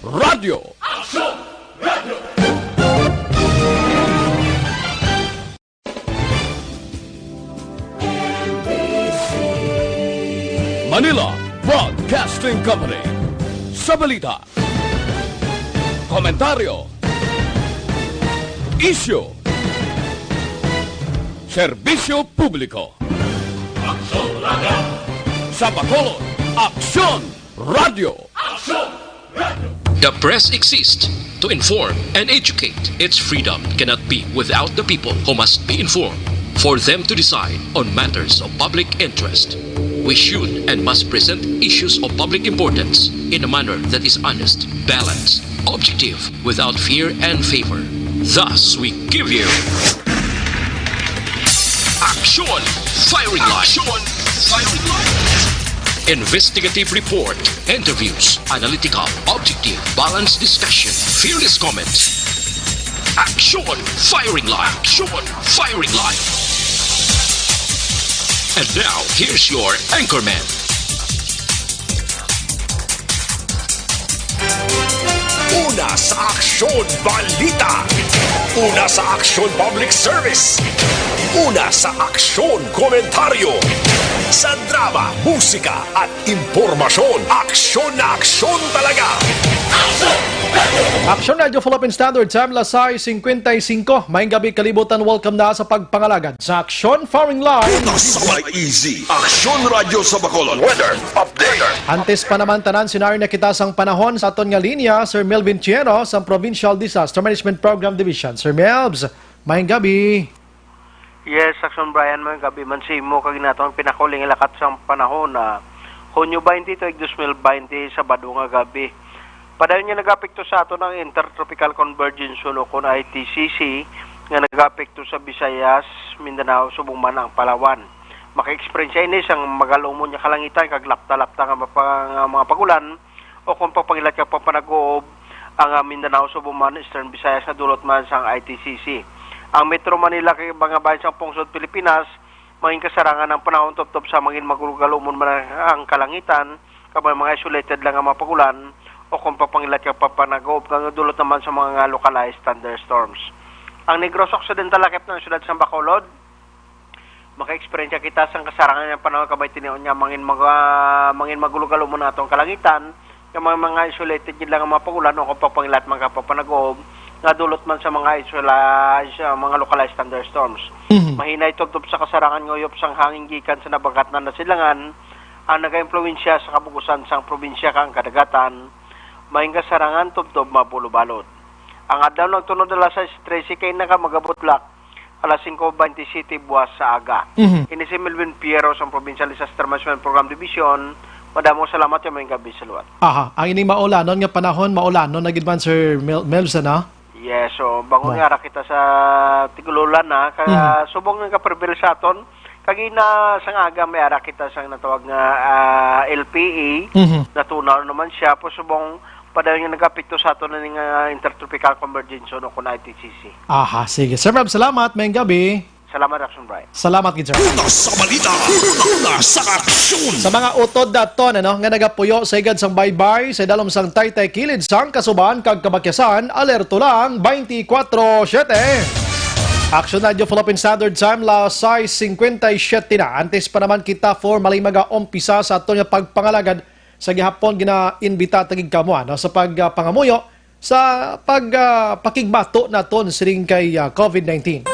Radio. Action Radio. Manila Broadcasting Company. Sa balita, komentaryo, isyu, serbisyo publiko. Action Radio. Sa Bacolod, Aksyon Radio. Action Radio. The press exists to inform and educate. Its freedom cannot be without the people who must be informed for them to decide on matters of public interest. We should and must present issues of public importance in a manner that is honest, balanced, objective, without fear and favor. Thus, we give you Action Firing Line. Action Firing Line. Investigative report, interviews, analytical, objective, balanced discussion, fearless comments. Action Firing Line. Action Firing Line. And now, here's your anchorman. Una sa Aksyon Balita. Una sa Aksyon Public Service. Una sa Aksyon Komentaryo. Sa drama, musika at impormasyon. Aksyon na aksyon talaga. Action Radio Philippine Standard Time, Lasay 55. Maayong gabi kalibutan, welcome na sa pagpangalagad sa Action Firing Line. Una sa may easy. Aksyon Radio sa Bacolod. Weather Update. Antes pa naman tanan, sinari na kita sang panahon sa aton nga linya, Sir Melvin Chiero sa Provincial Disaster Management Program Division. Sir Melvs, maayong gabi. Yes, Action Brian, mga gabi man si mo kag nato ang pinakuling ilakat sa panahon na Hunyo 20 to 2020 sa Badunga gabi. Padayon niya nag-apekto sa ato ng Intertropical Convergence Sulokon ITCC nga nag-apekto sa Visayas, Mindanao, subong man ang Palawan. Maka-experience ini sang magalumon niya kalangitan kag lapta-lapta nga mga pagulan o kung papangilat ka pa panag-oob ang Mindanao, subong man Eastern Visayas na dulot man sang ITCC. Ang Metro Manila kay mga bayan sa pungsod Pilipinas, maging kasarangan ng panahon top-top sa maging magugalumon man ang kalangitan, kapag mga isolated lang ang mga pagulan, o kung papangilat ka papanag-oob, kang dulot naman sa mga localized thunderstorms. Ang Negros Occidental lakip ng siyudad sa Bacolod, maka-experience kita sa kasarangan ng panahon kabay tiniyon niya mangin magulugalumon na itong kalangitan, yung mga isolated lang ang mga pagulan, o kung papangilat mga papanag-oob, nga dulot man sa mga mga localized thunderstorms. Mahina itugtog sa kasarangan ngoyop sang hangin gikan sa nabagat na nasilangan ang nag-impluwensya sa kabugusan sang probinsya kang kadagatan, mahing kasarangan tubtob mapulubalot. Ang adlaw nagtunod alas 13 kay naka magabutlak alas 5:20 City buwas sa aga. Ini si Melvin Piero sa Provincial Disaster Management Program Division. Madamong salamat yung mga gabi sa luwat. Aha, ang ining maulanon nga panahon, maulanon na gid man Sir Melvs na? Yes, so bangon nga ra kita sa Tigululan na kaya subong nga kaperbil sa aton kagina sang aga may ara kita sang natawag nga LPA natunaw naman siya po subong padayon nga nagapekto sa aton ning Intertropical Convergence no kun ITCC. Aha, sige. Sir Melvs, salamat, maayong gabi. Salamat, Action Brian. Salamat gid sir. Una sa balita. Una sa aksyon. Sa mga utod daton nga nagapuyo sa igad sang baybay sa dalom sang Taytay kilid sang Kasuban kag Kabakyasan, alerto lang 24/7. Action Radio Philippine Standard Time, Lasay 57 na. Antes pa naman kita for malay mag-umpisa sa aton nga pagpangalagad sa gihapon gina-imbita tagig kamo sa pagpangamuyo sa pagpakigbato naton siring kay COVID-19.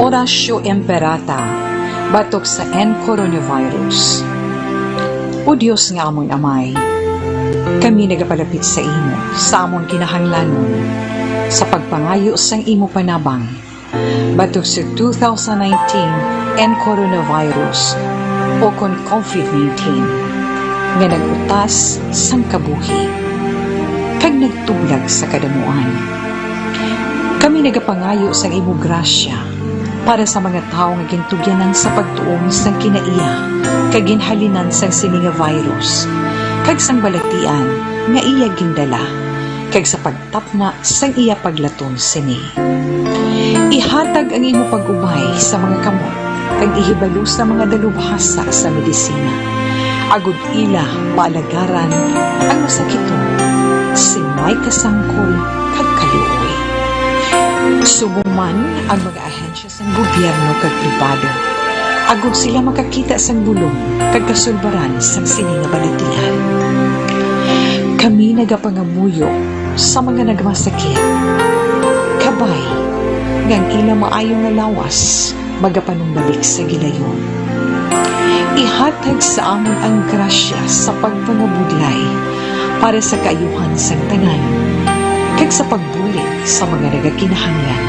Orasyo Emperata, batok sa coronavirus. O Diyos nga amon amay, kami nagapalapit sa imo, sa amon kinahanglanon, sa pagpangayo sang imo panabang, batok sa 2019 coronavirus o kon COVID-19, nga nagutas sang kabuhi, kag nagtublag sa kadamuan. Kami nagapangayo sang imo grasya, para sa mga tao nga gintugyanan sa pagtuon sang kinaiya kag ginhalinan sang sini nga virus kag sang balatian nga iya gindala kag sa pagtapna sang iya paglaton sini. Ihatag ang imo pag-ubay sa mga kamot kag ihibalo sa mga dalubhasa sa medisina. Agud ila paalagaran ang masakiton sin may kasangkol kag kaluoy. Subuman ang mga ahensya sa gobyerno kag pribado. Agud sila makakita sang bulong kag kasulbaran sang sini nga balatian. Kami nagapangamuyo sa mga nagmasakit. Kabay, ngang ila maayo nga lawas, magapanumbalik sa gilayon. Ihatag sa amon ang grasya sa pagpangabudlay para sa kaayuhan sang tanan, kag sa pagbulig sa mga nagakinahanglan.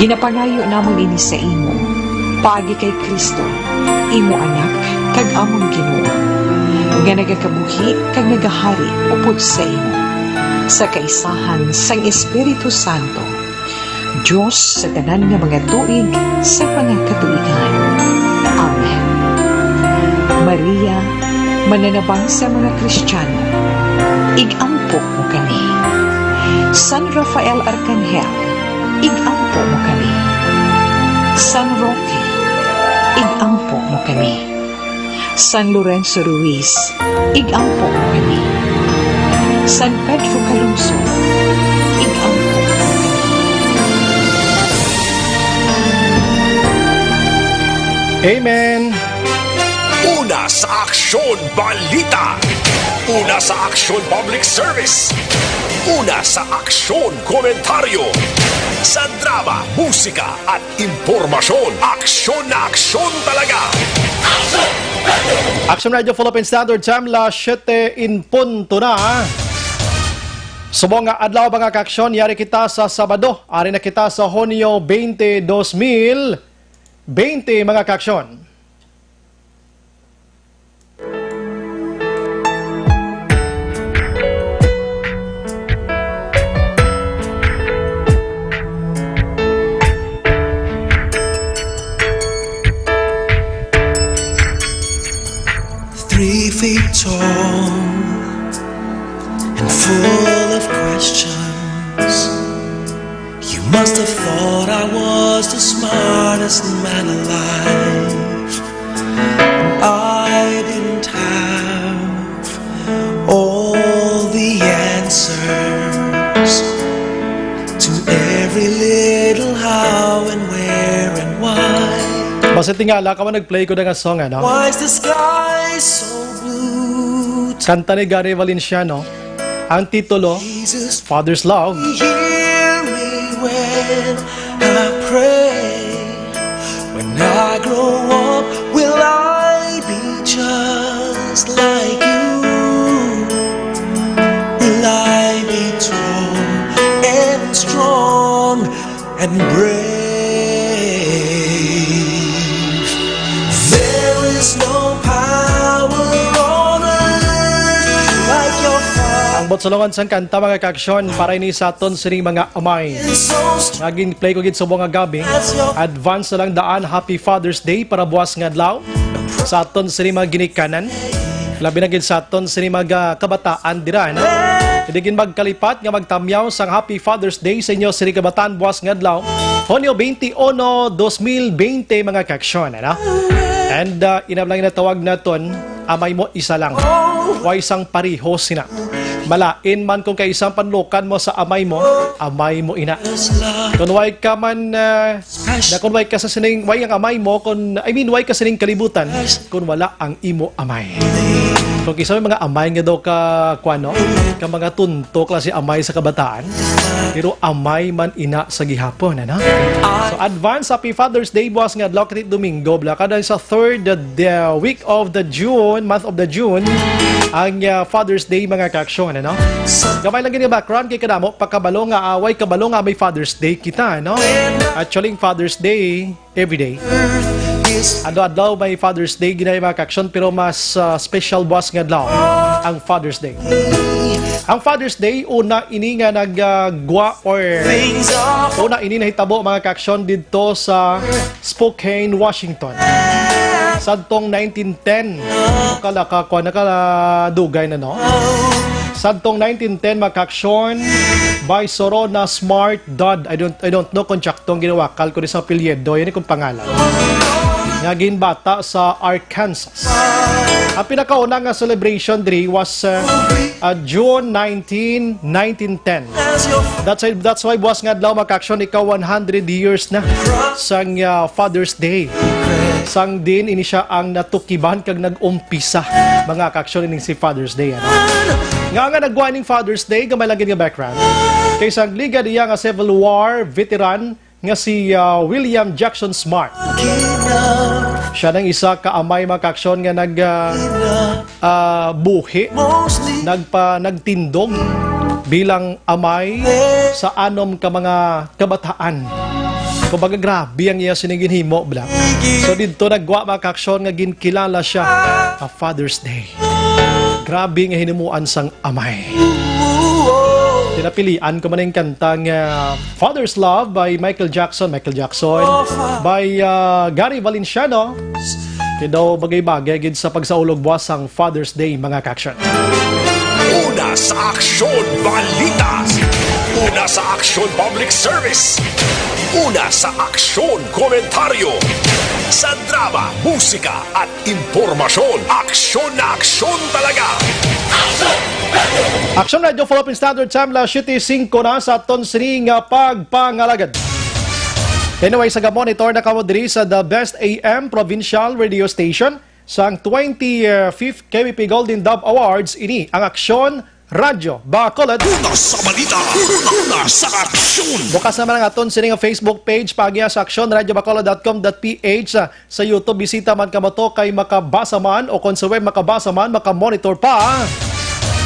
Ginapangayo namon ini sa imo, paagi kay Kristo, imo anak, kag amon Ginoo, nga nagakabuhi kag nagahari upod sa imo, sa kaisahan sang Espiritu Santo, Diyos sa tanan nga mga tuig sa pangakatuigan. Amen. Maria, mananabang sa mga Kristiyano, igampo mo kami. San Rafael Arcangel, igampo mo kami. San Roque, igampo mo kami. San Lorenzo Ruiz, igampo mo kami. San Pedro Calungsod, igampo mo kami. Amen. Una sa Aksyon Balita. Una sa Aksyon Public Service. Una sa Aksyon Komentaryo. Sa drama, musika at impormasyon. Aksyon na aksyon talaga. Action Radio Philippine Standard Time, la 7 in punto na. Subong nga adlaw mga kaaksyon, yari kita sa Sabado. Ari na kita sa Hunyo 20, 2020 mga kaaksyon. Feet tall and full of questions. You must have thought I was the smartest man alive. And I didn't have all the answers to every little how and where and why. Basta tingala ka man nag-play ko na nga song, ano? Why is the sky so blue? Kanta ni Gary Valenciano. Ang titulo, Jesus, Father's Love. hear me when I pray. When I grow up, will I be just like you? Will I be tall and strong and brave? There is no power on earth like your Ang botsolongan sang kanta mga kaaksyon para ini sa aton sining mga amay. so strong Naging play ko gid subong nga gabi. as your Advance na lang daan, Happy Father's Day para buwas nga adlaw sa aton sining mga ginikanan. Labi na gid sa aton sining mga kabataan dira, no? Idigin magkalipat nga magtamyaw sang Happy Father's Day sa inyo sining kabataan buwas nga adlaw. Hunyo 21, 2020 mga kaaksyon, ano? And inablang na tawag naton, amay mo isa lang. Way isang pariho sina. Malain man kung kay isang panlukan mo sa amay mo ina. Kung way ka man, kung way ka sa sining, way ang amay mo, way ka sining kalibutan, kung wala ang imo amay. Kung isa may mga amay nga daw ka, kwano, ka mga tuntok lang si amay sa kabataan, pero amay man ina sa gihapon, ano? So, advance Happy Father's Day, buwas nga adlaw katit Domingo, blakada sa third week of the June, month of the June, ang Father's Day mga kaaksyon, ano? Gamay lang ganyan background kay kadamo, pagkabalo nga away, kabalo nga may Father's Day kita, ano? Actually, Father's Day, every day. Adlaw may Father's Day ginay mga kaksyon, pero mas special buwas nga adlaw ang Father's Day. Ang Father's Day una ini nga naggwa or una ini nahitabo mga kaksyon dito sa Spokane, Washington. Sadtong 1910, nakaladugay na no. Sadtong 1910 makaksyon by Sorona Smart Dodd. I don't know kung tsaktong ginawakal ko sa apelyido, yun kung pangalan. Nga ginbata sa Arkansas. Ang pinakauna nga celebration diri was June 19, 1910. That's why buwas nga adlaw makaksyon ikaw 100 years na sang Father's Day. Sang din ini siya ang natukiban kag nag-umpisa mga kaksyon ini si Father's Day. Ano? Nga nagwa ning Father's Day, gamay lang nga background. Kay sang liga diya nga Civil War veteran nga si William Jackson Smart. Siya nang isa ka amay makaksyon nga buhi, nagtindog bilang amay sa anom ka mga kabataan. Kumbaga grabe ang iya siniginhimo bla. So dito nagwa makaksyon nga ginkilala siya a Father's Day. Grabe nga hinimuan sang amay. Tinapilian ko man yung kantang Father's Love by Michael Jackson by Gary Valenciano. Kaya bagay-bagay gid sa pagsaulog buwas ang Father's Day mga kaksyon. Una sa Aksyon Balitas. Una sa Aksyon Public Service. Una sa Aksyon Komentaryo. Sa drama, musika at impormasyon. Aksyon na aksyon talaga. Aksyon Radio Philippine Standard Time la 7:05 na sa aton sining pagpangalagad. Anyway, sa monitor na kamo diri sa The Best AM Provincial Radio Station sang 25th KBP Golden Dove Awards, ini ang Aksyon Radio Bacolod. Una sa balita, una sa aksyon. Bukas naman ang aton sining Facebook page pagya sa actionradiobacolod.com.ph. Sa YouTube bisita man kamo to kay makabasa man o kung sa web makabasa man, makamonitor pa.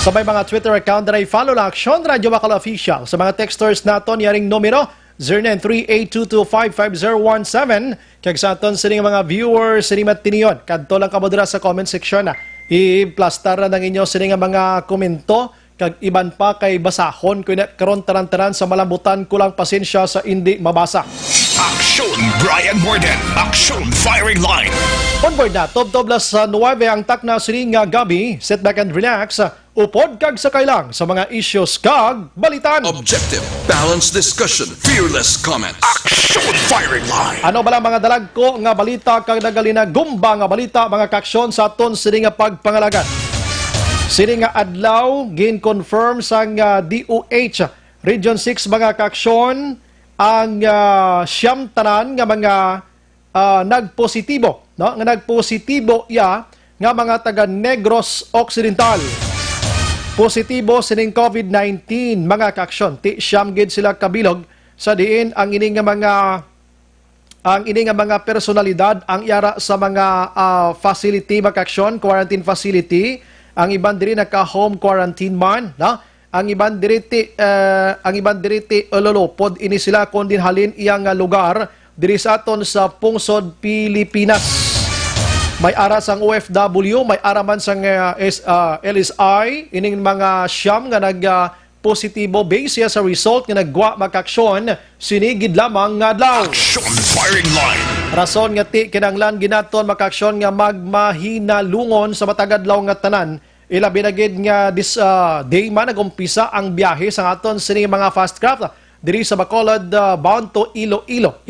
Sa may mga Twitter account na i-follow lang Aksyon Radio Bacolod Official. Sa mga texters naton yaring numero 0938225517. Kaya sa aton sining mga viewers sining matiniyon kadto lang kamo dira sa comment section na i-plastar na ng inyo sining mga komento kag iban pa kay basahon kunya karon taran-taran sa malambutan kulang pasensya sa hindi mabasa. Aksyon Brian Morden. Aksyon Firing Line. Onboard na, Tob-Toblas sa 9 ang takna sining gabi. Sit back and relax. Upod kag sakay lang sa mga issues kag balitan. Objective, balanced discussion, fearless comment. Aksyon Firing Line. Ano ba lang mga dalag ko nga balita kag nagalina gumba nga balita mga kaksyon sa aton sining pagpangalagan. Sining nga adlaw gin-confirm sang DOH Region 6 mga kaksyon ang siyam tanan nga mga nagpositibo, no? Nga nagpositibo ya nga mga taga Negros Occidental. Positibo sining COVID-19 mga kaksyon. Ti siyam gid sila kabilog sa diin ang ini nga mga personalidad ang yara sa mga facility mga kaksyon, quarantine facility. Ang iban diri naka-home quarantine man, no? Ang iban diri lolopod ini sila kun dinhalin iyang lugar diri sa aton sa pungsod Pilipinas. May ara sang OFW, may araman sang LSI, ining mga siyam nga nag-positibo base sa result nga nagwa makaksyon, sinigid lamang nga adlaw. Aksyon Firing Line. Rason nga ti kinanglan ginaton makaksyon nga magmahinalungon sa matagadlaw nga tanan. Ilabi na gid nga this day man nagumpisa ang biyahe sa aton sining mga fast craft diri sa Bacolod bound to Iloilo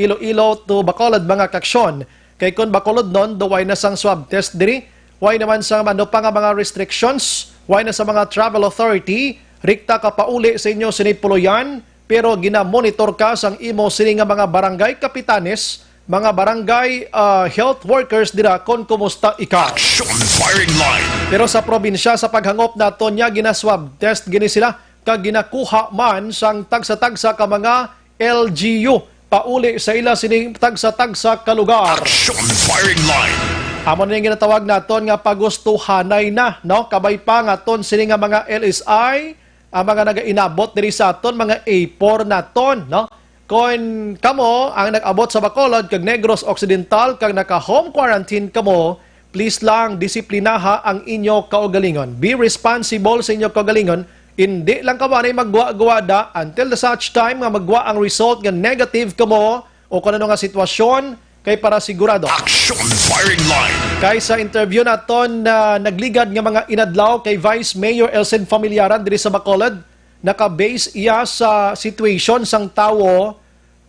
to Bacolod mga kaksyon. Kay kun Bacolod non do way na sang swab test diri, way naman sa ano pa nga mga restrictions, way na sa mga travel authority, rikta ka pauli sa inyo sinipuloyan, pero gina-monitor ka sang imo sini nga mga barangay kapitanes, mga barangay health workers dira kon kumusta ika. Aksyon Firing Line. Pero sa probinsya sa paghangop naton nya gina-swab test gini sila kag ginakuha man sang tagsa-tagsa ka mga LGU pauli sa ila sining tagsa-tagsa ka lugar. Aksyon Firing Line. Amo na yung ginatawag naton nga pagustuhanay na, no? Kabay pa nga ton sining nga mga LSI, ang mga nagainabot diri sa aton mga A4 naton, no? kung kamo ang nag-abot sa Bacolod kag Negros Occidental kag naka-home quarantine kamo, please lang disiplinaha ang inyo kaugalingon. Be responsible sa inyo kaugalingon. Hindi lang kamo na magwa-gwada until the such time nga magwa ang result nga negative kamo o kung ano nga sitwasyon kay para sigurado. Action firing line. Kay sa interview naton na nagligad nga mga inadlaw kay Vice Mayor Elsen Familiaran diri sa Bacolod, naka-base iya sa situation sang tawo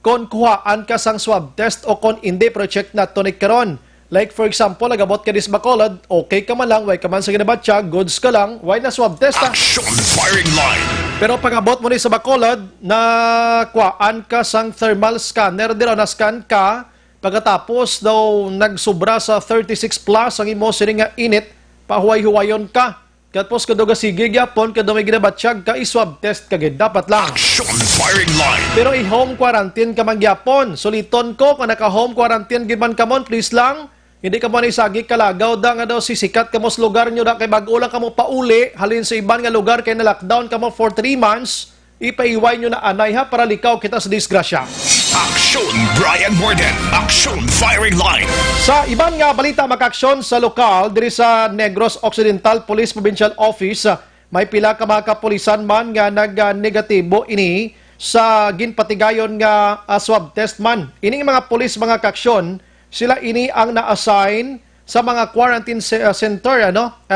kon kuhaan ka sang swab test o kon hindi project na to ni karon. Like for example, nagabot ka dis Bacolod, okay ka man lang, way ka man sa ginabatya, goods ka lang, why na swab test ha? Action firing line. Pero pag-abot mo ni sa Bacolod, na kuhaan ka sang thermal scanner, dira na scan ka, pagkatapos daw nagsubra sa 36 plus ang imo sini nga init, pahuway-huwayon ka. Katapos ka daw sige gyapon, ka daw may ginabatsyag ka, i-swab test ka gid, dapat lang. Action firing line. Pero i-home quarantine ka man gyapon. Suliton ko, kung naka-home quarantine gid man ka mon, please lang, hindi ka mo na isagi kalagaw da nga daw sisikat ka mo sa lugar nyo da, kay bago lang ka mo pauli, halin sa iban nga lugar, kay na-lockdown ka mo for 3 months, ipaiway nyo na anay ha, para likaw kita sa disgrasya. Action Brian Morden. Action firing line. Sa iban nga balita makaksyon sa lokal, diri sa Negros Occidental Police Provincial Office, may pila ka mga kapulisan man nga nag-negatibo ini sa ginpatigayon nga swab test man. Ining mga pulis mga kaksyon, sila ini ang na-assign sa mga quarantine center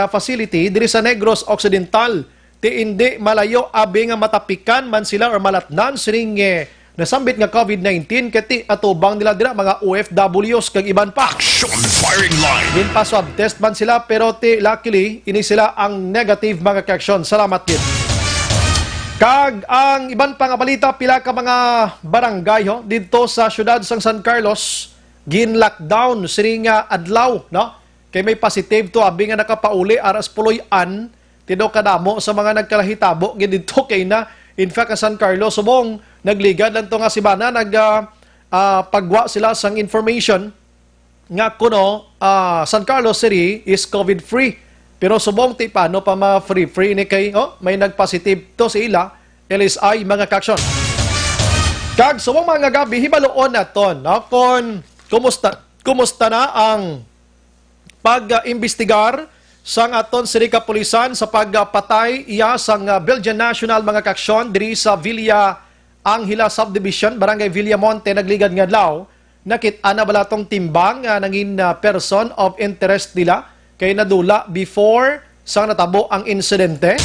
facility diri sa Negros Occidental. Ti hindi malayo abi nga matapikan man sila or malatnan sining nasambit nga COVID-19 kati atubang nila dira mga OFWs kag iban pa. Action firing line. Din pa swab test man sila pero luckily ini sila ang negative mga kaksyon. Salamat din. Kag ang iban pa nga balita, pila ka mga barangay dito sa syudad sang San Carlos gin-lockdown sini nga adlaw kay may positive to abi nga nakapauli aras puloy-an tido kadamo sa mga nagkalahitabo gid dito kay na. In fact, San Carlos subong nagligad lang to nga si Bana pagwa sila sang information nga kuno San Carlos City is COVID-free. Pero subong ti paano pa ma-free ni kay may nagpositive to sa ila LSI mga kaksyon. Kag subong mga gabi hibaloon naton kon kumusta na ang pag-imbestigar sang aton siri kapulisan sa pagpatay iya sang Belgian National mga kaksyon diri sa Villa Angela Subdivision, Barangay Villamonte, nagligad nga adlaw. Nakit-a na balatong timbang nangin person of interest nila kay nadula before sang natabo ang insidente.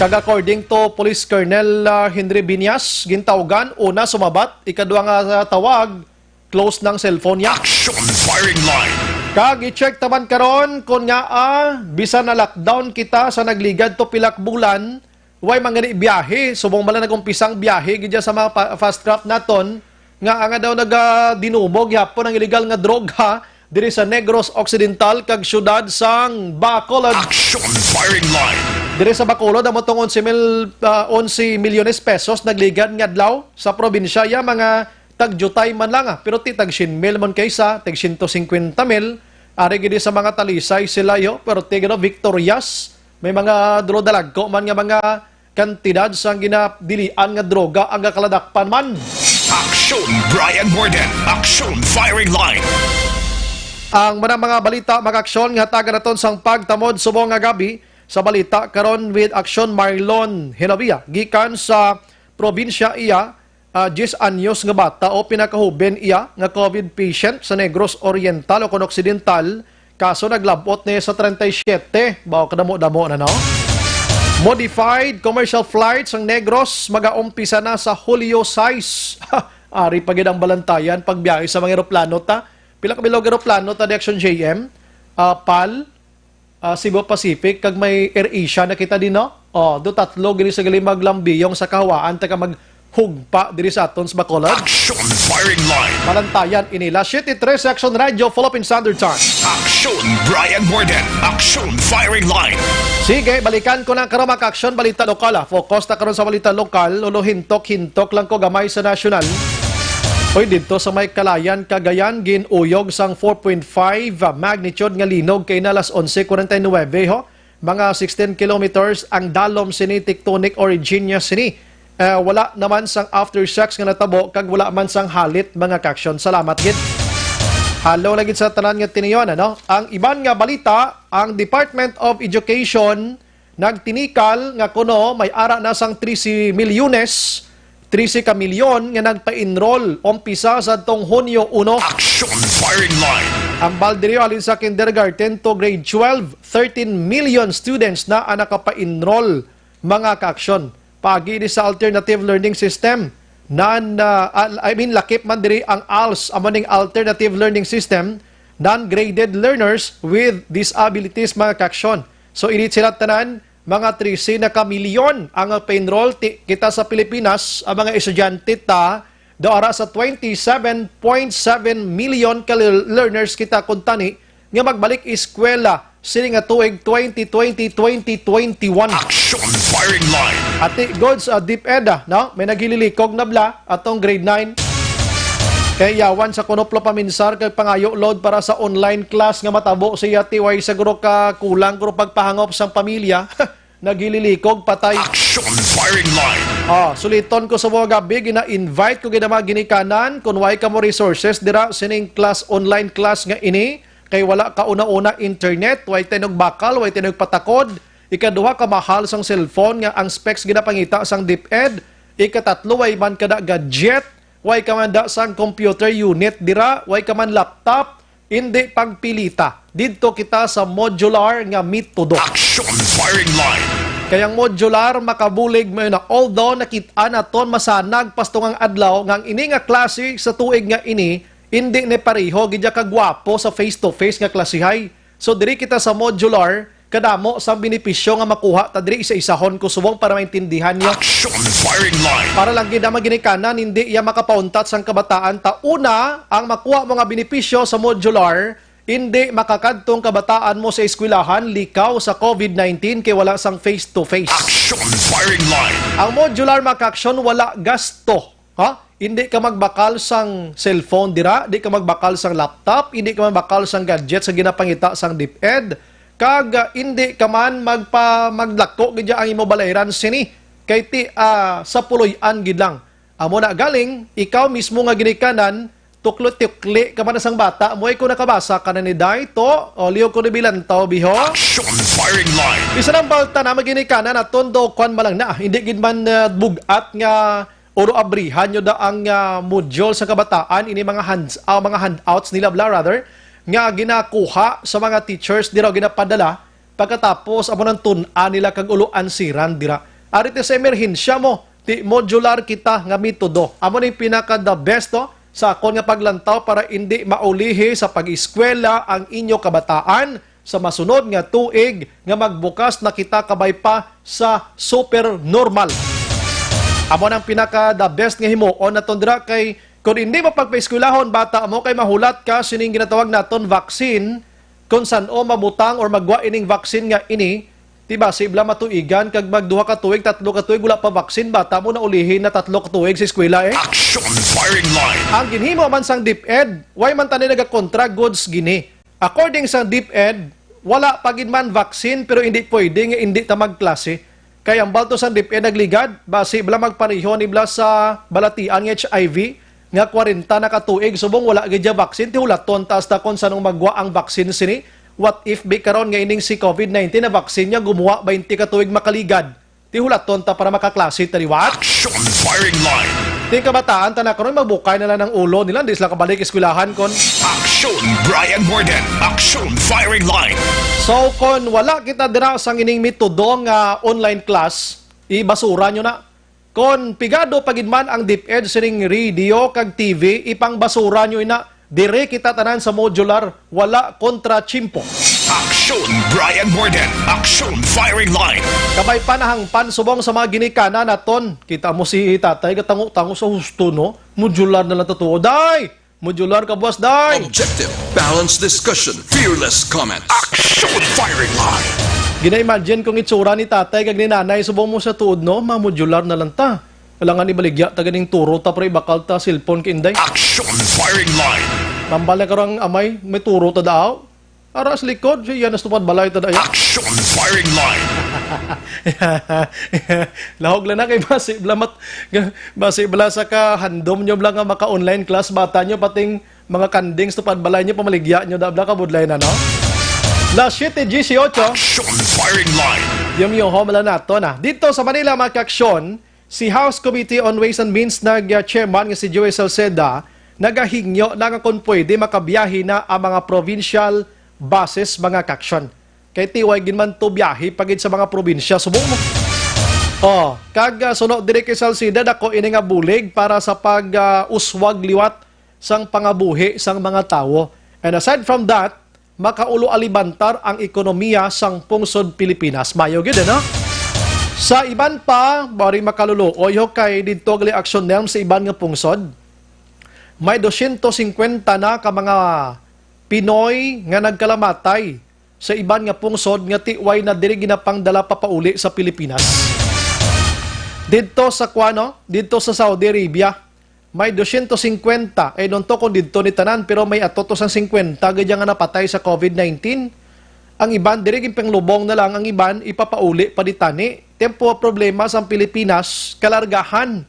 Kag according to Police Colonel Henry Binyas, gintawgan, una sumabat, ikaduwa nga tawag, close ng cellphone niya. Action firing line. Kag i-check taman karon kun nga bisa na lockdown kita sa nagligad to pilak bulan, way mga biyahe, subong mala nagumpisang biyahe gidya sa mga fast craft naton nga daw dinumog yapon ang illegal nga droga diri sa Negros Occidental kag syudad sang Bacolod. Action firing line. Diri sa Bacolod amo tong 11 milyones pesos nagligad nga adlaw sa probinsya ya mga tagjutay man lang pero tag 100 mil man kaysa tag 150 mil ari gid sa mga talisay sila pero tigno Victorias may mga drodalag ko man nga mga kantidad sa ginadilian nga droga ang kaladakpan man. Action Brian Morden. Action firing line. Ang mga balita mag-aksyon nga taga naton sang pagtamod subong nga gabi sa balita karon with Action Marlon Hinovia gikan sa probinsya iya 10 anyos nga bata o pinakahuben iya nga COVID patient sa Negros Oriental o kon Occidental, kaso naglabot niya sa 37. Bawo kadamo-damo na Modified commercial flights ang Negros mag-aumpisa na sa Hulyo 6. Ari pagid ang balantayan pagbiyahe sa mga eroplano ta. Pila ka bilog eroplano ta Action JM, PAL, Cebu Pacific kag may AirAsia nakita din do tatlo gini sa gali maglambiyong sa kahawaan ta ka hugpa diri sa aton sa Bacolod. Action firing line. Malantayan inila 73 Action Radio Philippine Standard Time. Action Brian Morden. Action firing line. Sige, balikan ko na karon maka-aksyon balita lokal. Focus ta karon sa balita lokal, ulo hintok lang ko gamay sa national. Oy dito sa may Kalayan, Cagayan, ginuyog sang 4.5 magnitude nga linog kay na alas 11:49 Mga 16 kilometers ang dalom sini tectonic origin niya sini. wala naman sang aftershocks nga natabo kag wala man sang halit mga kaksyon. Salamat gid. Halo lagi sa tanan nga tiniyon, ano? Ang iban nga balita, ang Department of Education nagtinikal nga kuno may ara na sang 13 ka milyon nga nagpa-enroll umpisa sa tong Hunyo 1. Action firing line. Ang Baldirio alin sa kindergarten to grade 12, 13 million students na ang nakapa-enroll mga kaaksyon. Pagi di sa alternative learning system lakip man diri ang ALS, amaning alternative learning system, non-graded learners with disabilities mga kaaksyon. So init sila tanan mga 13 na kamilyon ang pa-enroll kita sa Pilipinas, ang mga estudyante ta doara sa 27.7 million ka learners kita kuntani nga magbalik eskwela sini nga tuig 2020-2021. Action firing line. Ati gods DepEd, no? May naghililikog na bla atong grade 9. Kaya yawan sa kunoplo paminsar kay pangayo load para sa online class nga matabo siya tiway siguro ka kulang kuro pagpahangop sang pamilya. Naghililikog patay. Action firing line. Suliton ko sa mga gabi, gina-invite ko gina mga ginikanan kung way ka mo resources dira sining class, online class nga ini. Kay wala ka una-una internet, way tinog bakal, way tinog patakod. Ikaduha ka mahal sang cellphone nga ang specs ginapangita sang DepEd. Ikatatlo way man kada gadget, way ka man da sang computer unit dira, way ka man laptop, hindi pagpilita. Dito kita sa modular nga metodo. Action firing line. Kayang modular makabulig mo na although nakita naton masanag pastungang adlaw nga ang ini nga klase sa tuig nga ini hindi ni pareho gidya kagwapo sa face-to-face nga klasihay. So diri kita sa modular, kadamo sa benepisyo nga makuha ta diri isa-isahon ko subong para maintindihan niyo. Action firing line. Para lang gid maginikanan hindi iya makapauntat sang kabataan ta. Una, ang makuha mo nga benepisyo sa modular, hindi makakadtong kabataan mo sa eskwelahan likaw sa COVID-19 kay wala sang face-to-face. Action firing line. Ang modular maka-action wala gasto. Hindi ka magbakal sang cellphone dira, hindi ka magbakal sang laptop, hindi ka magbakal sang gadget sa ginapangita sang DepEd, kag hindi ka man maglako gidya ang imo balayran sini kay sa puloy-an gid lang. Amo na galing ikaw mismo nga ginikanan tuklo-tukli ka man sang bata, mo ay ko nakabasa ka na ni Day to, o liyo ko ni Bilantaw biho. Action firing line. Isa ng balta na maginikanan at tondo kwan malang na, hindi gid man bugat nga oro abrihan nyo da ang module sa kabataan, ini mga handouts nila nga ginakuha sa mga teachers dira ginapadala pagkatapos amo nang tun-an nila kag uluan siran dira. Arite sa emerhensya mo, ti modular kita nga metodo. Amo ni pinaka the best sa akon nga paglantaw para hindi maulihi sa pag-eskwela ang inyo kabataan sa masunod nga tuig nga magbukas na kita kabay pa sa super normal. Amo nang pinaka the best nga himuon naton dira kay kung hindi mo pagpaeskwelahon bata mo kay mahulat ka sining ginatawag naton vaccine kung saan-o mabutang or magwa ining vaccine nga ini, diba sibla matuigan kag magduha ka tuig, tatlo ka tuig wala pa vaccine, bata mo na ulihin na tatlo ka tuig sa eskwela Action firing line. Ang ginhimo man sang DepEd, way man tani nagakontra goods gini. According sa DepEd, wala pagid man vaccine pero hindi pwede nga hindi ta magklase. Kaya ang balto sa DepEd nagligad, base bala magpareho ni bala sa balatian ng HIV, nga 40 na katuig, subong wala gidya vaccine, tihulaton taas ta kung sanong magwa ang vaccine sini. What if be karon nga ining si COVID-19 na vaccine niya gumawa 20 katuig makaligad? Tihulaton ta para makaklase taliwat. Action firing line. Di kabataan ta na karon magbukay na lang ng ulo nila, di sila kabalik eskwelahan kon. Action Brian Morden. Action firing line. So, kung wala kita dira sang ining metodo nga online class, ibasura nyo na. Kung pigado pagidman ang DepEd sining radio kag TV, ipang basura nyo ina. Dire kita tanan sa modular, wala kontra chimpo. Action Brian Morden. Action firing line. Kabay panahangpan subong sa mga ginikanan naton. Kita mo si tatay, katango-tango sa husto, no? Modular na lang totoo. Day! Modular ka, boss, day! Objective, balanced discussion, fearless comments. Action firing line. Gina-imagine kung itsura ni tatay kag ni nanay subong mo sa tuod, no? Modular na lang ta. Kailangan ibaligya ta ganing turo ta pre bakal ta cellphone kinday. Action firing line. Tambal na karang amay may turo ta daw. Aras likod, siya na stupad balay ito dayo. Action firing line. Lahog lang na kay basi bala sa ka handom nyo lang nga maka-online class bata nyo pating mga kanding stupad balay nyo pamaligya nyo dabla ka budlay na no. La 7:18. Action firing line. Yung home lang nato na. Dito sa Manila mga kaaksyon, si House Committee on Ways and Means nag-chairman nga si Joey Salceda nagahingyo na nga kung pwede makabiyahe na ang mga provincial buses mga kaaksyon. Kay tiway ginman to biyahe pagid sa mga probinsya subong mo. Sunod dire kay Salceda dako ini nga bulig para sa pag-uswag liwat sang pangabuhi sang mga tawo. And aside from that, makaulo alibantar ang ekonomiya sang pungsod Pilipinas. Mayo gid no? Sa iban pa, bari makaluluoy kay didto gali action nelm sa iban nga pungsod. May 250 na ka mga Pinoy nga nagkalamatay sa iban nga pungsod nga tiway na diri ginapangdala papauli sa Pilipinas. Dito sa dito sa Saudi Arabia, may 250 nonto kung dito ni tanan pero may atotos ang 50 gadya nga napatay sa COVID-19. Ang iban diri ginpanglubong na lang, ang iban ipapauli pa ditani. Tempo problema sa Pilipinas, kalargahan.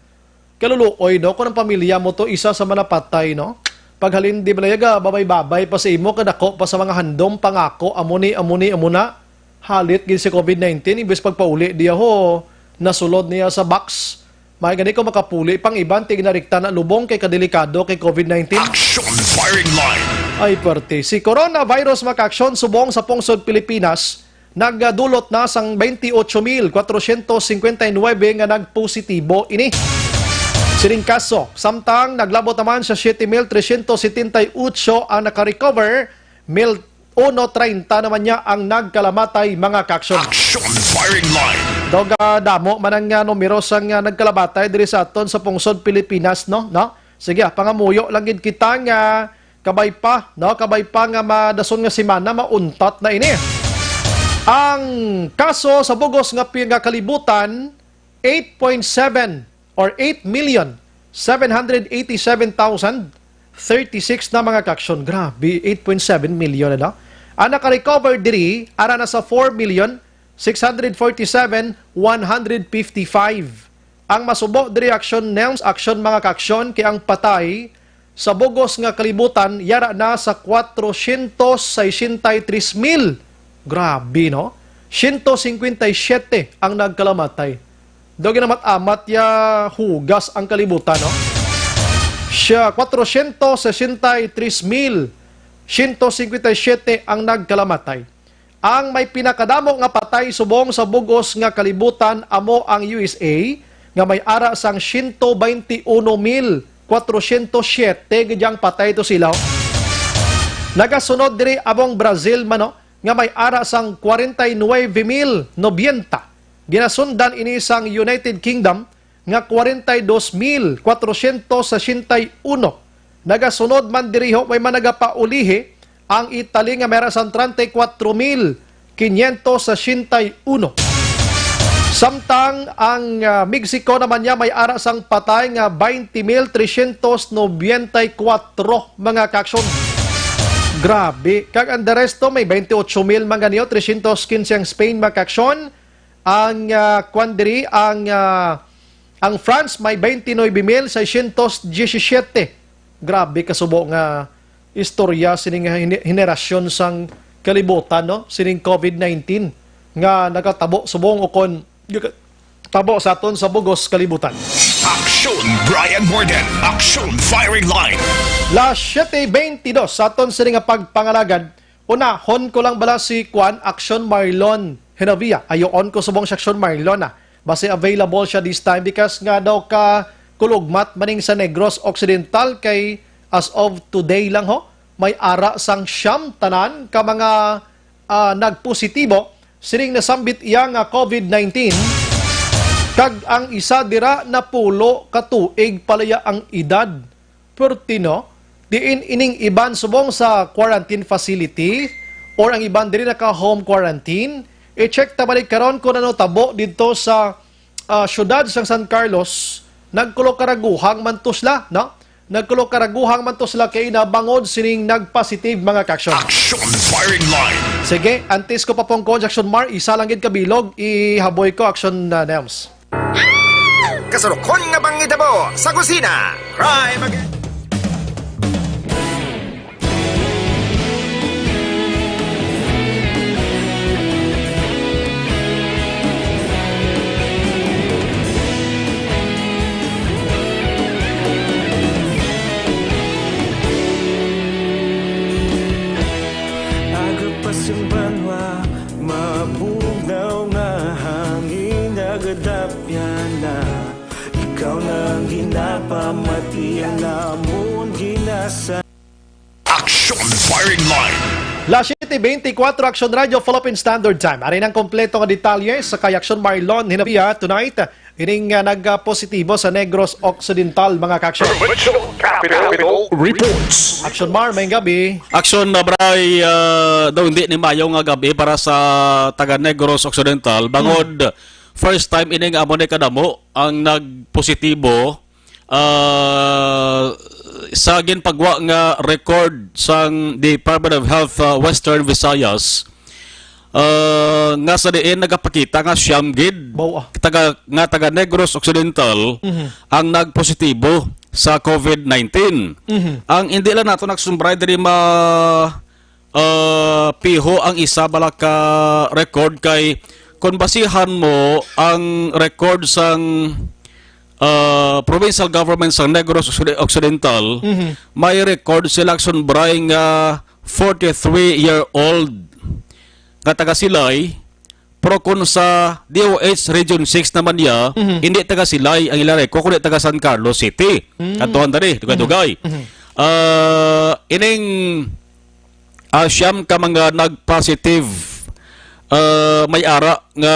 Kaluluoy no kung ang pamilya mo to isa sa manapatay no. Paghalin di balayaga babay-babay pa sa imo kadako pa sa mga handom pangako amuni amuna halit gid si COVID-19 ibis pagpauli diya ho nasulod niya sa box. May gani ko makapuli pang iban tignarikta na lubong kay kadelikado kay COVID-19. Action firing line. Ay parte si coronavirus makaaksyon subong sa pungsod Pilipinas nagdulot na sang 28,459 nga nagpositibo ini. Siring kaso, samtang naglabot naman sa 7,378 ang nakarecover, 1,30 naman niya ang nagkalamatay mga kaaksyon. Action firing line. Doga damo manang nga numero sang nagkalamatay diri sa aton sa pungsod Pilipinas no. Sige, pangamuyo lang gid kita nga kabay pa nga madason nga semana mauntat na ini. Ang kaso sa bugos nga kalibutan 8.7 or 8,787,036 na mga kaaksyon. Grabe, 8.7 million na. Ang naka-recover diri, ara na sa 4,647,155. Ang masubo diri action names, action mga kaaksyon, kay ang patay sa bugos nga kalibutan, yara na sa 463,000. Grabe, no? 157 ang nagkalamatay. Dogi na amat ya hugas ang kalibutan, no? Siya 463,157 ang nagkalamatay. Ang may pinakadamo nga patay subong sa bugos nga kalibutan amo ang USA nga may ara sang 121,407 gidyang patay to sila. Nagasunod diri abong Brazil man, nga may ara sang 49,090. Ginasundan ini sang United Kingdom nga 42,461. Nagasunod man diriho may managapaulihi ang Italy nga meron sang 34,561. Samtang ang Mexico naman niya may ara sang patay nga 20,394 mga kaaksyon. Grabe. Kag ang the resto may 28,000 mga niyo, 315 ang Spain mga kaaksyon. Ang ang France may 29,617. Grabe kasubo nga istorya sining henerasyon sang kalibutan no, sining COVID-19 nga nagatabo subong ukon tabo sa aton sa bugos kalibutan. Action Brian Morgan. Action firing line. La 7:22 sa aton sining pagpangalagad. Una, hon ko lang bala si Action Marlon Henavia. Ayon ko subong sa Action Marlon na. Base available siya this time because nga daw ka kulugmat maning sa Negros Occidental kay as of today lang ho, may ara sang siyam tanan ka mga nagpositibo sining nasambit iya nga COVID-19 kag ang isa dira na pulo ka tuig palaya ang edad. Pertino, diin ining iban subong sa quarantine facility or ang iban diri naka home quarantine. I-check tabalik karon kung ano tabo dito sa syudad sang San Carlos, nagkulo karaguhang mantusla, no? nagkulo karaguhang man to sila kay nabangod sining nagpositive mga kaksyon. Action firing line. Sige, antes ko pa pong Action Mar, isa lang gid kabilog, ihaboy ko Action Nems. Kasulukon nga bang itabo sa kusina. Crime again. Agapas yung banwa, mabugaw nga hangin nagadapya na. Ikaw nang ginapamati ang namon ginasa. Action firing line. Las 7:24 Action Radio Philippine Standard Time. Ari nang kompleto nga detalye sa kay Action Marlon Hinapia tonight. Ining nagpositibo sa Negros Occidental mga kaksyon. Capital reports. Action Mar, may gabi. Aksyon na bray daw hindi ni Mayo nga gabi para sa taga Negros Occidental. Bangod, first time ining amo ni kadamo ang nagpositibo sa ginpagwa nga record sang Department of Health Western Visayas. Nga sa diin nagapakita nga siyam gid taga Negros Occidental ang nagpositibo sa COVID-19. Ang hindi lang nato nagsumbray diri piho ang isa bala ka record kay kung basihan mo ang record sang provincial government sa Negros Occidental, may record sila sumbray nga 43-year-old nga taga Silay, pero kung sa DOH Region 6 naman niya, hindi taga Silay ang ilang record, kundi taga San Carlos City. Kantuhan dari, Dugay-Dugay. Ining siyam ka mga nag-positive may ara nga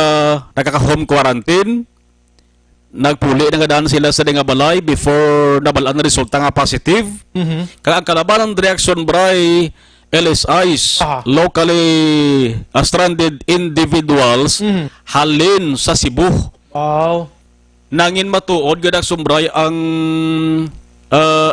nakaka-home quarantine, nagpuli na nga daan sila sa nga balay before nabalaan na resulta nga positive. Kaya ang kalabanan reaction bray LSIs, locally stranded individuals, halin sa Cebu. Wow. Nangin matuod gid ang sumbray ang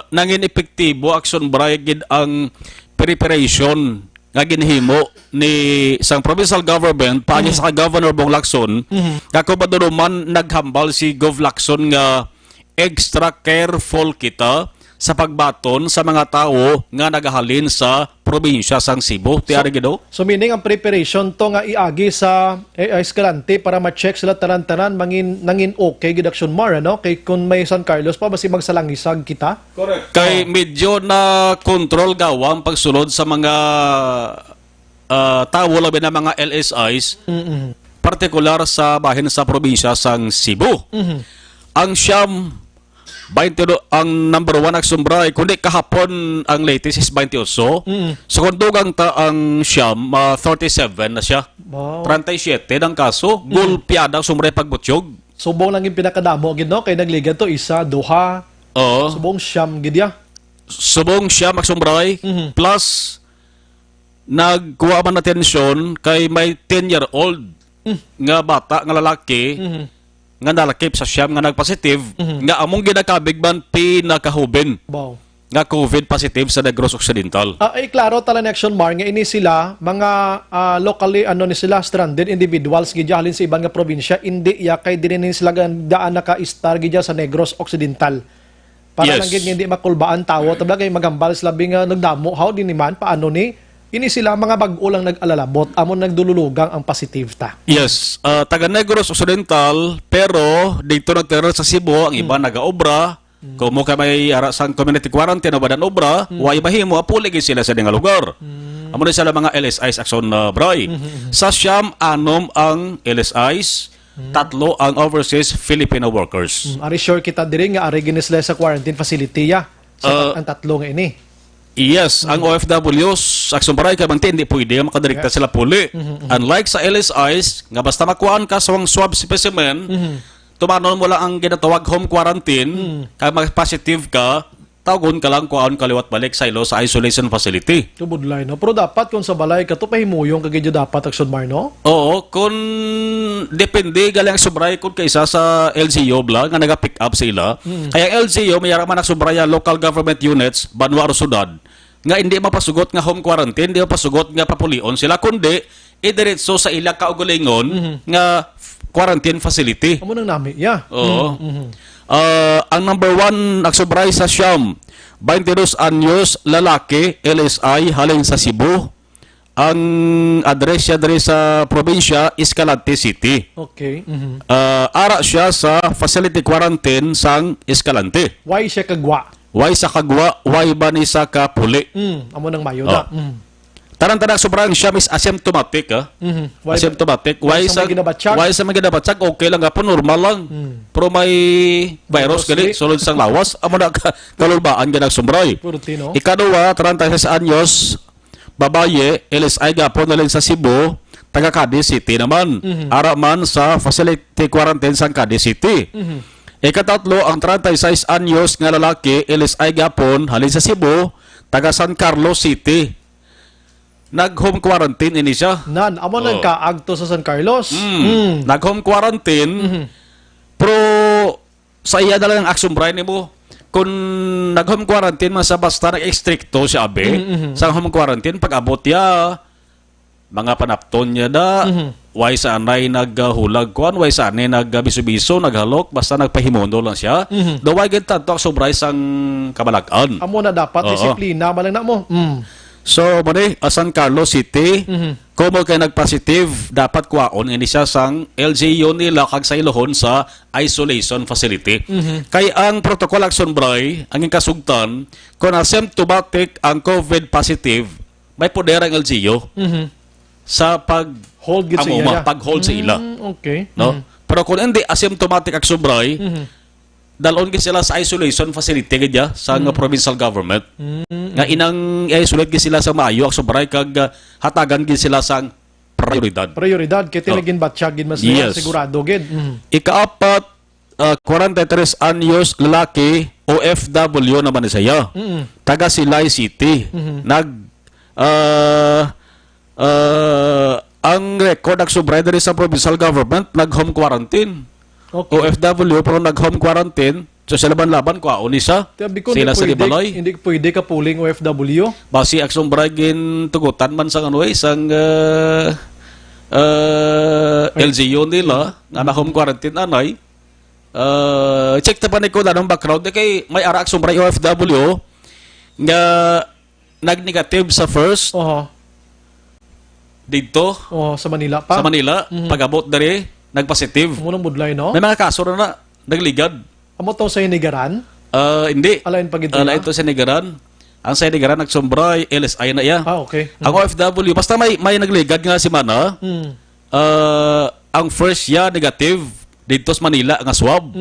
nangin epektibo action bray gid ang preparation nga ginhimo ni sang provincial government paanya sa Governor Bong Lacson. Kako ba man naghambal si Gov Lacson nga extra careful kita sa pagbaton sa mga tao nga nagahalin sa probinsya sang Cebu. Tiari gido? So meaning ang preparation to nga iagi sa Escalante para ma-check sila tanan-tanan nangin okay gid Action Mar, ano? Kay kung may San Carlos pa basi magsalangisag kita. Correct. Kay medyo na control gawang pagsulod sa mga tao labi na mga LSIs, partikular sa bahin sa probinsya sang Cebu. Ang siyam 22 ang number 1 action bray kundi kahapon ang latest is 28. So kung dugang ta ang siyam 37 na siya. Wow. 37 ang kaso, gulpiada sumre pagbutyog. Subong lang yung pinakadamo gid no kay nagligan to isa, duha. Oo. Subong siyam gid ya. Subong siyam action bray plus nagkuha man atensyon kay may 10-year-old nga bata nga lalaki nga nalakip sa siyam nga nagpositive nga among ginakabigban pinakahuben Wow. nga COVID positive sa Negros Occidental. Klaro tala na Action Mar nga ini sila mga locally ni sila stranded individuals gidya halin sa ibang nga probinsya, hindi ya kay dininin sila daan naka-star gidya sa Negros Occidental. Para lang gid hindi makulbaan tawo tabla kay magambal sila nga nagdamo how din man paano ni ini sila mga bag-o lang nag-alalabot amon nagdululugang ang positive ta. Yes, taga Negros Occidental pero dito nagtira sa Cebu ang iba nagaobra. Kung mo may ara sang community quarantine o badan obra, wa mahimo apuli gid sila sa nga lugar. Amo na sila mga LSIs action bray. Sa siyam anom ang LSIs, tatlo ang overseas Filipino workers. Ari sure kita diri nga ari gini sila sa quarantine facility ya. Sa ang tatlo nga ini. Yes, ang OFWs, action bray kay bangti hindi pwede makadirekta sila puli. Unlike sa LSIs, nga basta makuhaan ka sa swab specimen, tumanon mo lang ang ginatawag home quarantine, kay mag-positive ka, tawagon ka lang kuan kaliwat balik sa ilo sa isolation facility. Tubudlay no. Pero dapat kung sa balay ka to pahimuyong kagidyo dapat aksyon mar no. Oo, kung depende galing subray kung kaisa sa LGU bla nga naga-pick up sila. Kaya LGU may man subraya local government units banwa syudad nga hindi mapasugot nga home quarantine, hindi mapasugot nga papulion sila kundi idiretso sa ila kaugalingon nga quarantine facility. Amo nang nami, yeah. Oo. Ang number 1 nagsubray sa Siam, 22 anyos, lalaki, LSI, halin sa Cebu. Ang address siya diri sa probinsya, Escalante City. Okay. Ara siya sa facility quarantine sang Escalante. Why siya kagwa? Why sa Kagwa, why ba ni sa Kapuli? Amo nang mayo da. Tarang-tarang sobrang siya is asymptomatic, ha? Asymptomatic. Why sa may ginabatsak, okay lang, po normal lang. Pero may virus gali, sulod sang lawas, amo na kalulbaan ka nagsumbray. Purtino. Ikaduwa, 36 anyos, babaye, LSI gapon na lang sa Cebu, taga Cadiz City naman. Ara man sa facility quarantine sa Cadiz City. Ikatatlo, ang 36 anyos nga lalaki, LSI gapon, halin sa Cebu, taga San Carlos City. Nag-home quarantine ini siya. Amo nang kaagto sa San Carlos. Nag-home quarantine. Pero sa iya na lang ang action Brian mo. Kung nag-home quarantine man sa basta nag-extricto siya abe, sa home quarantine pag abot ya mga panapton niya da, why sa anay naghulag kuan, why sa anay nagbiso-biso, naghalok, basta nagpahimondo lang siya. Daway gid tanto sobray sang kabalagan. Amo na dapat disiplina malang na mo. So, mani, San Carlos City, kung mo kayo nag-positive, dapat kuwaon ini siya sang LGU nila kag sa ilohon sa isolation facility. Kaya ang protocol action bray, ang kasugtan, kung asymptomatic ang COVID positive, may poder ang LGU sa pag-hold sa ila. Pag-hold sa ila. Okay. No? Pero kung hindi asymptomatic action bray, dalon gid sila sa isolation facility gid sa provincial government. Nga inang isolate gid sila sa maayo ak sobray kag hatagan gid sila sang prioridad. Prioridad kay tinagin batsyag gid mas sigurado gid. Ikaapat, 43 anyos lalaki, OFW naman siya. Taga Silay City. Ang record ak sobray diri sa provincial government nag-home quarantine. Okay. OFW pero nag-home quarantine. So sa laban-laban ko ni siya. Sila sa Libalay. Hindi pwede ka puling OFW. Basi aksong bragin tugutan man sang sang LGU nila nga na home quarantine anay. Check ta pa ni ko ng background kay may ara aksong brag OFW nga nag-negative sa first. Dito. Sa Manila pa. Sa Manila. Pag-abot dari nag-positive. Munang budlay, no? May mga kaso na nagligad. Amo to sa Nigaran? Hindi. Alain pag ito Alain to sa Nigaran. Ang sa Nigaran nagsombray, LSI na iya. Okay. Ang OFW, basta may nagligad nga si Mana. Ang first ya negative dito sa Manila nga swab.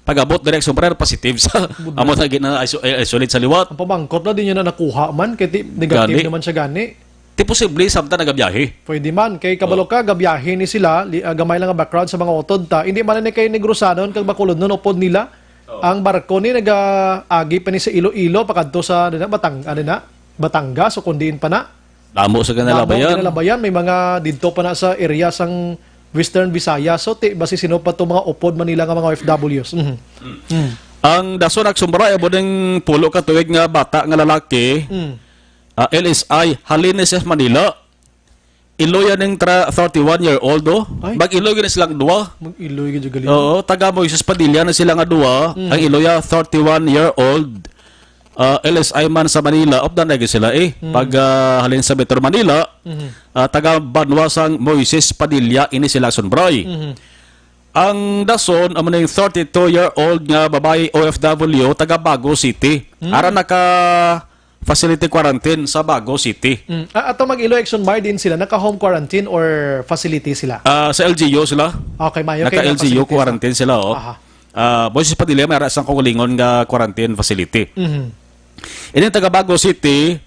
Pag-abot direct sombray positive sa amo na isolate sa liwat. Ang pamangkot na din niya na nakuha man kay negative naman siya gani. Di posible samtang nagabiyahe. Pwede man kay kabalo ka gabiyahe ni sila gamay lang nga background sa mga utod ta. Hindi man ni kay negrosanon kag bakulod non upod nila. Ang barko ni nagaagi pa ni sa Iloilo pakadto sa Batangas o kundiin pa na. Damo sa kanalabayan. May mga didto pa na sa area sang Western Visayas. So basi sino pa to mga upod Manila nga mga OFWs. Ang daso nagsumbra abo ning pulo ka tuig nga bata nga lalaki. LSI, Halines Manila. Iloy ng 31-year-old do. Mag-iloy gina silang duwa. Mag-iloy gina galing. Oo, taga Moises Padilla na sila nga duwa. Ang Iloya 31-year-old. LSI man sa Manila, opdan na sila Pag halin sa Metro Manila, taga Banwasang Moises Padilla ini sila sunbray. Ang dason amo na yung 32-year-old nga babae OFW taga Bago City. Ara naka facility quarantine sa Bago City. Ato mag-Ilo Action Mar din sila naka-home quarantine or facility sila? Sa LGU sila. Okay, mayo naka-LGU quarantine sila Moises Padilla may ara sang kaugalingon nga quarantine facility. Ini taga Bago City,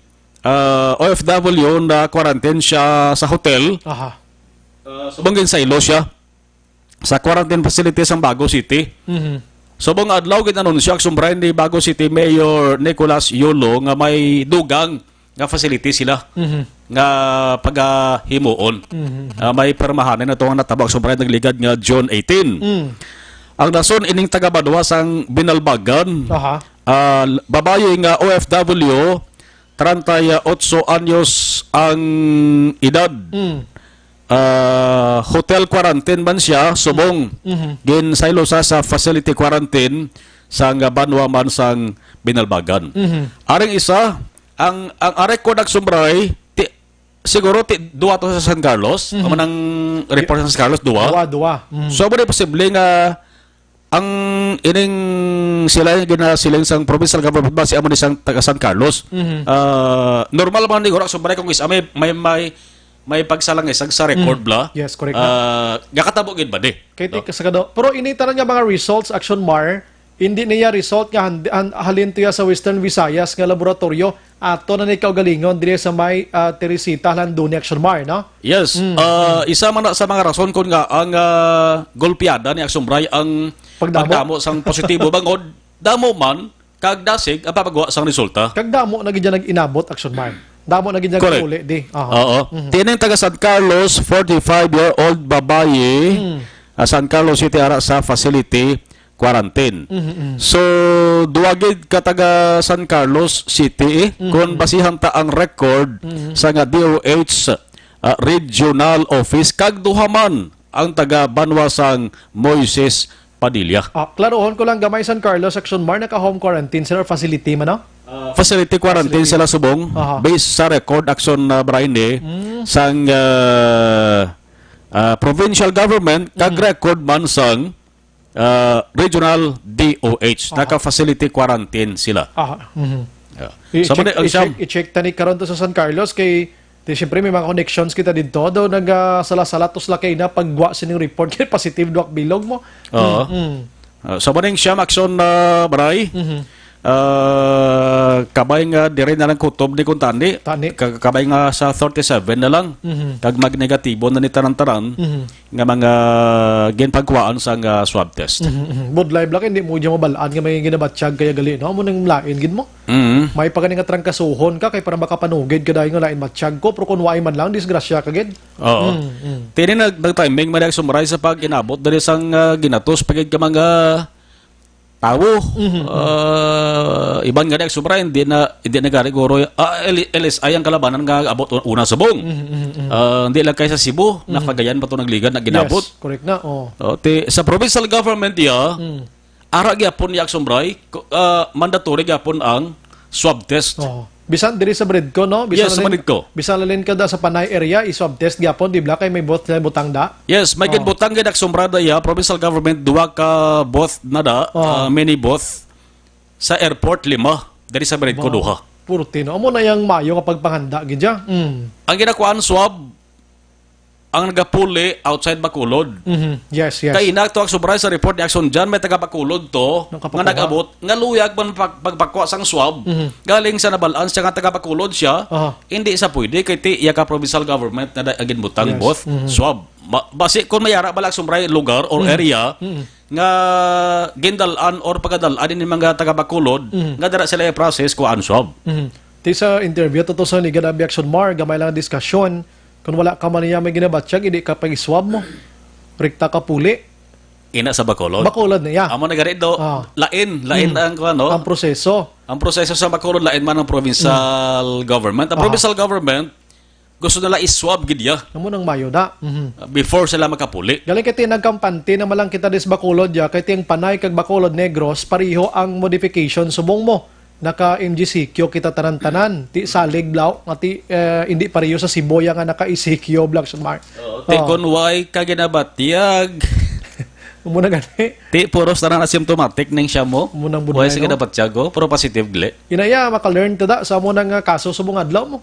OFW na quarantine siya sa hotel. Subangin sa ilo siya sa quarantine facility sa Bago City. Subong adlaw gid anunsyo Action Brian ni Bago City Mayor Nicolas Yolo nga may dugang nga facility sila nga pagahimuon. May permahanan na itong natabang Action Brian nagligad nga June 18. Ang dason ining taga Badwa sang Binalbagan. Babae nga OFW 38 anyos ang edad. Hotel quarantine man siya, subong gin saylo sa facility quarantine sang Banwa man sang Binalbagan. Aring isa ang arek ko nagsumbray siguro duwa to sa San Carlos, amo nang report sa San Carlos duwa. So mo posible nga ang ining sila ginasiling sang provincial government ba si amo ni sang taga San Carlos. Normal man ni gora sumbray kung isa may pagsalang isang sa record bla. Yes, correct. Gakatabo gid ba di? Kay kasagado. Pero initaran nga mga results Action Mar, hindi niya result nga halin to ya sa Western Visayas nga laboratorio ato na ni kaugalingon dire sa may Teresita Landuni Action Mar, no? Yes. Isa man na sa mga rason kun nga ang golpeada ni Action Bray ang pagdamo sang positibo bangod damo man kag dasig ang papagawa sang resulta. Kag damo na gid nag-inabot Action Mar. Damo na gid uli di. Oo. Tining taga San Carlos, 45-year-old babaye, San Carlos City ara sa facility quarantine. So duwagid ka taga San Carlos City kung basihan ta ang record sa nga DOH regional office kag duhaman ang taga Banwa sang Moises Padilla. Klarohon ko lang gamay San Carlos Action Mar naka-home quarantine sila facility man, no? Facility quarantine sila subong based sa record Action Brian sang provincial government kag record man sang regional DOH naka-facility quarantine sila. I-check tani karon to sa San Carlos kay siyempre may mga connections kita dito daw nagsala-salatos lakay na pagwa sining report kay positive duak bilog mo. Sa maning siyam Action Bray kabay nga dire na lang kutob ni Kuntani. Kabay nga sa 37 na lang. Kag magnegatibo na ni tanan-tanan nga mga ginpagkuhaan sa swab test. Bod live lang hindi mo diya mabalaan nga may ginabatsyag kaya gali no mo nang lain gid mo. May pagani nga trangkasuhon ka kay para makapanugid ka dahil nga lain matsyag ko pero kun waay man lang disgrasya ka gid. Oo. Tini nag-timing man sumuray sa pag inabot dali sang ginatos pagid ka mga tawo. Iban nga dek sobra hindi na gari goro LSI ang kalabanan nga abot una subong. Hindi lang kay sa Cebu nakagayan pa to nagligan na ginabot. Yes, correct na. Sa provincial government ara gyapon ni Action Bray mandatory gyapon ang swab test. Bisan diri sa Bredco, no? Yes, sa Bredco. Bisan lalin ka da sa Panay area, i-swab test gyapon, di ba? Kay may butang da? Yes, may butang gid aksombrada ya, provincial government duwa ka both na da, mini both sa airport 5, diri sa Bredco duha. Puro tino. Amo na yang mayo kapag panghanda gid ya. Ang ginakuan swab ang nagapuli outside Bacolod. Yes. Kay ina to ang sobra sa report ni Action Jan may taga Bacolod to nga nagabot nga luyag man pagpakwa sang swab galing sa nabalaan siya nga taga Bacolod siya hindi sa pwede kay ti iya ka provincial government na agin butang both swab basi kun mayara balak sumbray lugar or area nga gindalan or pagadalan ni mga taga Bacolod nga dara sila i-process ko an swab. Ti sa interview to sa ni Ganabi Action Mar gamay lang diskusyon. Kung wala ka man niya may ginabatsyag, hindi ka pag-swab mo. Rikta ka puli. Ina sa Bacolod? Bacolod niya. Amo na gari do. Lain ang ano? Ang proseso. Ang proseso sa Bacolod, lain man ang provincial government. Ang provincial government, gusto nila iswab gid ya. Amo nang mayo da. Before sila makapuli. Galing kay nagkampante na malang kita des Bacolod ya, kay tiyang Panay kag Bacolod Negros, pariho ang modification subong mo. Naka MGCQ kita tanan-tanan ti salig blaw ngati hindi pareho sa Siboya nga naka ICQ black smart. Ti konway ka ginabatyag. Muna gani. Ti puros tanan asymptomatic ning siya mo. Munang buday. Way sige ginabatyag pero positive gle. Inaya maka-learn tada sa mo nang kaso subong adlaw mo.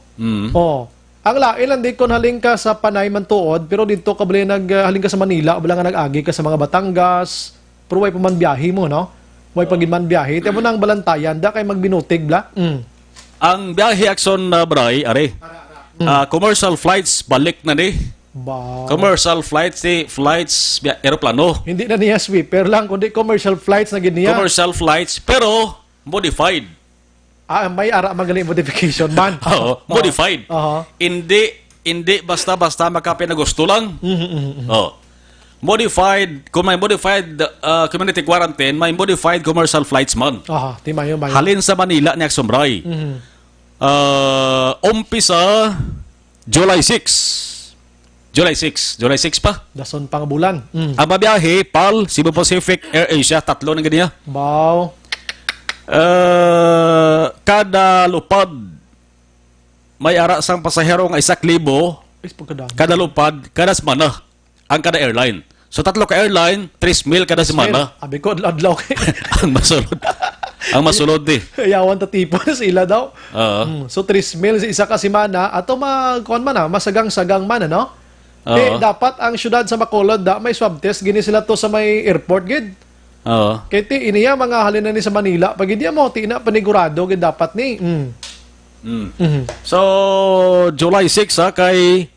Ang lain lang di kon haling ka sa Panay man tuod pero dito ka bali haling ka sa Manila bala nga nag-agi ka sa mga Batangas. Pero way pa man biyahe mo no. May pagin biyahe, tiyan mo na ang balantayan, da kay magbinutig, bla? Ang biyahe Action Bray, are, commercial flights, balik na ni. Ba. Commercial flights, aeroplano. Hindi na niya sweeper lang, kundi commercial flights na giniya. Commercial flights, pero modified. May ara magaling modification man. Oo, modified. Aha. Hindi basta-basta makapinagusto lang. Oh. Modified, kung may modified community quarantine, may modified commercial flights man. Aha, timayo ba? Halin sa Manila ni Aksumbray. Umpisa July 6. July 6 pa. Dason pang bulan. Ang mabiyahe, PAL, Cebu Pacific, Air Asia, 3 na ganyan. Wow. Kada lupad, may ara sang pasahero nga 1,000. Is pagkadami. Kada lupad, kada semana ang kada airline. So 3 ka airline, 3,000 kada semana. Abi ko adlaw kay. Ang masulod. Ang masulod di. Yawan ta tipo sila daw. Oo. So 3,000 sa isa ka semana ato kuan man masagang-sagang man ano. Dapat ang syudad sa Bacolod may swab test gini sila to sa may airport gid. Oo. Kay ti iniya mga halin na ni sa Manila pag hindi mo ti na panigurado gid dapat ni. So July 6 kay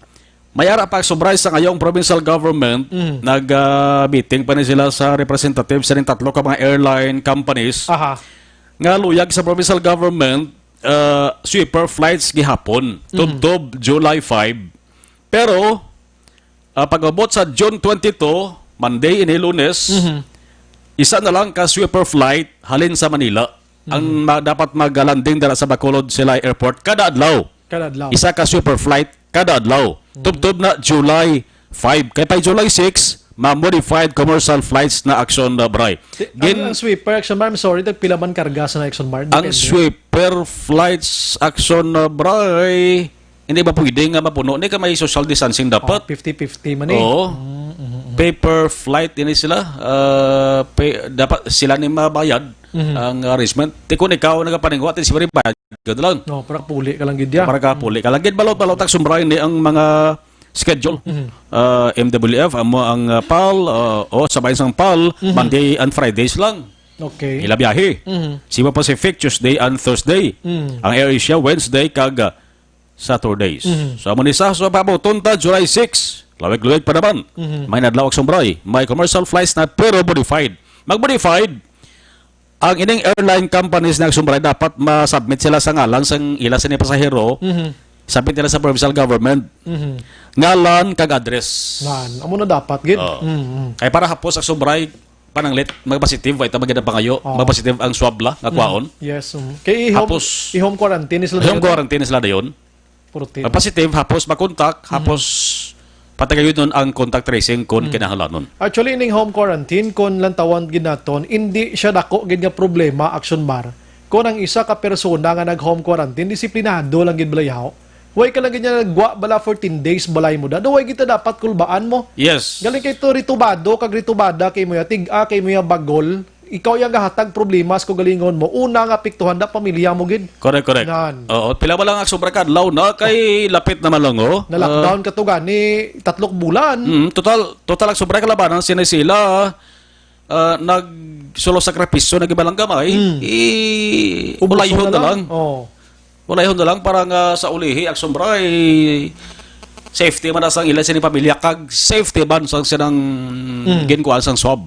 mayara pa sobray sa ngayong provincial government nag-meeting pa ni sila sa representatives sa 3 ka mga airline companies. Aha. Nga luyag sa provincial government sweeper flights gihapon tubtob July 5. Pero pag-abot sa June 22, Monday ini Lunes, isa na lang ka sweeper flight halin sa Manila. Ang dapat mag-landing dala sa Bacolod Silay Airport kada adlaw. Isa ka sweeper flight kada adlaw. Tubtob na July 5. Kaya pa July 6, ma-modified commercial flights na Action Bray. Ang sweeper Action Bar, I'm sorry, pila man karga sa Action Bar? Ang sweeper flights Action Bray, hindi ba pwede nga mapuno? Hindi ka may social distancing dapat. 50-50 man eh. Oo. Paper flight ini sila. Dapat sila ni mabayad ang arrangement. Kung ikaw nagapaningwa, at siyempre bayad ka lang. No, para puli ka lang gid ya. Para ka puli ka lang. Gid balot-balot ang sumbray ni ang mga schedule. MWF, ang PAL, sabay sang PAL, Monday and Fridays lang. Okay. Ila biyahe. Cebu Pacific, Tuesday and Thursday. Ang Air Asia, Wednesday, kag Saturdays. So, munisa, so pabuton ta, July 6. Lawig-lawig pa naman. May nadlawag sumbray. May commercial flights na pero modified. Mag-modified, ang ining airline companies na sumbray dapat ma-submit sila sa ngalan sang ila sa ni pasahero. Submit nila sa provincial government. Ngalan kag address. Amo na dapat gid. Kaya para hapos ang sumbray pananglit mag-positive ito maganda pa kayo. Mag-positive ang swab la nga kwaon. Yes. Kay i-home quarantine sila. I-home quarantine sila dayon. Positive, hapos makontak, hapos patagayon nun ang contact tracing kung kinahanglanon. Actually, ining home quarantine, kung lantawan ginaton, hindi siya dako gid nga problema, Action Bar. Kung ang isa ka persona nga nag-home quarantine, disiplinado lang gid balayaw. Way ka lang gid nagwa bala 14 days balay mo da. Way kita dapat kulbaan mo. Yes. Galing kay to ritubado, kag ritubada kay mo ya tig-a kay mo ya bagol. Ikaw yung gahatag problema sa galingon mo. Una nga piktuhan na pamilya mo gid. Correct. Oo, pila ba lang ang sobra kadlaw na kay lapit naman lang Na lockdown ka to gani 3 bulan. Total ang sobra kalabanan sila nagsulo sakripisyo na gibalang gamay. Ulayhon na lang. Ulayhon na lang para nga sa ulihi ang sobra safety man sang ilan sini pamilya kag safety man sang sinang ginkuan sang swab.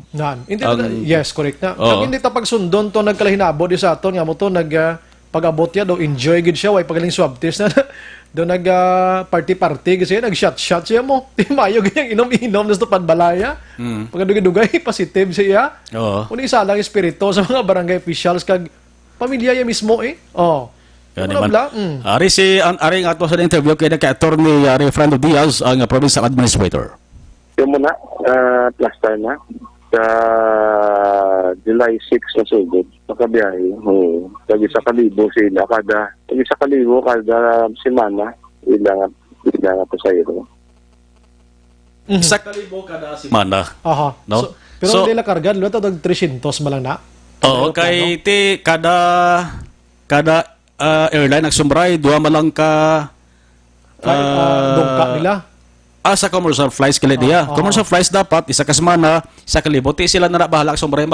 Yes, correct na. Kag hindi ta pagsundon to nagkalahinabo di sa aton nga mo to pag-abot ya do enjoy gid siya way pagaling swab test na do party kasi nag-shot siya mo. Di mayo ganyang inom-inom nas to panbalaya. Pagdugay positive siya. Kung isa lang espiritu sa mga barangay officials kag pamilya ya mismo eh. Yan naman. Ari nga ato sa interview kay Attorney Fernando Diaz, ang provincial administrator. Yung muna, last time na, sa July 6 na sugod, makabiyahe. Tag-1,000 sila kada semana, ilang po sa iyo. 1,000 kada semana. Aha. No? Pero hindi lang karga, luto tag 300 malang na. Oo, kay kada airline nagsumbray, duha malang ka dungka nila. Sa commercial flights kila diya. Commercial flights dapat isa ka semana, 1,000 ti sila na bahala sumbray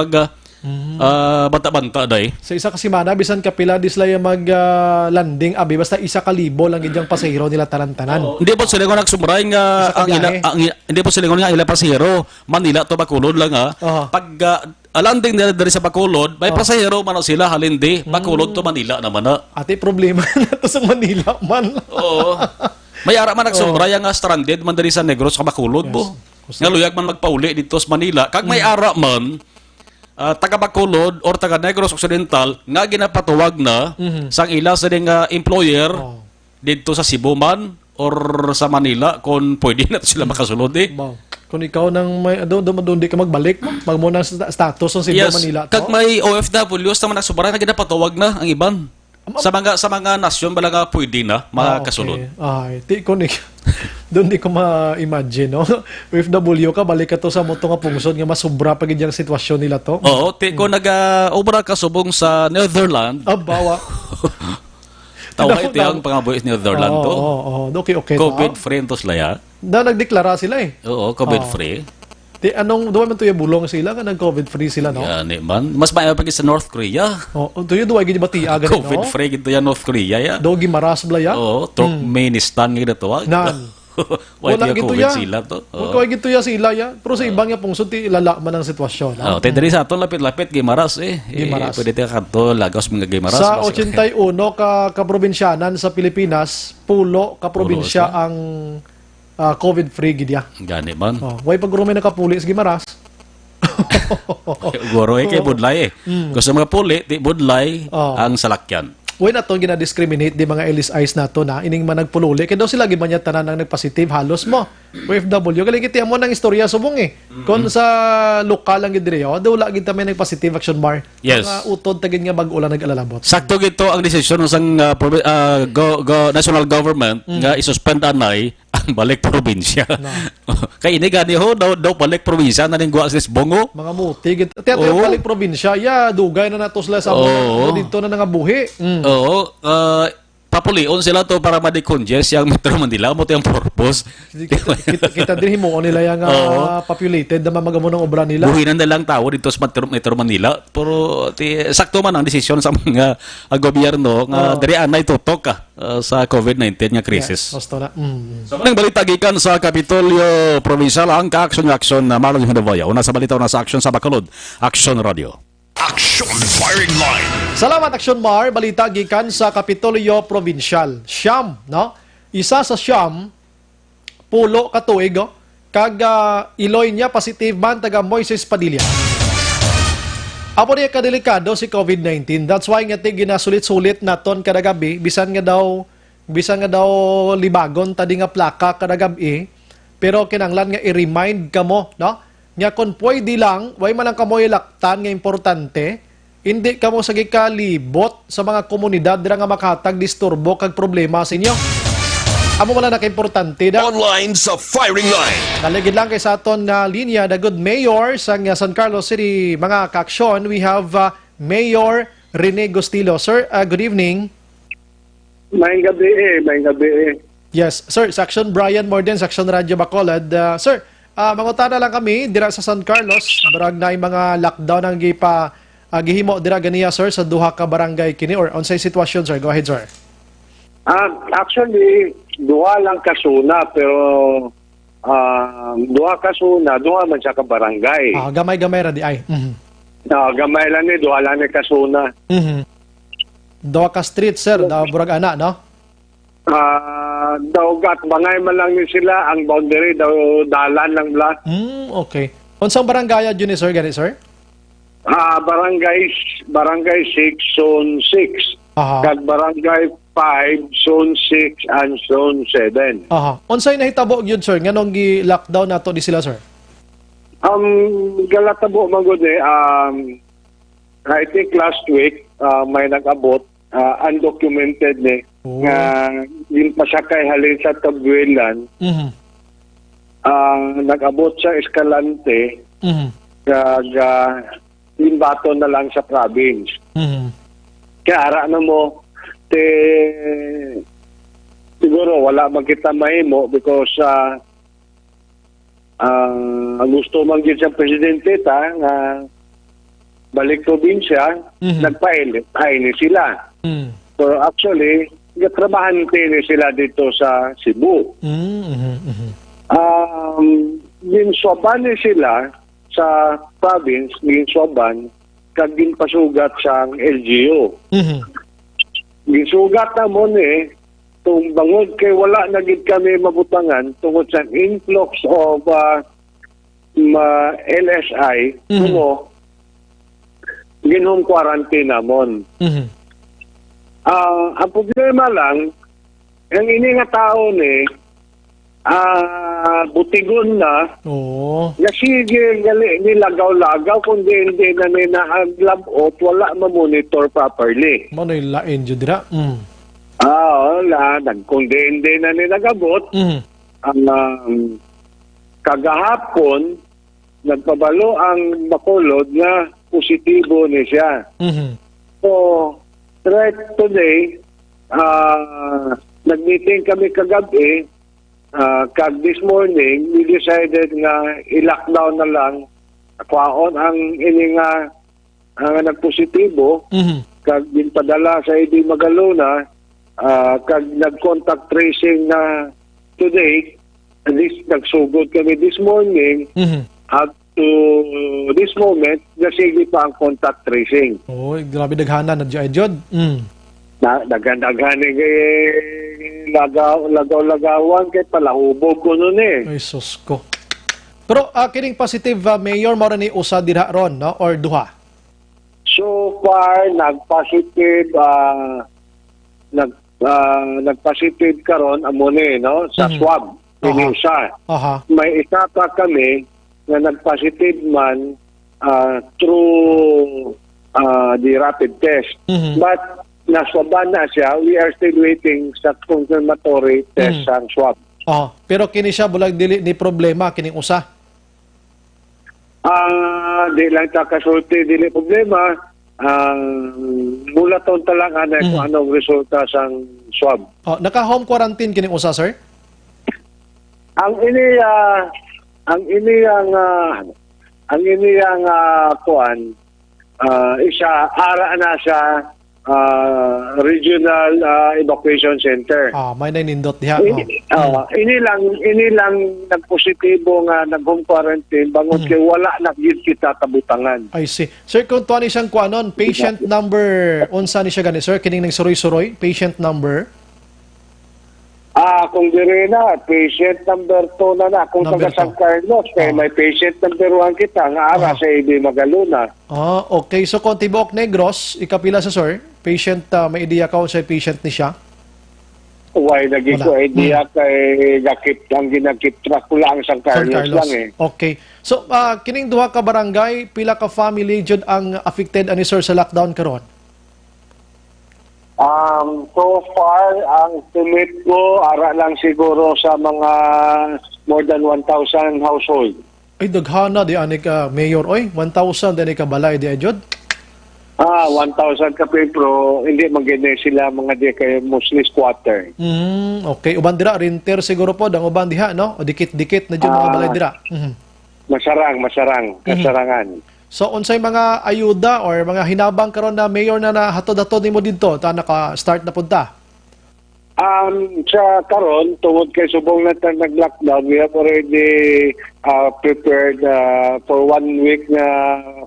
banta-banta day. Sa isa kasi mana, bisan kapila di sila yung mag-landing, abi, basta 1,000 lang idyang pasahero nila tanan-tanan. Hindi po sila nga nagsumray nga hindi po sila nga ila pasahero Manila to Bacolod lang ha. Pag landing nila dari sa Bacolod, may pasahero man sila halindi Bacolod to Manila naman na. Ate problema na to sa Manila man. Oo. May ara man nagsumray nga stranded man dari sa Negros sa Bacolod po. Nga luyag man magpauli dito sa Manila. Kag may ara man taga Bacolod or taga Negros Occidental nga ginapatuwag na sang ila sa ding employer dito sa Cebu man or sa Manila kung pwede na sila makasulod eh. Kung ikaw nang may doon di ka magbalik mo, magmuna sa status ng Cebu Manila to. Kag may OFWs naman nagsubara nga ginapatuwag na ang iban. Sa mga nasyon bala nga pwede na makasulod. Ay, di ko ni doon di ko ma-imagine, no? OFW ka, balik ka to sa moto nga pungsod nga masubra pag yung sitwasyon nila to. Oo, ko nag-obra ka subong sa Netherlands. Bawa. Tawa ito yung pangaboy sa Netherlands to. Okay. COVID-free ito sila. Nagdeklara sila eh. Oo, COVID-free. Duwa man to yung bulong sila nga nag-COVID-free sila, no? Yan man. Mas maayo pa sa North Korea. Ito yung duwa gini ba tiaga no? COVID-free gito yan North Korea ya. Dogi maras bla ya. Oo, Turkmenistan nga ito. Wala gito ya. Sila to. Wala gito ya sila ya. Pero sa ibang nga pungsod ilala man ang sitwasyon. Diri sa aton lapit-lapit gimaras eh. Gimaras. Pwede tayo kanto Lagos mga gimaras. Sa 81 ka probinsyanan sa Pilipinas, 10 ka probinsya ang COVID-free gidya. Gani man. Way pag-rumi na kapuli sa Gimaras. Goro kay Budlay eh. Gusto mga puli, di Budlay ang salakyan. Way na to gina-discriminate di mga Ellis Eyes na to na ining man nagpululi. Kaya daw sila gimanya tanan ang nagpositive halos mo. OFW. Kaligiti mo ng istorya subong eh. Kung sa lokal lang gidiri, daw wala gid may nagpositive action bar. Yes. Mga utod tagin nga bag-ulan nag-alalabot. Sakto gito ang desisyon ng national government nga isuspend anay ang balik probinsya. Kay ini gani ho daw balik probinsya na ning guwa sa Bongo. Mga muti gid. Teatro balik probinsya dugay na nato sila sa dito na nga buhi. Oo, papulion sila to para ma-decongest yung Metro Manila mo to yung purpose. Kita din mo nila yung populated na mamagamo ng obra nila. Buhinan na lang tao dito sa Metro Manila. Pero sakto man ang desisyon sa mga gobyerno nga diri anay tutok sa COVID-19 nga crisis. Yes, na. So, nang balita gikan sa Kapitolyo Provincial ang ka-action na Marlon Hinabaya. Una sa balita na sa action sa Bacolod, Action Radio. Action Firing Line. Salamat Action Mar, balita gikan sa Kapitolyo Provincial. Siyam, no? Isa sa siyam, pulo katuig, kag iloy niya positive man taga Moises Padilla. Apo niya kadelikado si COVID-19. That's why nga ginasulit-sulit naton kada gabi bisan nga daw libagon tadi nga plaka kada gabi. Pero kinanglan nga i-remind kamo, no? Nga kung pwede lang, way man lang kamoy laktan nga importante, hindi kamo sagi kalibot sa mga komunidad dira nga makahatag disturbo kag problema sa inyo. Amo wala na ka-importante da. Online sa Firing Line. Naligid lang kay sa aton na linya the good mayor sa San Carlos City mga kaaksyon. We have Mayor Rene Gostillo. Sir, good evening. May gabi. Yes, sir, Section Brian Morden, Section Radyo Bacolod. Sir, mangutana lang kami dira sa San Carlos, barag na mga lockdown ang gihimo dira ganiya sir sa duha ka barangay kini or unsay sitwasyon sir? Go ahead sir. Actually, duha lang kasuna pero duha man sa ka barangay. Gamay-gamay ra di ay. Gamay lang ni duha lang ni kasuna. Duha ka street sir, daw burag ana no? Gat bangay man lang ni sila ang boundary daw dalan lang bla. Okay. Unsang barangay yun ni sir gani sir? Barangay 6 zone 6. Kag barangay 5 zone 6 and zone 7. Unsay nahitabo gyud sir nganong gi-lockdown nato di sila sir? Galatabo man gud I think last week may nag-abot undocumented ni nga yung pasakay halin sa Tabuelan nag-abot sa Escalante kag imbato na lang sa province. Kaya ara na mo siguro wala man kita mahimo because gusto man gyud sa presidente ta nga balik probinsya, nagpa-elite ni sila. Mm. So actually, trabahante ni sila dito sa Cebu. Ginswaban ni sila sa province, ginswaban, kag ginpasugat sa LGU. Ginsugat na mo ni, tung bangod kay wala na gid kami mabutangan tungod sa influx of LSI, mo, ginhome quarantine namon. Ang problema lang, ang ini nga tao ni, butigon na, sige gali nilagaw-lagaw, kundi hindi na ninahaglabot, wala ma-monitor properly. Mano'y lain dyan dira? Kundi hindi na nilagabot, kagahapon, nagpabalo ang Bacolod na positibo ni siya. So, right today, nag-meeting kami kagabi, kag this morning, we decided nga i-lockdown na lang, kwaon ang ini nga nagpositibo, kag ginpadala sa ID Magalona, kag nag-contact tracing na today, at least nagsugod kami this morning, up to this moment, nasigi pa ang contact tracing. Grabe daghana na dyan. Daghan-daghan lagaw-lagawan kay palahubog ko nun Ay, sus ko. Pero kining positive mayor mo rin usa dira ron, no? Or duha? So far, nag-positive nag-positive karon amone, no? Sa swab. Ini isa. May isa pa kami na nag-positive man through the rapid test. But naswaban na siya, we are still waiting sa confirmatory test sa swab. Pero kini siya bulag dili ni problema kining usa. Di lang ta kasulti dili problema. Mulaton talang kung anong resulta sa swab. Naka-home quarantine kining usa, sir? Ang ini ang kuan isa ara na sa regional evacuation center. May nanindot diha. Ini lang nagpositibo nga nag-home quarantine bangon kay wala na gyud kita tabutangan. I see. Sir, kung tuwa ni siyang kuanon, patient number unsa ni siya gani, sir? Kining nang suroy-suroy, patient number? Kung dire na, patient number 2 na kung taga San Carlos, kaya may patient number 1 kita, nga ara sa ID Magalona. Okay. So, kung Tibok Negros, ikapila sa sir, patient, may idea ka sa patient ni siya? Why, naging ko idea kay ang ginakip track ko lang San Carlos lang Okay. So, kining duha ka barangay, pila ka family jud ang affected ani sir sa lockdown karon? So far, ang estimate ko, ara lang siguro sa mga more than 1,000 household. Ay, daghana di ani ka mayor, oy. 1,000 di ka balay di ajod? 1,000 ka pero hindi maganda sila mga di kay mostly squatter. Okay. Uban dira, renter siguro po, dang uban diha, no? O dikit-dikit na dyan mga balay dira. Masarangan. So, unsay mga ayuda or mga hinabang karon na mayor na hatod-hatod nimo didto ta naka-start na punta? Sa karon tungod kay subong na nag-lockdown, we have already prepared for 1 week na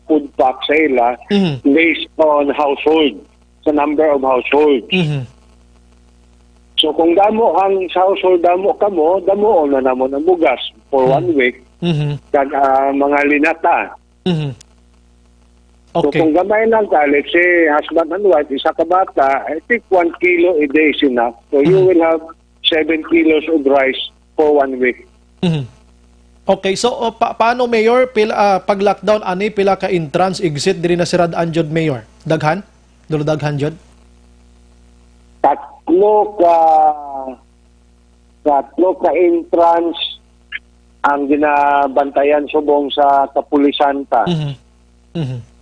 food pack sa ila based on household, sa number of households. So kung damo ang sa household damo kamo, damo na namon ang bugas for 1 week. Kag mga linata. So kung gamay lang ka, let's say husband and wife, isa ka bata, I think 1 kilo a day is enough. So you will have 7 kilos of rice for 1 week. Okay, so paano mayor pag lockdown ani pila ka entrance exit diri na sirad anjod mayor? Daghan? Dulo daghan jud? Tatlo ka entrance ang ginabantayan subong sa kapulisanta.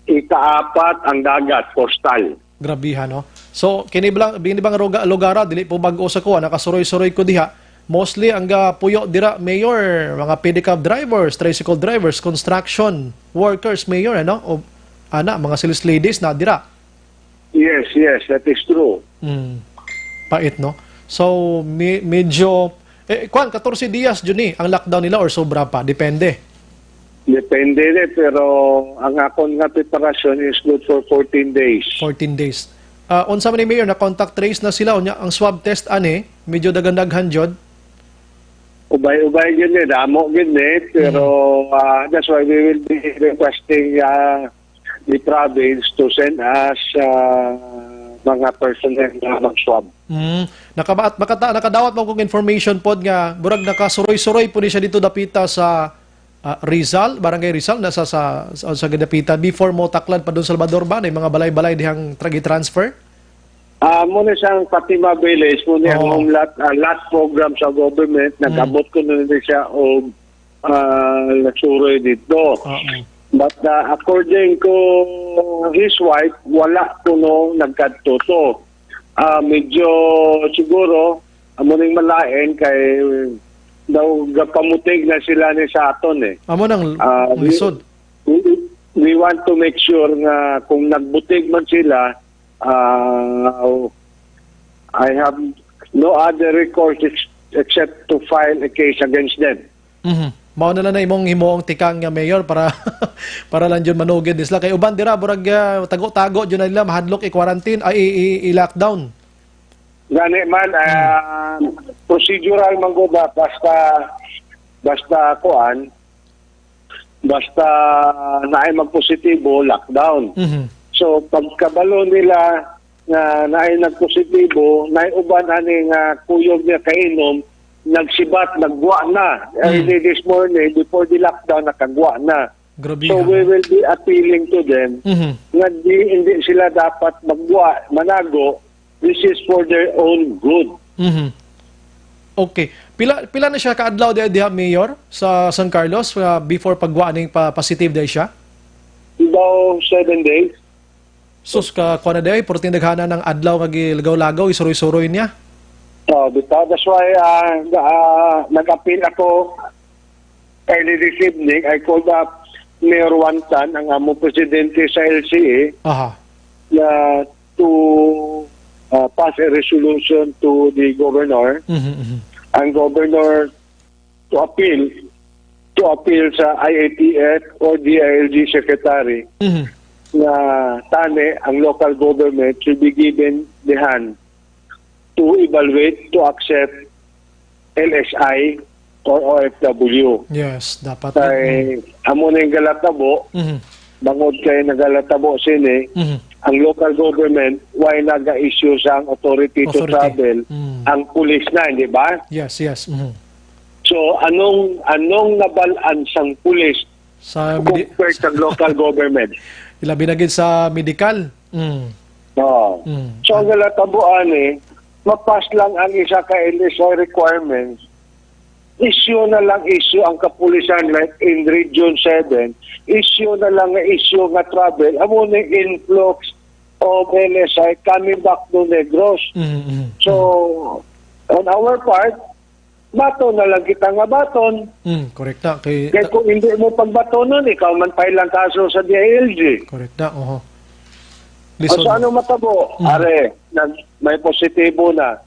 Ikaapat ang dagat, coastal. Grabihan, no? So, bini bang lugara, dili po bag-o sa kuha, nakasuroy-suroy ko diha. Mostly, ang puyo dira, mayor, mga pedicab drivers, tricycle drivers, construction workers, mayor, ano? O mga sales ladies na dira. Yes, that is true. Pait, no? So, medyo, 14 dias, Juni, ang lockdown nila or sobra pa? Depende. Depende rin, pero ang akong nga preparasyon is good for 14 days. 14 days. Unsa man ni Mayor, na contact trace na sila, unya, ang swab test, medyo dagandaghan, Jod? Ubay-ubay yun damo yun pero that's why we will be requesting the province to send us mga personnel na mag-swab. Nakadawat mo kong information pod nga burag nakasuroy-suroy po ni siya dito dapita sa Rizal, Barangay Rizal, nasa sa dapita before mo taklad pa doon sa Salvador ba, na mga balay-balay dihang transfer? Muna siyang Fatima Village, muna ang lot program sa government, nag-abot ko na siya o nagsuroy dito. But according to his wife, wala kuno nagkadto. Medyo siguro amuning malain kay daw gapamutig na sila ni sa aton Amo nang lisod. We want to make sure nga kung nagbutig man sila, I have no other recourse except to file a case against them. Mao na lang na imong himoong tikang nga mayor para para lang jud manugid isla kay uban dira burag tago-tago jud na nila mahadlok i-quarantine i-lockdown. Gani man procedural man go ba basta naay magpositibo lockdown. So pagkabalo nila na naay nagpositibo, naay uban ani nga kuyog niya kainom, nagsibat, nagwa na. Early this morning, before the lockdown, nakagwa na. Grabe, so we will be appealing to them na hindi sila dapat magwa, manago. This is for their own good. Okay. Pila na siya kaadlaw diha Mayor sa San Carlos before pagwa ning positive day siya? About 7 days. Sus ka kuan na day, porting daghana ng adlaw lagaw-lagaw isuroy-suroy niya. That's why nag-appeal ako early this evening. I called up Mayor Wantan, ang among presidente sa LCA, to pass a resolution to the governor. Ang governor to appeal sa IATF or DILG secretary na tane ang local government should be given the hand to evaluate, to accept LSI or OFW. Yes, dapat. Amo na yung galatabo, bangod kayo na galatabo sini, ang local government, why naga-issue sa authority to travel, ang pulis na, hindi ba? Yes. So, anong nabalaan sang pulis compared sa local government? Ilabi na gid sa medical. So, ang galataboan mapas lang ang isa ka LSI requirements, issue na lang ang kapulisan like in Region 7, issue na lang nga travel, amo na influx of LSI coming back to Negros. So, on our part, baton na lang kita nga baton. Correct na. Kaya kung hindi mo pagbatonon, ikaw man pailang kaso sa DILG. Correct na, So ano matabo? Are, may positibo na.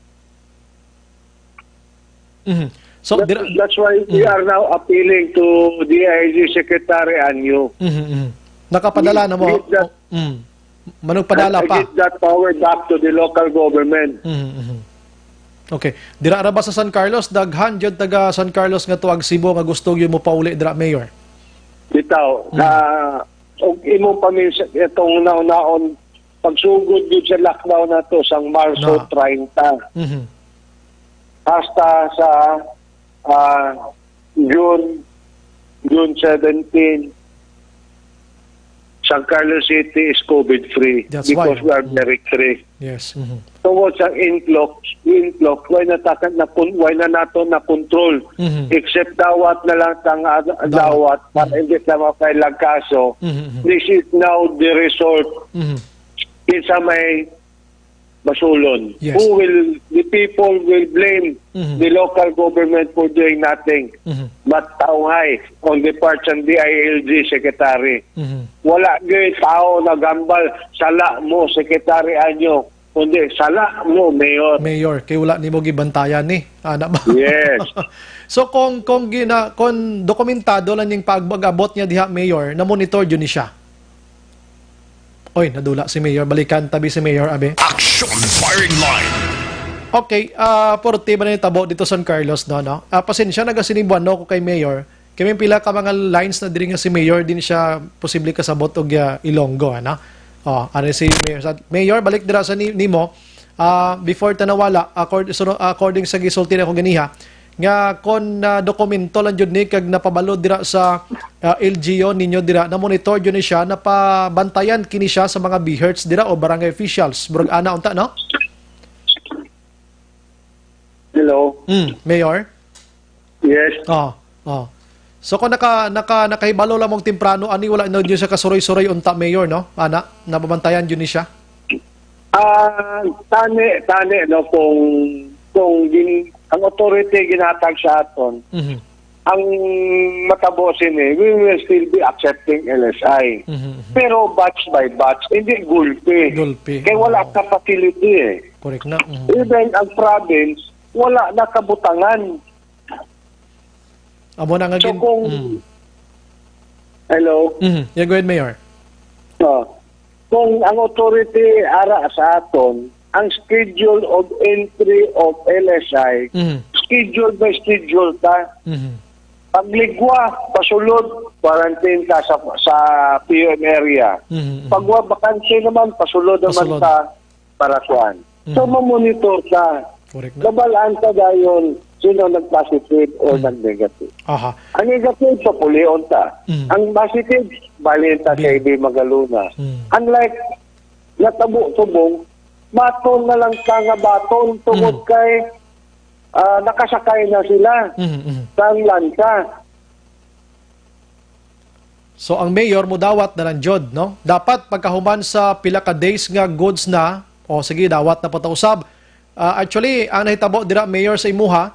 So that's why we are now appealing to DILG Secretary Anyo. Nakapadala na mo. Manugpadala pa. Give that power back to the local government. Okay. Dira ra ba sa San Carlos, daghan jud taga San Carlos nga tuwag Cebu nga gusto gyud mo pauli dira, Mayor? Bitaw, og imo paminsan itong naon pagsugod yun sa lockdown na to sang Marso 30. Hasta sa June 17, San Carlos City is COVID-free because we are very-free. Yes. Tungkol sa influx, why na nato na control except dawat na lang tang dawat para hindi na mapailang kaso. This is now the resort. Kinsa may Basulon. Yes. The people will blame the local government for doing nothing. But tauhay on the parts ng DILG Secretary. Wala gay tao nagambal, sala mo Secretary Anyo, kundi sala mo Mayor. Mayor, kay wala nimo gibantayan ni. Ana ba? Yes. So kung dokumentado lang yung pagbag-abot niya diha Mayor, na monitor yun ni siya. Oy, nadula si Mayor. Balikan tabi si Mayor, abe. Action firing line. Okay, porte ba na yung tabo dito San Carlos, no? Pasensya, nagasinibuan no ko kay Mayor. Kami pila ka mga lines na diri nga si Mayor, din siya posible kasabot og Ilonggo, ano? Ano si Mayor? Mayor, balik dira sa nimo. Before tanawala, according sa gisulti na ko ganiha, nga kon dokumento lang jud ni kag napabalo dira sa LGU ninyo dira na monitor jud ni siya, napabantayan kini siya sa mga BHERTS dira o barangay officials burag ana unta, no? Hello. Mayor. Yes. So kung nakahibalo lang mong temprano ani wala na jud sa kasuroy-suroy unta Mayor, no? Ana napabantayan jud ni siya. Tani no kung ang authority ginatag sa aton, ang matabosin we will still be accepting LSI. Pero batch by batch, hindi gulpi. Kaya wala ka facility Correct na. Even ang province, wala na kabutangan. Amo na nga so kung... Hello? Yeah, go ahead, Mayor. Kung ang authority ara sa aton, ang schedule of entry of LSI, schedule by schedule ta. Pagligwa, pasulod, quarantine ka sa PM area. Pagwa vacancy naman, pasulod naman ta para kuan. So, mamonitor ka. Labalaan ka dayon sino nag-positive o nag-negative. Ang negative, papulion ta. Ang positive, balin ta sa hindi magaluna. Unlike natabo-tubong, baton na lang ka nga baton tungod kay nakasakay na sila sa lansa. So ang mayor mo dawat na lang jod, no? Dapat pagkahuman sa pila ka days nga goods na, o sige dawat na patausab. Actually, ang nahitabo dira mayor sa imuha,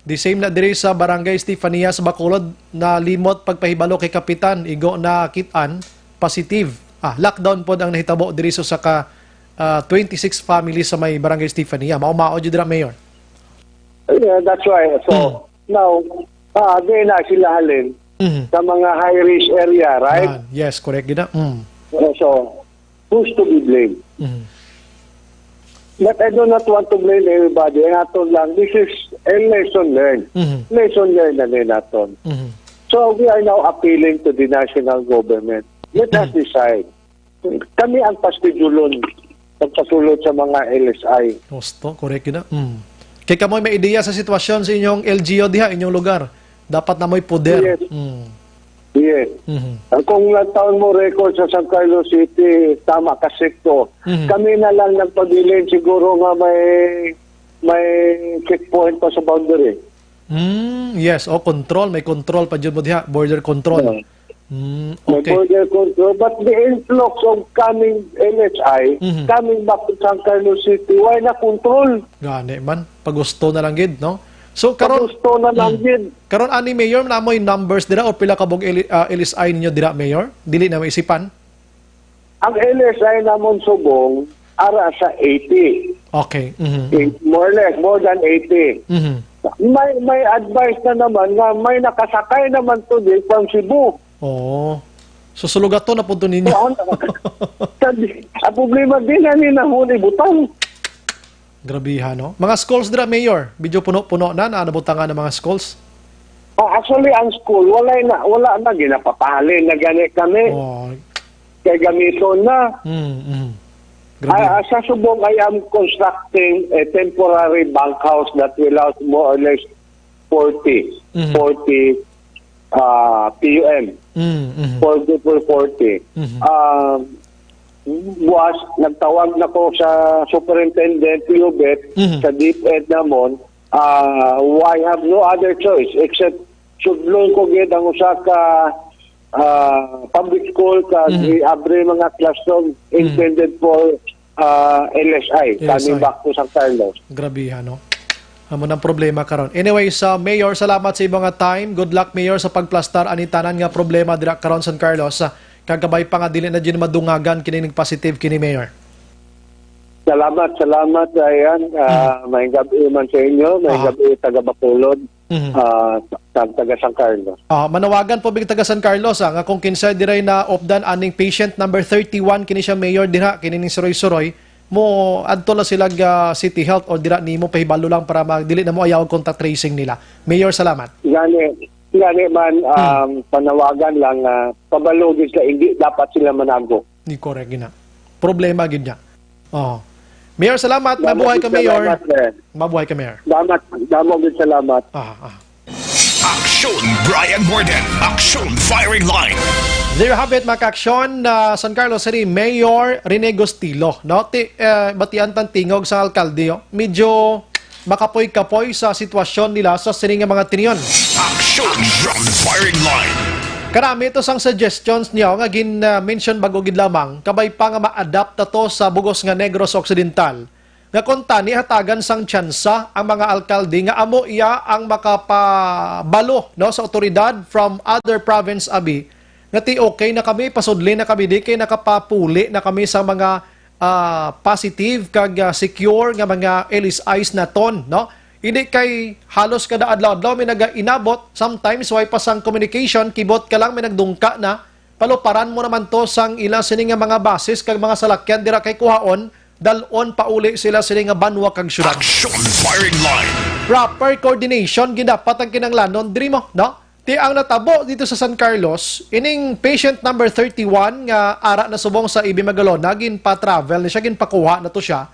the same na diri sa Barangay Estefania sa Bacolod na limot pagpahibalo kay Kapitan igo na kitan positive. Lockdown pod ang nahitabo diri so sa 26 families sa may Barangay Estefania. Mao-mao jud dira mayor. Yeah, that's right. So, now, di na sila halin sa mga high-risk area, right? Yes, correct gina. So, who's to be blamed? But I do not want to blame everybody. Ang aton lang, this is a lesson learned. Lesson learned na rin aton. So, we are now appealing to the national government. Let us decide. Kami ang pastidulon pagpasulod sa mga LSI. Gusto, correct yun na. Kaya kamoy may ideya sa sitwasyon sa inyong LGU diha, inyong lugar. Dapat na mo'y poder. Yes. Yes. Kung nagtaon mo record sa San Carlos City, tama kasekto. Kami na lang nagpabilin siguro nga may checkpoint pa sa boundary. Yes, control. May control pa dyan mo diha. Border control. Okay. Border control. But the influx of coming LHI, coming back to San Carlos City, why na control? Gani man. Pagusto na lang gid, no? So karon pagusto na lang gid. Karon ani mayor na mo numbers dira o pila kabog LSI ninyo dira mayor? Dili na maisipan. Ang LSI namon subong ara sa 80. Okay. More or less, more than 80. May advice na naman nga may nakasakay naman to from Cebu. So sulugato na punto ninyo. Ang problema din na ninahuli butang. Grabiha, no? Mga schools dira, Mayor, medyo puno-puno na nabutangan ng mga schools. Actually, ang school, wala na ginapapalin na gani kami. Kaya gamito na. Sa subong, I am constructing a temporary bunkhouse that will house more or less 40 PUM. 40. Nagtawag na ko sa Superintendent Piobet sa DepEd namon. I have no other choice except sudlon ko gid ang usa ka public school ka i-abre mga classroom intended for LSI, coming back to San Carlos. Grabe, no? Amo ng problema karon. Anyway, sa Mayor, salamat sa ibang time. Good luck, Mayor, sa pagplastar anitanan nga problema dira karon San Carlos. Kagabay pa nga dili na dyan madungagan kini positive kini, Mayor. Salamat, Ryan. May gabi man sa inyo, may gabi taga Bacolod, taga San Carlos. Manawagan po big taga San Carlos nga kung kinsa diray na opdan aning patient number 31 kini siya, Mayor, dinha kini ning suroy-suroy mo adto la sila City Health o dira nimo pahibalo lang para magdili na mo ayaw contact tracing nila. Mayor, salamat. Gani man panawagan lang pabalogis ka hindi dapat sila manago. Ni correct gina. Problema gid niya. Mayor, salamat. Mabuhay ka, Mayor. Mabuhay ka, Mayor. Salamat. Aksyon Brian Borden. Aksyon Firing Line. There you have it, mga ka-aksyon. San Carlos City Mayor Rene Gostilo. No? Batian tang tingog sa alkalde. Medyo makapoy-kapoy sa sitwasyon nila sa sining mga tiniyon. Aksyon Firing Line. Karami ito sang suggestions niyo nga gin-mention bago gid lamang kabay pa nga ma-adapt to sa bugos nga Negros Occidental. Nga kontani hatagan sang tsansa ang mga alkalde nga amo iya ang makapabalo no sa otoridad from other province abi. Nga ti okay na kami, pasudli na kami, di kay nakapapuli na kami sa mga positive kag secure nga mga LSIs na ton, no? Hindi kay halos kada adlaw-adlaw may nag-inabot, sometimes way pa sang communication, kibot ka lang may nagdungka na, paluparan mo naman to sang ila sini nga mga basis kag mga salakyan dira kay kuhaon, dalon pauli sila sini nga banwa kag syudad. Action Firing Line. Proper coordination gidapat ang kinanglanon diri mo, no? Ti ang natabo dito sa San Carlos, ining patient number 31 nga ara na subong sa Ibi Magalona, gin pa travel na siya, gin pakuha na to siya.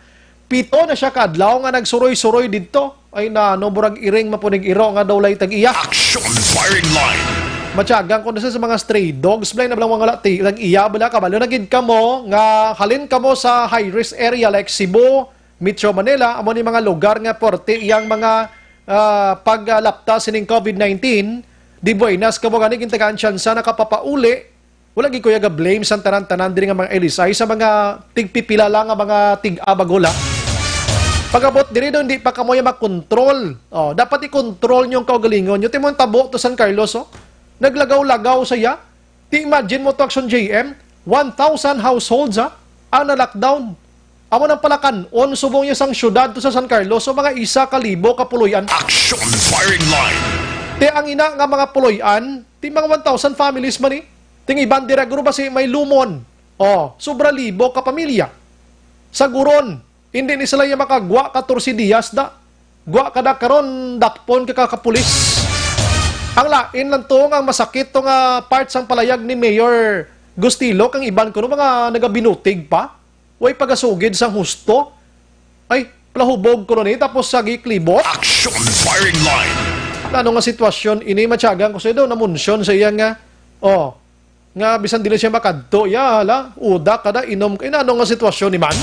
Pito na siya kadlaw nga nagsuroy-suroy dito. Ay na noburag iring mapunig iro nga daw lay tag-iya. Action Firing Line. Matyagang ko na sa mga stray dogs, blay na blang mga lati, tag-iya bala kabalo na gid kamo nga halin kamo sa high-risk area like Cebu, Metro Manila, amo ni mga lugar nga porte iyang mga paglapta sining COVID-19. Di buenas kamo gani gintagaan tsansa nakapapauli. Wala gid ko yaga blame sa tanan-tanan diri nga mga LSI sa mga tigpipila lang nga mga tig-abagola. Pagabot diri doon, di pa kamoy makontrol. Dapat i-control nyo yung kaugalingon nyo. Timon tabo to San Carlos, naglagaw-lagaw saya. Ti imagine mo to Action JM, 1,000 households ang na-lockdown. Amo ng Palacanon, subong yung sang syudad to sa San Carlos, so mga 1,000 kapuloyan. Action Firing Line. Ti ang ina nga mga puloyan, ti mga 1,000 families man ting iban dira guro ba si may lumon. Sobra libo ka pamilya. Sa Guron, hindi ni sila yung makagwa 14 diyas da. Gwa kada karon dakpon ka kakapulis. Ang lain lang to nga masakit to nga parts ang palayag ni Mayor Gustilo kang iban ko no mga nagabinutig pa. Way pagasugid sang husto. Ay, plahubog ko ni tapos sagi klibot. Action Firing Line. Ano nga sitwasyon ini matyagang ko sa daw namunsyon sa iya nga. Nga bisan dili siya makadto. Hala, uda kada inom. Ano nga sitwasyon ni man?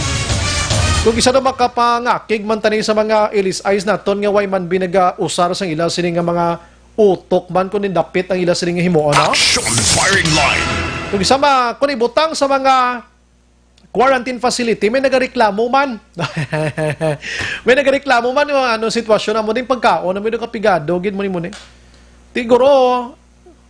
Kung isa na makapangakig man tani sa mga LSIs naton nga way man binaga-usar sa ila sini nga mga utok man kun dapit ang ila sini nga himuon, no? Action Firing Line. Kung isa kun ibutang sa mga quarantine facility may nagareklamo man. May nagareklamo man yung ano sitwasyon amo din pagkaon na may kapigado gid mo ni. Tiguro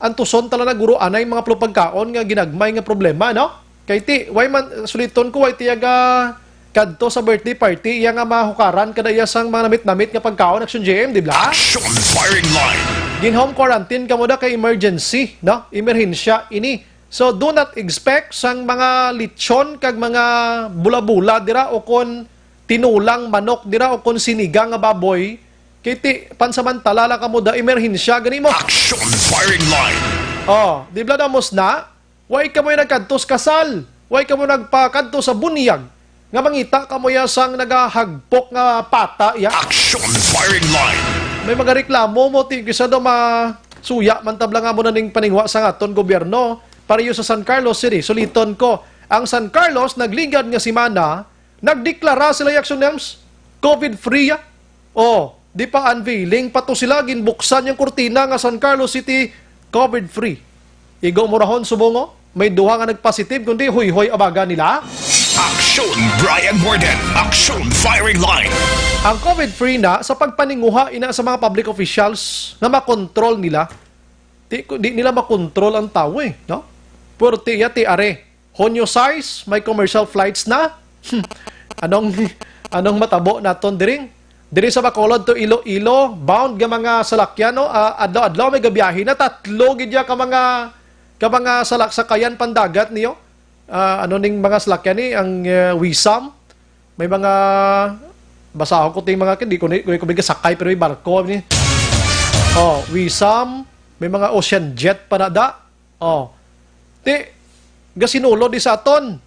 ang tuson tala na guro anay mga pagkaon nga ginagmay nga problema, no? Kay ti way man suliton ko way tiyaga kadto sa birthday party iya nga mahukaran kada iya sang mga namit nga pagkaon Action JM, di ba? Action Firing Line. Gin home quarantine kamo da kay emergency, no? Emerhensya ini. So do not expect sang mga lechon kag mga bula-bula dira o kon tinulang manok dira o kon sinigang nga baboy kay ti pansamantala la kamo da emerhensya gani mo. Action Firing Line. Di bla damos na? Way kamo nagkadtos kasal. Way kamo nagpakadto sa bunyag. Nga mangita kamo ya sang nagahagpok nga pata ya. Action Firing Line. May mga reklamo mo ti kisa do suya man tabla nga mo na ning paningwa sa aton gobyerno pareyo sa San Carlos City. Suliton ko, ang San Carlos nagligad nga simana, nagdeklara sila Action Nems COVID-free. Di pa unveiling pato sila ginbuksan yung kurtina nga San Carlos City COVID-free. Igo mo rahon subongo, may duha nga nagpositive kundi huy-huy abaga nila. Aksyon Brian Morden. Aksyon Firing Line. Ang COVID-free na sa pagpaninguha ina sa mga public officials na makontrol nila. Di nila makontrol ang tao no? Puro ti are. Honyo size, may commercial flights na. Anong matabo naton diri sa Bacolod to Iloilo, bound ga mga salakyan no, adlaw may gabiyahe na tatlo gid ka mga sakayan pandagat niyo. Ning mga salakyan ni ang Wisam, may mga basahon ko ting mga di ko sakay pero may barko ni. Wisam, may mga Ocean Jet panada. Gasinulo di sa aton.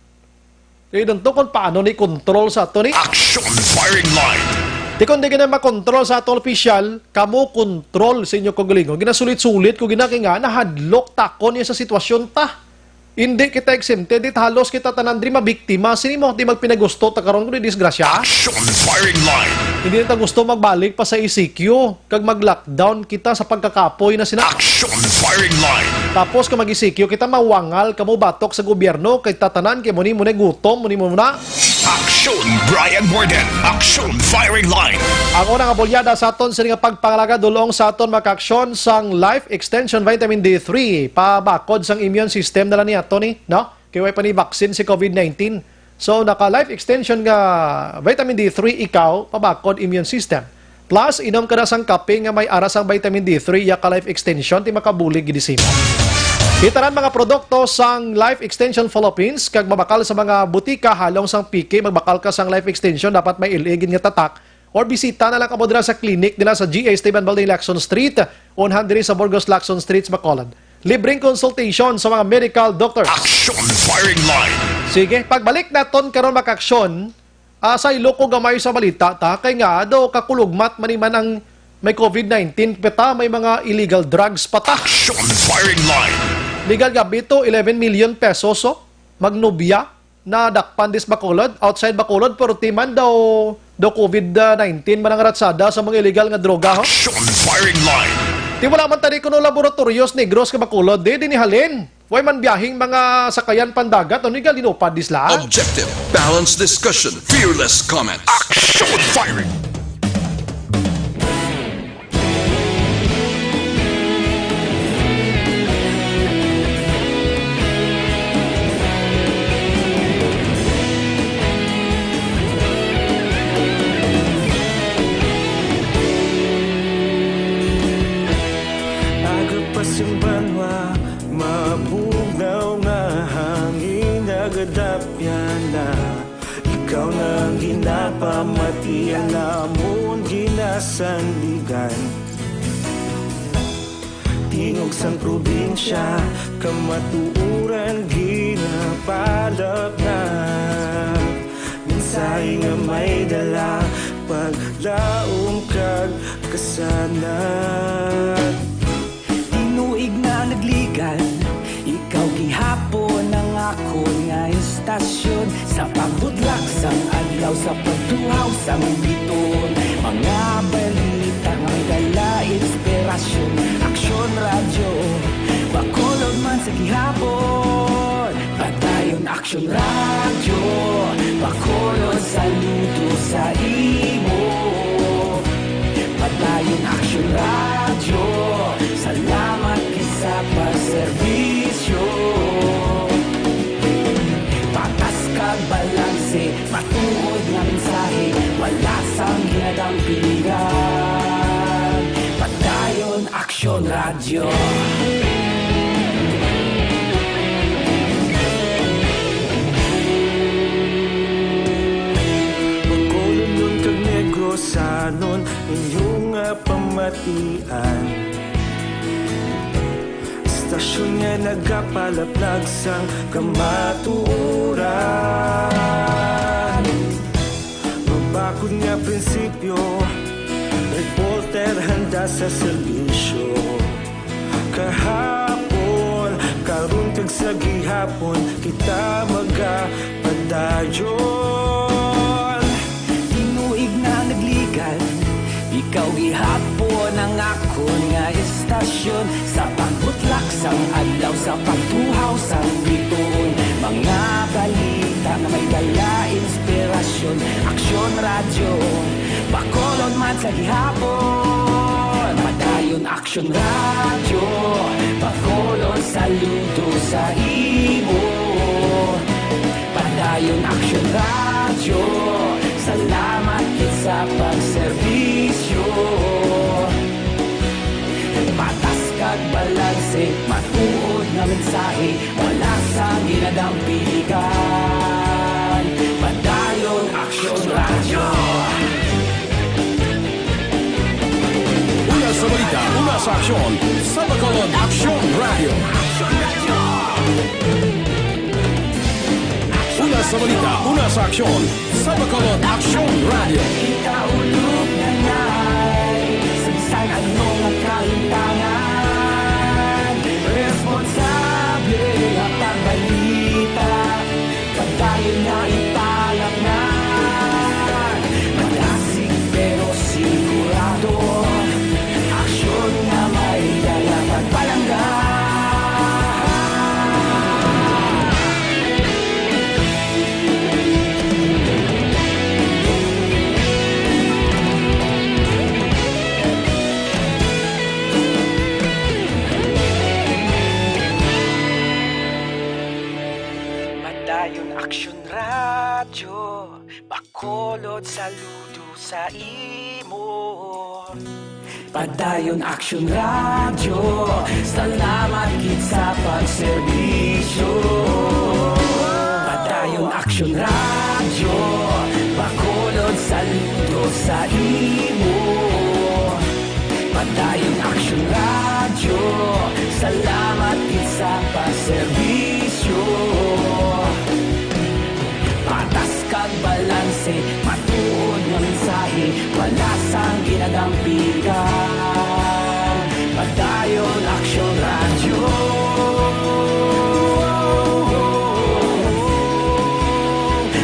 Kaya dito kung paano ni control sa aton ni. Action Firing Line. Di kung di ka na makontrol sa aton official, kamo control sa inyo kagalingon. Ginasulit-sulit ko ginakinga na hadlok takon niya sa sitwasyon ta. Hindi kita exempted, dit halos kita tanan diri mabiktima. Sini mo di magpinagusto ta karon ko di disgrasya. Action Firing Line. Hindi na ta gusto magbalik pa sa ECQ kag mag-lockdown kita sa pagkakapoy na sina. Action Firing Line. Tapos kung mag-ECQ kita mawangal kamo batok sa gobyerno kay tatanan kay muni gutom muni na. Action Brian Morden. Action Firing Line. Ang unang abolyada sa aton sa nga pagpangalaga dulong sa aton makaksyon sang Life Extension Vitamin D3 pabakod sang immune system nala ni ato ni, no? Kay way pa ni vaccine si COVID-19. So naka Life Extension nga Vitamin D3 ikaw pabakod immune system. Plus inom ka na sang kape nga may aras ang Vitamin D3 ya ka Life Extension ti makabulig gid simo. Itaran mga produkto sang Life Extension Philippines kag mabakal sa mga butika halong sang PK magbakal ka sang Life Extension dapat may iligin nga tatak or bisita na lang kamo dira sa clinic nila sa GA Esteban Building Lacson Street onhan diri sa Burgos Lacson Street Bacolod. Libreng consultation sa mga medical doctors. Action Firing Line. Sige, pagbalik naton karon makaksyon sa iloko gamay sa balita ta kay nga do kakulugmat maniman ang may COVID-19 peta may mga illegal drugs pata. Action Firing Line. Legal gabi ito, 11 million pesos, magnobya na dakpan dis Bacolod, outside Bacolod, pero timan daw COVID-19 manang ratsada sa mga illegal nga droga. Action Firing Line. Di wala man tani kuno laboratorios negros ka Bacolod, di dinihalin. Way man biyahing mga sakayan pandagat, o niga linupad disla. Objective, balanced discussion, fearless comment. Action Firing. Yung banwa, mabugnaw nga hangin nagadapyan na ikaw nang ginapamatian namon ginasandigan. Tingog sang probinsya, kamatuuran ginapalap na minsay nga may dala paglaom kag kasanat. Inuig na nagligan, ikaw gihapon ang ako nga istasyon sa pagbudlak sang adlaw sa pagtuhaw sang biton. Mga balita nga dala inspirasyon, Aksyon Radyo, Bacolod man sa gihapon. Padayon Aksyon Radyo, Bacolod saludo sa imo. Padayon Aksyon Radyo, salamat sa pagserbisyo. Patas kag balanse, matuod nga mensahe, wala sang ginadampingan. Padayon Aksyon Radyo. Bacolod nun kag Negros sanon inyong pamatian. Stasyon nga nagapalaplag sang kamatuuran. Mabakod nga prinsipyo, reporter handa sa serbisyo. Kahapon, karon kag sa gihapon, kita magapadayon. Inuig na nagligan, ikaw gihapon ang ako nga istasyon sa pagbutlak sang adlaw sa pagtuhaw sang biton. Mga balita balita na may dala inspirasyon. Aksyon radyo, Bacolod man sa gihapon. Padayon Aksyon radyo, Bacolod saludo sa imo. Padayon Aksyon radyo, salamat kit sa pagserbisyo. Patas kag balanse, matuod na mensahe, wala sa ginadampigan. Padayon Aksyon radyo. Una sa balita, una sa aksyon, sa Bacolod Aksyon Radio. Una sa balita, una sa aksyon, sa Bacolod Aksyon Radio. Ikaulog na na'y sabisan anong nagkahintangan. Responsable ang pagbalita, pagdayon na ipalang na. Malasig pero sigurado, aksyon na may dala pagpalangga. Padayon Aksyon radyo, Bacolod saludo sa imo. Padayon Aksyon radyo, salamat kit sa pagserbisyo. Padayon Aksyon radyo, Bacolod saludo sa imo. Padayon Aksyon radyo, salamat kit sa pagserbisyo. Patas kag balanse, matuod nga mensahe, wala sang ginadampigan. Padayon Aksyon radyo.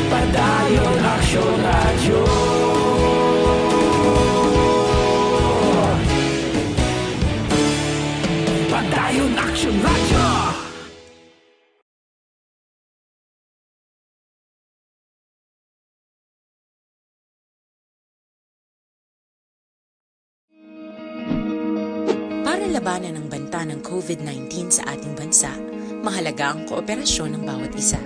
Padayon Aksyon radyo. Padayon Aksyon radyo. Para labanan ang banta ng COVID-19 sa ating bansa, mahalaga ang kooperasyon ng bawat isa.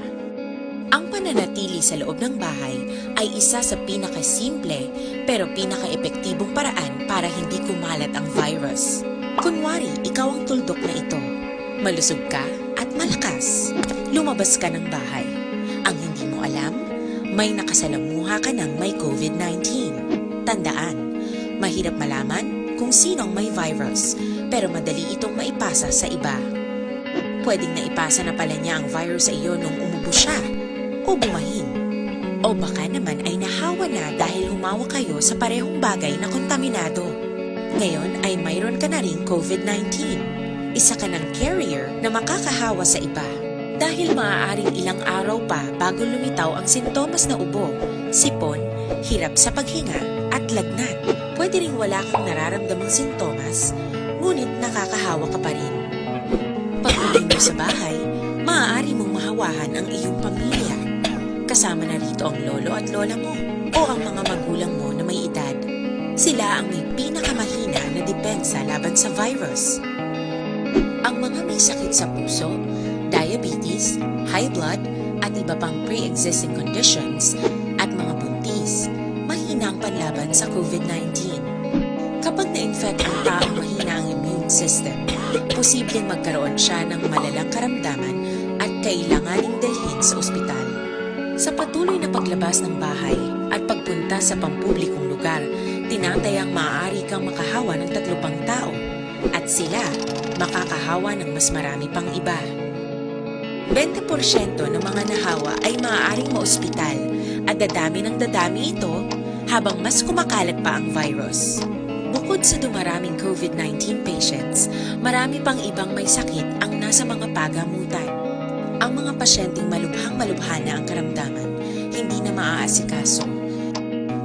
Ang pananatili sa loob ng bahay ay isa sa pinakasimple pero pinaka-epektibong paraan para hindi kumalat ang virus. Kunwari, ikaw ang tuldok na ito. Malusog ka at malakas. Lumabas ka ng bahay. Ang hindi mo alam, may nakasalamuha ka ng may COVID-19. Tandaan, mahirap malaman kung sino ang may virus, pero madali itong maipasa sa iba. Pwedeng naipasa na pala niya ang virus sa iyo nung umubo siya, o bumahin. O baka naman ay nahawa na dahil humawa kayo sa parehong bagay na kontaminado. Ngayon ay mayroon ka na ring COVID-19. Isa ka ng carrier na makakahawa sa iba. Dahil maaaring ilang araw pa bago lumitaw ang sintomas na ubo, sipon, hirap sa paghinga at lagnat. Pwede ring wala kang nararamdamang sintomas, ngunit nakakahawa ka pa rin. Pag-uwi mo sa bahay, maaari mong mahawahan ang iyong pamilya. Kasama na rito ang lolo at lola mo o ang mga magulang mo na may edad. Sila ang may pinakamahina na depensa laban sa virus. Ang mga may sakit sa puso, diabetes, high blood, at iba pang pre-existing conditions, at mga buntis, mahina ang panlaban sa COVID-19. Kapag na-infect ang taong mahina ang immune system, posibleng magkaroon siya ng malalang karamdaman at kailanganing dalhin sa ospital. Sa patuloy na paglabas ng bahay at pagpunta sa pampublikong lugar, tinatayang maaari kang makahawa ng 3 pang tao at sila makakahawa ng mas marami pang iba. 20% ng mga nahawa ay maaaring maospital at dadami ng dadami ito habang mas kumakalat pa ang virus. Bukod sa dumaraming COVID-19 patients, marami pang ibang may sakit ang nasa mga pagamutan. Ang mga pasyenteng malubhang-malubha na ang karamdaman, hindi na maaasikaso.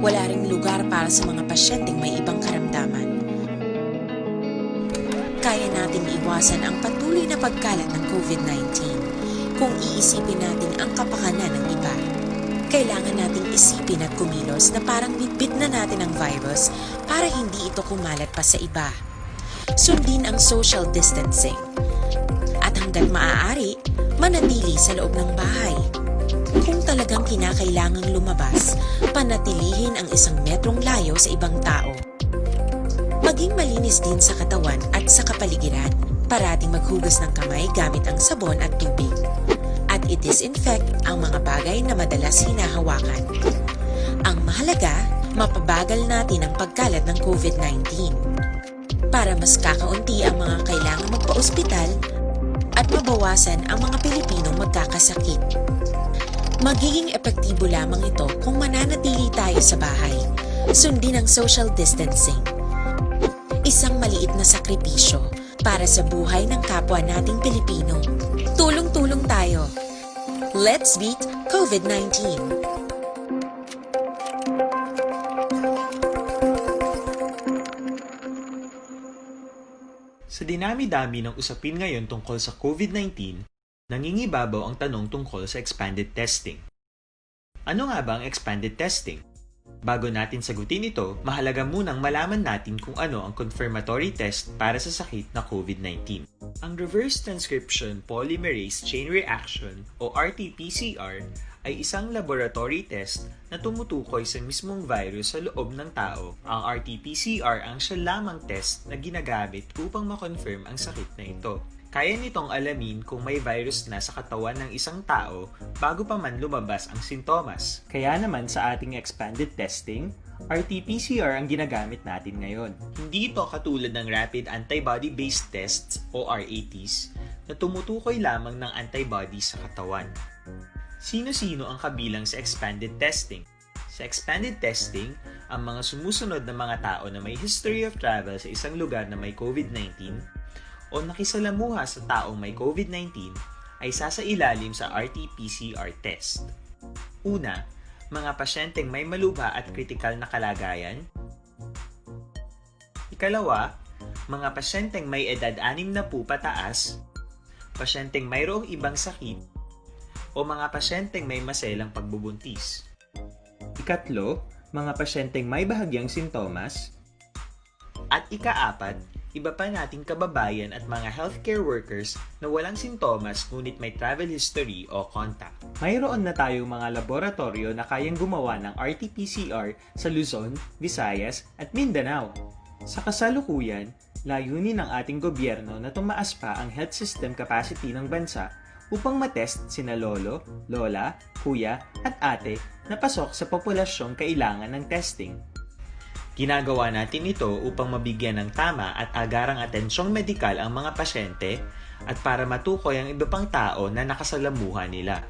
Wala ring lugar para sa mga pasyenteng may ibang karamdaman. Kaya nating iwasan ang patuloy na pagkalat ng COVID-19. Kung iisipin natin ang kapakanan ng iba, kailangan nating isipin at kumilos na parang bitbit na natin ang virus para hindi ito kumalat pa sa iba. Sundin ang social distancing. At hanggat maaari, manatili sa loob ng bahay. Kung talagang kinakailangang lumabas, panatilihin ang 1 metrong layo sa ibang tao. Maging malinis din sa katawan at sa kapaligiran. Parating maghugas ng kamay gamit ang sabon at tubig. At i-disinfect ang mga bagay na madalas hinahawakan. Ang mahalaga, mapabagal natin ang pagkalat ng COVID-19 para mas kakaunti ang mga kailangang magpa-ospital at mabawasan ang mga Pilipinong magkakasakit. Magiging epektibo lamang ito kung mananatili tayo sa bahay. Sundin ang social distancing. Isang maliit na sakripisyo para sa buhay ng kapwa nating Pilipino. Tulong-tulong tayo. Let's beat COVID-19. Sa dinami-dami ng usapin ngayon tungkol sa COVID-19, nangingibabaw ang tanong tungkol sa expanded testing. Ano nga ba ang expanded testing? Bago natin sagutin ito, mahalaga munang malaman natin kung ano ang confirmatory test para sa sakit na COVID-19. Ang reverse transcription polymerase chain reaction o RT-PCR ay isang laboratory test na tumutukoy sa mismong virus sa loob ng tao. Ang RT-PCR ang siya lamang test na ginagamit upang makonfirm ang sakit na ito. Kaya nitong alamin kung may virus na sa katawan ng isang tao bago pa man lumabas ang sintomas. Kaya naman sa ating expanded testing, RT-PCR ang ginagamit natin ngayon. Hindi ito katulad ng rapid antibody-based tests o RATs na tumutukoy lamang ng antibodies sa katawan. Sino-sino ang kabilang sa expanded testing? Sa expanded testing, ang mga sumusunod na mga tao na may history of travel sa isang lugar na may COVID-19 o nakisalamuha sa taong may COVID-19 ay sasailalim sa RT-PCR test. Una, mga pasyenteng may malubha at kritikal na kalagayan. Ikalawa, mga pasyenteng may edad 60 pataas, pasyenteng mayroong ibang sakit, o mga pasyenteng may maselang pagbubuntis. Ikatlo, mga pasyenteng may bahagyang sintomas. At ikaapat, iba pa nating kababayan at mga healthcare workers na walang sintomas ngunit may travel history o contact. Mayroon na tayong mga laboratorio na kayang gumawa ng RT-PCR sa Luzon, Visayas at Mindanao. Sa kasalukuyan, layunin ng ating gobyerno na tumaas pa ang health system capacity ng bansa upang matest sina lolo, lola, kuya at ate na pasok sa populasyong kailangan ng testing. Ginagawa natin ito upang mabigyan ng tama at agarang atensyong medikal ang mga pasyente at para matukoy ang iba pang tao na nakasalamuha nila.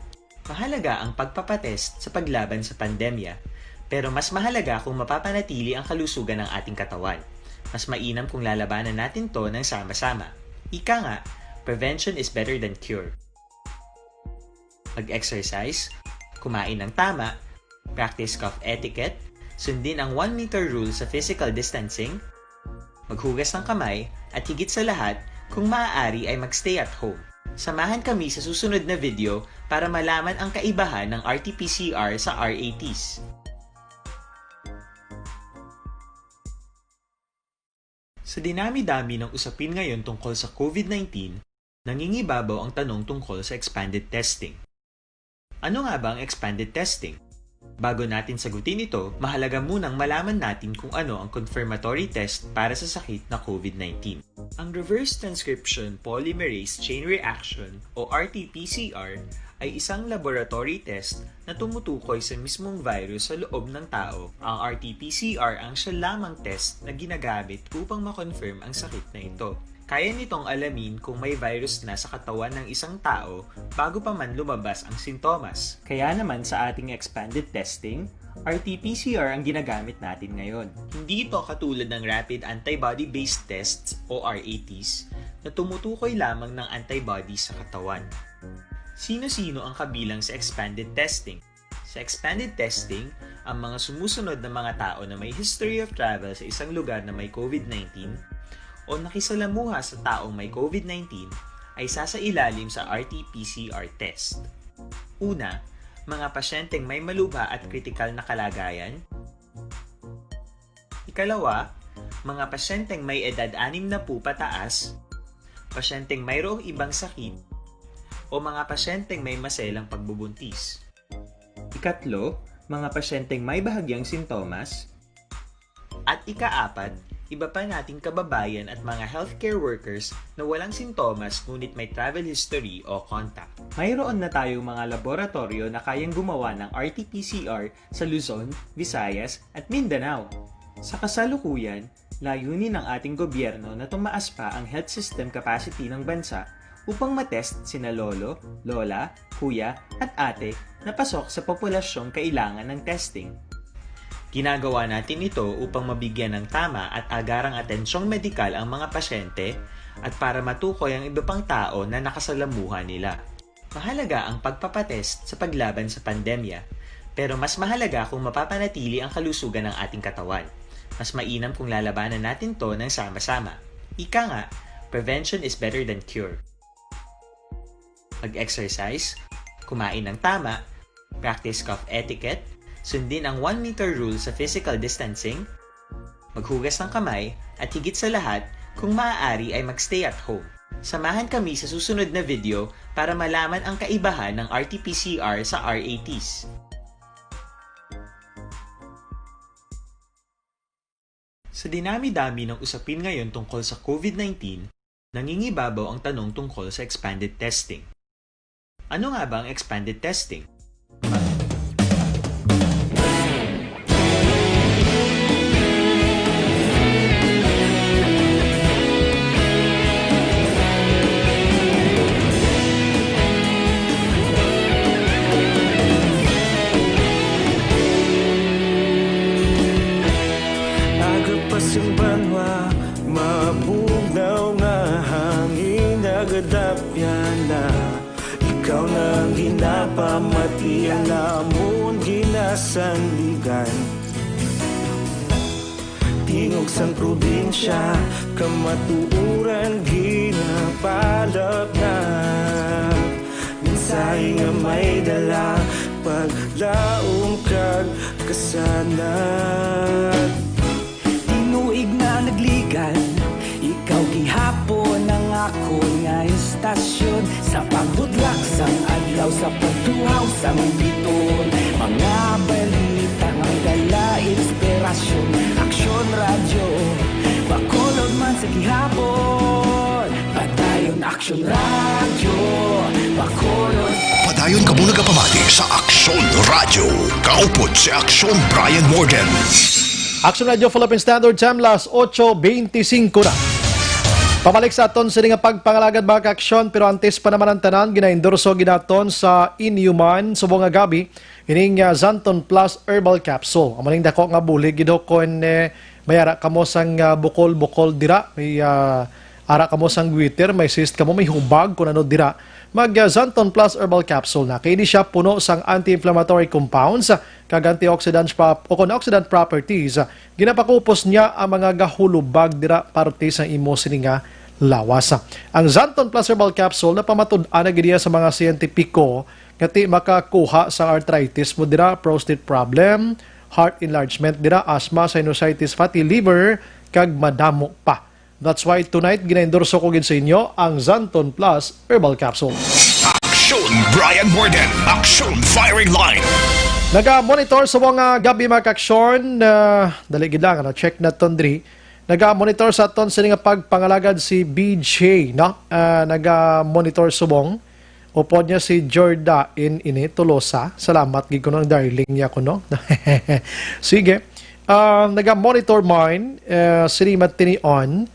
Mahalaga ang pagpapatest sa paglaban sa pandemya, pero mas mahalaga kung mapapanatili ang kalusugan ng ating katawan. Mas mainam kung lalabanan natin to ng sama-sama. Ika nga, prevention is better than cure. Mag-exercise, kumain ng tama, practice cough etiquette, sundin ang 1 meter rule sa physical distancing, maghugas ng kamay, at higit sa lahat, kung maaari ay magstay at home. Samahan kami sa susunod na video para malaman ang kaibahan ng RT-PCR sa RATs. Sa dinami-dami ng usapin ngayon tungkol sa COVID-19, nangingibabaw ang tanong tungkol sa expanded testing. Ano nga ba ang expanded testing? Bago natin sagutin ito, mahalaga munang malaman natin kung ano ang confirmatory test para sa sakit na COVID-19. Ang reverse transcription polymerase chain reaction o RT-PCR ay isang laboratory test na tumutukoy sa mismong virus sa loob ng tao. Ang RT-PCR ang siya lamang test na ginagamit upang makonfirm ang sakit na ito. Kaya nitong alamin kung may virus na sa katawan ng isang tao bago pa man lumabas ang sintomas. Kaya naman sa ating expanded testing, RT-PCR ang ginagamit natin ngayon. Hindi ito katulad ng rapid antibody-based tests o RATs na tumutukoy lamang ng antibodies sa katawan. Sino-sino ang kabilang sa expanded testing? Sa expanded testing, ang mga sumusunod na mga tao na may history of travel sa isang lugar na may COVID-19 o nakisalamuha sa taong may COVID-19 ay sasailalim sa RT-PCR test. Una, mga pasyenteng may malubha at kritikal na kalagayan. Ikalawa, mga pasyenteng may edad 60 pataas, pasyenteng mayroong ibang sakit, o mga pasyenteng may maselang pagbubuntis. Ikatlo, mga pasyenteng may bahagyang sintomas. At ikaapat, iba pa nating kababayan at mga healthcare workers na walang sintomas ngunit may travel history o contact. Mayroon na tayong mga laboratorio na kayang gumawa ng RT-PCR sa Luzon, Visayas at Mindanao. Sa kasalukuyan, layunin ng ating gobyerno na tumaas pa ang health system capacity ng bansa upang matest sina lolo, lola, kuya at ate na pasok sa populasyong kailangan ng testing. Ginagawa natin ito upang mabigyan ng tama at agarang atensyong medikal ang mga pasyente at para matukoy ang iba pang tao na nakasalamuhan nila. Mahalaga ang pagpapatest sa paglaban sa pandemya, pero mas mahalaga kung mapapanatili ang kalusugan ng ating katawan. Mas mainam kung lalabanan natin to ng sama-sama. Ika nga, prevention is better than cure. Mag-exercise, kumain ng tama, practice cough etiquette, sundin ang 1 meter rule sa physical distancing, maghugas ng kamay, at higit sa lahat, kung maaari ay magstay at home. Samahan kami sa susunod na video para malaman ang kaibahan ng RT-PCR sa RATs. Sa dinami-dami ng usapin ngayon tungkol sa COVID-19, nangingibabaw ang tanong tungkol sa expanded testing. Ano nga ba ang expanded testing? Agapasang banwa, mabugnaw nga hangin, nagadapyan na ikaw nang ginapamati ang namon ginasanligan. Tingog sang probinsya, kamatuuran ginapalap na. Minsay nga may dala, paglaong kag kasanat. Tinuig na nagligan, ikaw gihapon ang ako nga istasyon sa pagbudlak sang adlaw sa pagtuhaw sa biton. Mga balita ang dala inspirasyon, aksyon radyo, bakolod man sa gihapon. Padayon aksyon radyo, bakolod. Padayon ka muna kapamati sa Aksyon Radio. Kaupod si Aksyon Brian Morgan. Action Radio Philippine Standard Time, las 8:25 na. Pabalik sa aton sa nga pagpangalagad mga ka-aksyon, pero antes pa naman ang tanan, ginaendorso ginaton sa Inuman, subong nga gabi, ining Zanton Plus Herbal Capsule. Amaning dako nga bulig, gidokon mayara kamo sang bukol-bukol dira, may ara kamo sang guiter, may cyst kamo, may hubag, kung ano dira. Mag-Zanton Plus Herbal Capsule na. Kaya di siya puno sang anti-inflammatory compounds, kag antioxidant properties. Ginapakupos niya ang mga gahulubag dira parte sa imo sininga lawas. Ang Zanton Plus Herbal Capsule na pamatud-an na gidiya sa mga siyentipiko ngati makakuha sa arthritis mo dira, prostate problem, heart enlargement dira, asthma, sinusitis, fatty liver, kag madamo pa. That's why tonight, ginaendorso ko gid sa inyo ang Zanton Plus Herbal Capsule. Aksyon Brian Morgan, Aksyon Firing Line. Naga-monitor sa mga gabi mga ka-aksyon, dali gid lang, check na tondri. Naga-monitor sa aton sa nga pagpangalagad si BJ, no? Naga-monitor subong. Upod niya si Jorda ini Tolosa. Salamat gid ko ng darling niya ko, no? Sige. Naga-monitor mine, si Matinion.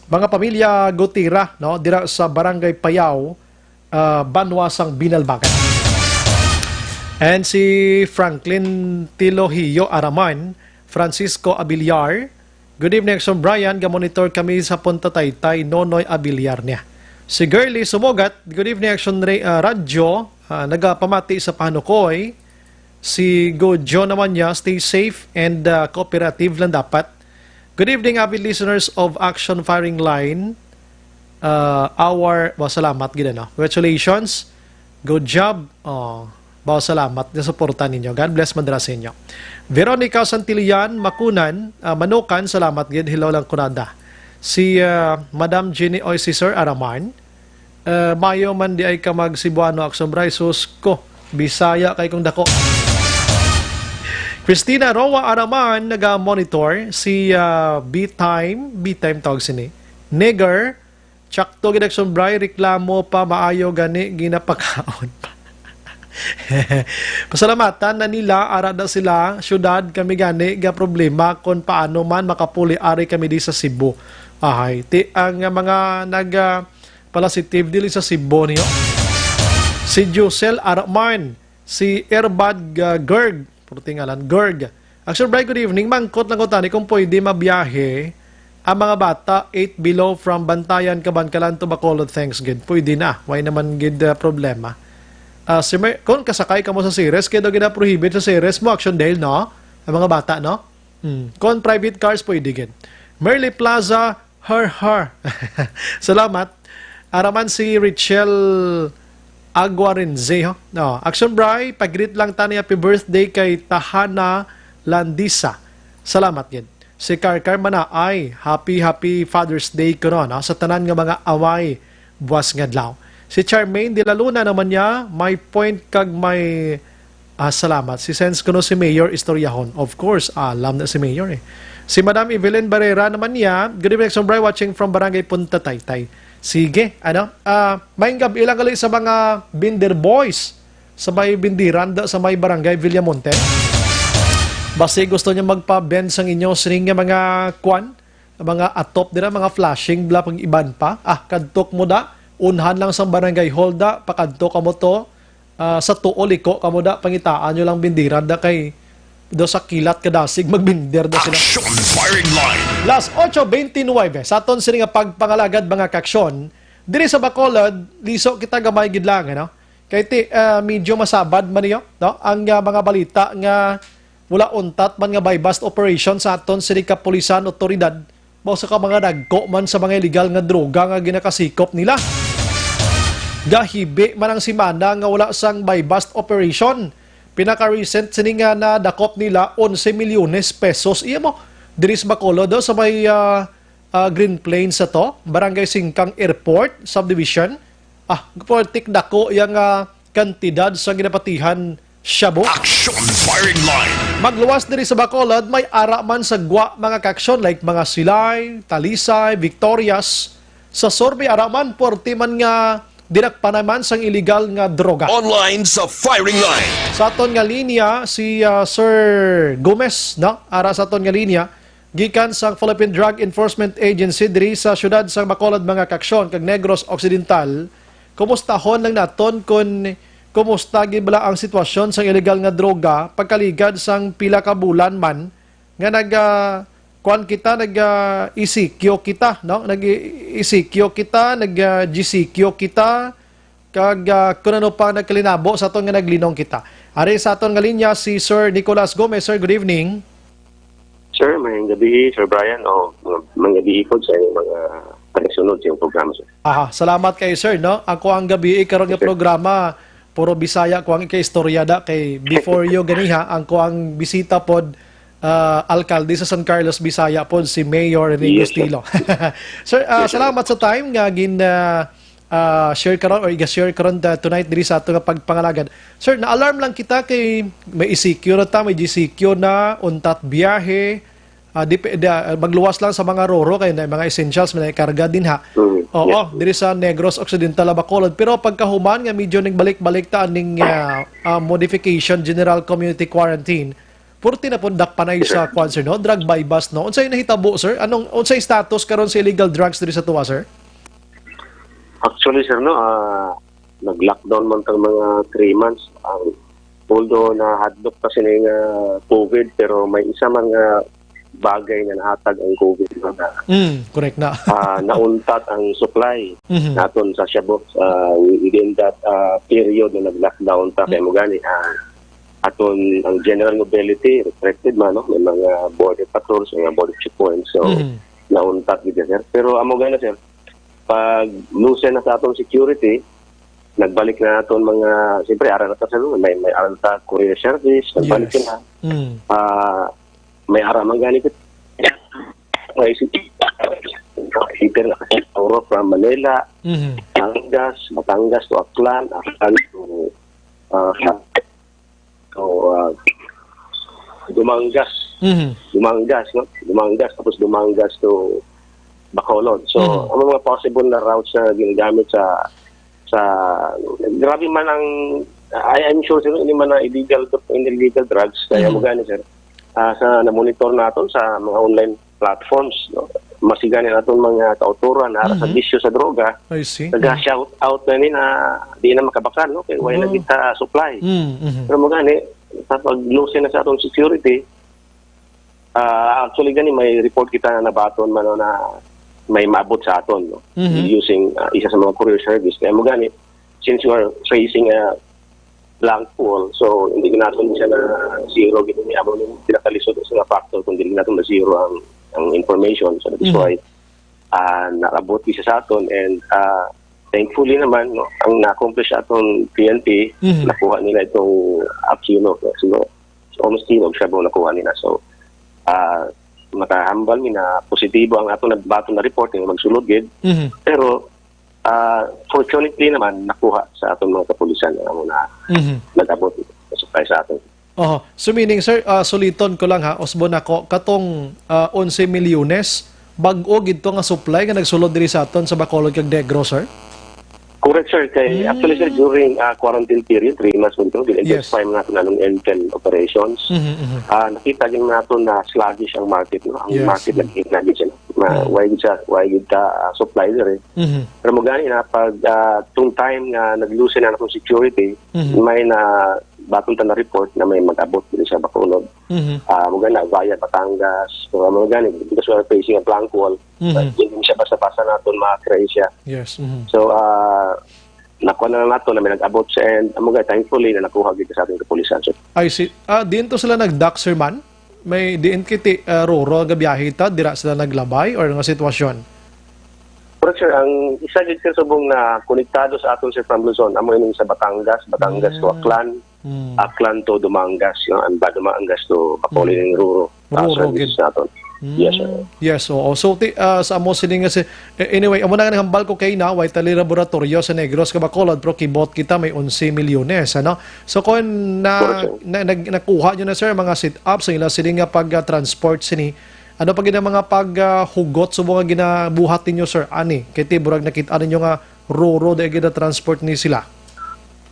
Mga pamilya Gutira, no, dira sa Barangay Payaw, Banwasang Binalbagan. And si Franklin Tilohio Araman, Francisco Abiliar. Good evening, Action Brian. Gamonitor kami sa Punta Taytay, Nonoy Abiliar niya. Si Girly Sumogat, good evening, Action Radio. Nagapamati sa Panukoy. Si Gojo naman niya, stay safe and cooperative lang dapat. Good evening, avid listeners of Action Firing Line. Salamat gid no. Congratulations. Good job. Salamat sa suporta ninyo. God bless madras inyo. Veronica Santillan, Makunan, Manukan, salamat gid. Hello lang kunada. Si Madam Jenny Oy, si Sir Araman. Mayo man di ay ka mag Cebuano Action Bray, sus ko. Bisaya kay kong dako. Christina Roa Araman, naga-monitor. Si B-Time tawag sini. Nigger, Chakto gid Action Bray, reklamo pa, maayo gani, ginapakaon pa. Pasalamatan na nila, arada sila, syudad kami gani, ga problema kung paano man makapuli ari kami di sa Cebu. Ahay, ang mga nag-positive dili sa Cebu niyo. Si Josel Araman, si Erbad Gerg, putingalan, Gerg. Action Bray, good evening. Mangkot lang ko tani kung pwede mabiyahe ang mga bata 8 below from Bantayan, Kabankalan to Bacolod. Thanks, gid. Pwede na. Why naman gid problema? Kung kasakay ka mo sa Ceres, kaya daw gina-prohibit sa Ceres mo, Action Dale, no? Ang mga bata, no? Kung private cars, pwede gid. Merly Plaza, her. Salamat. Araman si Richel Aguarenze, no? Action Bray, pag-greet lang tani happy birthday kay Tahana Landisa. Salamat gid. Si Karkar Manaay, happy Father's Day ko no? Sa tanan nga mga away buwas nga adlaw. Si Charmaine de la Luna naman niya, may point kag may salamat. Si Sense ko no si Mayor Istoryahon. Of course, alam na si Mayor eh. Si Madam Evelyn Barrera naman niya, good evening, Bray, watching from Barangay Punta Taytay. Sige, may gabi lang gali sa mga binder boys sa may bindiranda sa may Barangay Villamonte. Basta gusto niya magpa-bend sang inyo sining nga mga kwan, mga atop dira, mga flashing bla pang iban pa. Kadtok mo da, unhan lang sa Barangay Hall da, pakadtok ka mo to, sa tuo liko ka mo da, pangitaan nyo lang bindiranda kay do sa kilat kadasig magbinder da sila. Action Firing Line. Last 8:29 sa aton sini nga pagpangalagad mga kaksyon diri sa Bacolod, liso kita gamay gid lang no. Kay medyo masabad man niyo no ang mga balita nga wala untat man nga by bust operation sa aton sini kapulisan otoridad mo sa mga dagko man sa mga illegal nga droga nga ginakasikop nila. Gahibi man ang simana nga wala sang by bust operation. Pinaka-recent sini nga na dakop nila 11 milyones pesos. Iya mo, diris Bacolod sa may Green Plains sa to, Barangay Singkang Airport Subdivision. Portik dako yung kantidad sa ginapatihan shabu. Action Firing Line. Magluwas diri sa Bacolod, may ara man sa gwa mga kaksyon like mga Silay, Talisay, Victorias. Sa Sorbe, ara man, 40 man nga dinakpa naman sang illegal nga droga. Online sa Firing Line. Sa aton nga linya, si Sir Gomez, no? Ara sa aton nga linya, gikan sa Philippine Drug Enforcement Agency diri sa syudad sa Bacolod mga kaksyon kag Negros Occidental. Kumustahon lang naton kung kumusta gibala ang sitwasyon sa illegal nga droga pagkaligad sang pila ka bulan man nga nag-isikyo kita, no? Nag-isikyo kita, nag-GCQ kita, kag kung ano pa nagkalinabo sa aton nga naglinong kita. Ari sa aton nga linya si Sir Nicolas Gomez. Sir, good evening. Sir, mayang gabi, Sir Brian, o mga gabi ikod sa mga pagkasunod sa iyong programa, sir. Salamat kay Sir, no? Ako ang gabi karon nga programa, puro Bisaya ko ang ikaistorya kay before you ganiha, ang ko ang bisita pod alkalde sa San Carlos, Bisaya po, si Mayor Enrico Stilo. Sir, salamat sa time nga share karon or i-share karon tonight diri sa ato nga pagpangalagad. Sir, na-alarm lang kita kay may ECQ na may GCQ na, untat biyahe, magluwas lang sa mga roro kay mga essentials may karga din ha. Oo, diri sa Negros Occidental, Bacolod. Pero pagkahuman nga medyo nagbalik-balik ta aning modification general community quarantine. Purti na po dakpanay sa kwanser, no? Drug by bust, no? Unsay nahitabo, sir? Unsay status karon sa illegal drugs diri sa tuwa, sir? Actually, sir, no, nag-lockdown man tang mga 3 months. Although na-hadlock kasi ng COVID, pero may isa man nga bagay na nahatag ang COVID. Correct na. Nauntat ang supply naton sa Shabu within that period na nag-lockdown ta kay mo gani. aton ang general mobility restricted man, no? May mga border patrols, may mga border checkpoints. So nauntat gid sir. Pero amo gana sir, pag loosen na sa atong security, nagbalik na aton mga, siyempre ara na ta sir, may ara na ta courier service, nagbalik na. May ara man gani may Peter na kasi Europe from Manila, Batangas to Aklan, Aklan to Dumangas. No? Dumangas, tapos Dumangas to Bacolod. So, ano mga possible na routes na ginagamit sa grabe man ang I'm sure sir, hindi man na illegal drugs, kaya mo gani sir. Sa na-monitor natin sa mga online platforms, no? Masiganin natin mga kauturan na sa bisyo sa droga. I see. Nag-shout out na ni na di na makabakan, no? Kaya wala na kita supply. Pero mo gani, sa pag-loosen na sa atong security, actually gani may report kita na nabaton man na may maabot sa aton, no? Using isa sa mga courier service. Kaya mo gani, since you are facing a blank pool, so hindi natin siya na zero, hindi amo yung pinakalisod sa factor, kung hindi natin na-zero ang information. So that is why nakabot isa sa aton, and thankfully naman, no, ang na-accomplish atong PNP, nakuha nila itong Aquino. So almost tinog siya po nakuha nila. So makahambal mi na positibo ang atong nagbatong na report ng magsulod gid. Pero fortunately naman nakuha sa atong mga kapulisan na nag-abot supply sa aton. So meaning sir, suliton ko lang ha, Osbon ako, katong 11 milyones, bag-o gito nga supply nga nagsulod diri sa aton sa Bacolod kag Negros, sir? Correct sir, kay actually sir, during quarantine period, 3 months mo ito, intensify mo natin anong N10 operations. Nakita din natin na sluggish ang market, no? Ang market naging siya. Why gid ka supply there eh. Pero mo gani na pag tung time nga nag-loosen na akong security, may na batong na report na may mag-abot din sa Bacolod. Mo gani na via Batangas, so mo gani because we are facing a blank wall, hindi siya basta-basta natin ma-crash siya. Yes. So nakuha na lang nato na may nag-abot sa end. Amo gani thankfully na nakuha gid sa ating kapulisan. So, I see. Diin to sila nag-dock, sir man? May diin kiti Roro nga biyahe ta, dira sila naglabay or nga sitwasyon? Pero sir, ang isa gid sir subong na konektado sa aton sir from Luzon, amo ining sa Batangas to Aklan, Aklan to Dumangas, ang Dumangas to Bacolod ng Ruro. Service naton. Yes, sir. Yes, oo. So, sa amo sining nga anyway, amo na nga hambal ko kay na, White Tali Laboratorio sa Negros, Bacolod, pero kibot kita may 11 milyones, ano? So, kung nakuha nyo na, sir, mga sit-ups, sa ila sining nga pag-transport sini, ano pa gina mga paghugot sa mga ginabuhat ninyo, sir? Ani, kiti, burag nakita ninyo nga Ruro, dahil gina-transport ni sila?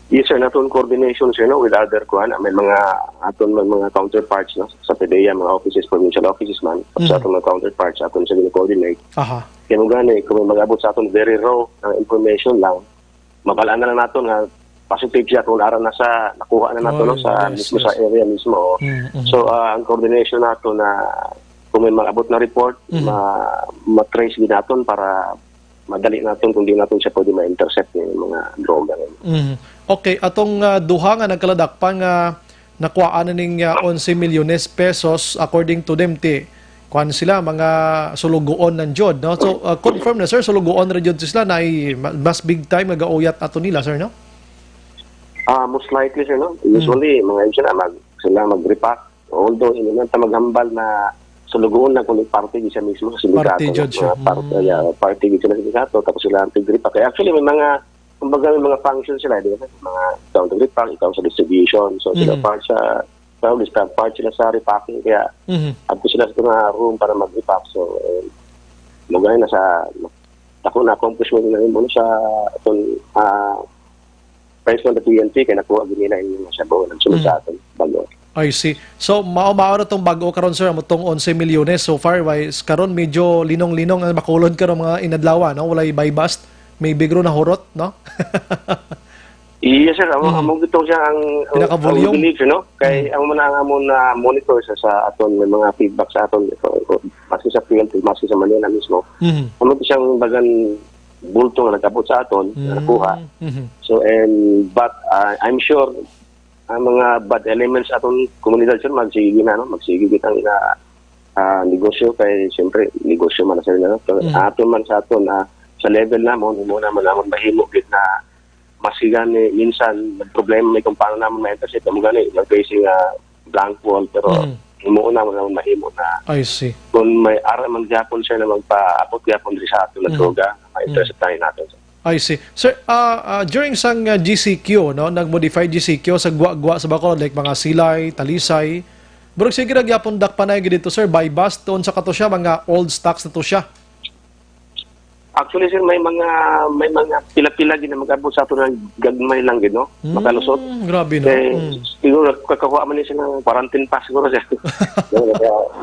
Yes, sir. Naton coordination, sir, no, with other may mga aton mga counterparts, no, sa PDEA, mga offices, provincial offices man, sa aton mga counterparts, aton sa gina-coordinate. Kaya mo gani, kung may mag-abot sa aton very raw information lang, mabalaan na lang naton nga positive siya kung aran na sa nakuha na nato no, sa mismo sa area mismo. So, ang coordination nato na kung may mag-abot na report, ma-trace din naton para madali natin kung di natin siya pwede ma-intercept yung mga droga. Okay, atong duha nga nagkaladakpan nga nakuhaan na ning 11 milyones pesos according to them kuan sila mga sulugoon ng jod, no? So confirm na sir, sulugoon ra jud sila na mas big time nga gauyat ato nila, sir, no? Most likely sir, no? Usually mga sila mag-repack, although hindi man ta maghambal na sulugoon lang kung party siya mismo sa sindikato. Party judge siya. Party sila sa sindikato, tapos sila ang tig-repack. Kaya actually may mga kumbaga may mga functions sila, di ba? Mga ikaw sa repack, ikaw sa distribution. So sila part sila sa repacking. Kaya abto sila sa mga room para mag-repack. So magay na sa ako na accomplishment na rin muna sa itong president ng PNP, kaya nakuha nila yung sa buwan ng sunod sa atin bago. I see. So, mao na itong bago karon sir, itong 11 milyones so far, karon medyo linong-linong ang Bacolod karon mga inadlawa, no? Walay buy-bust, may bigro na horot, no? Yes, sir. Among ito siya ang believe, no? Kaya ang na monitor sa aton, may mga feedback sa aton, maski sa PNP, maski sa Manila mismo. Among siyang bagan bulto na nagkabot sa aton, na nakuha. So, but I'm sure ang mga bad elements atong komunidad sir magsige na no, magsige kitang negosyo kay siyempre negosyo man sir na no. Aton man sa aton sa level namon imo naman mahimo gid na masigan ni minsan problema may kung paano naman ma-intercept mo gani mag-facing blank wall pero imo naman mahimo na I see. kung may ara man gyapon sir na magpaabot gyapon diri sa aton na droga ma-intercept natin sir. I see. Sir, during sang GCQ, no, nag-modify GCQ sa gwa-gwa sa Bacolod, like mga Silay, Talisay, burog sige nagyapon dakpanay dito, sir, by bus, doon sa kato siya, mga old stocks na to siya. Actually sir may mga pila-pila gid na mag-abot sa ato ng gagmay lang gid no, makalusot. Grabe no. Siguro kakakuha man ni siya ng quarantine pass siguro siya.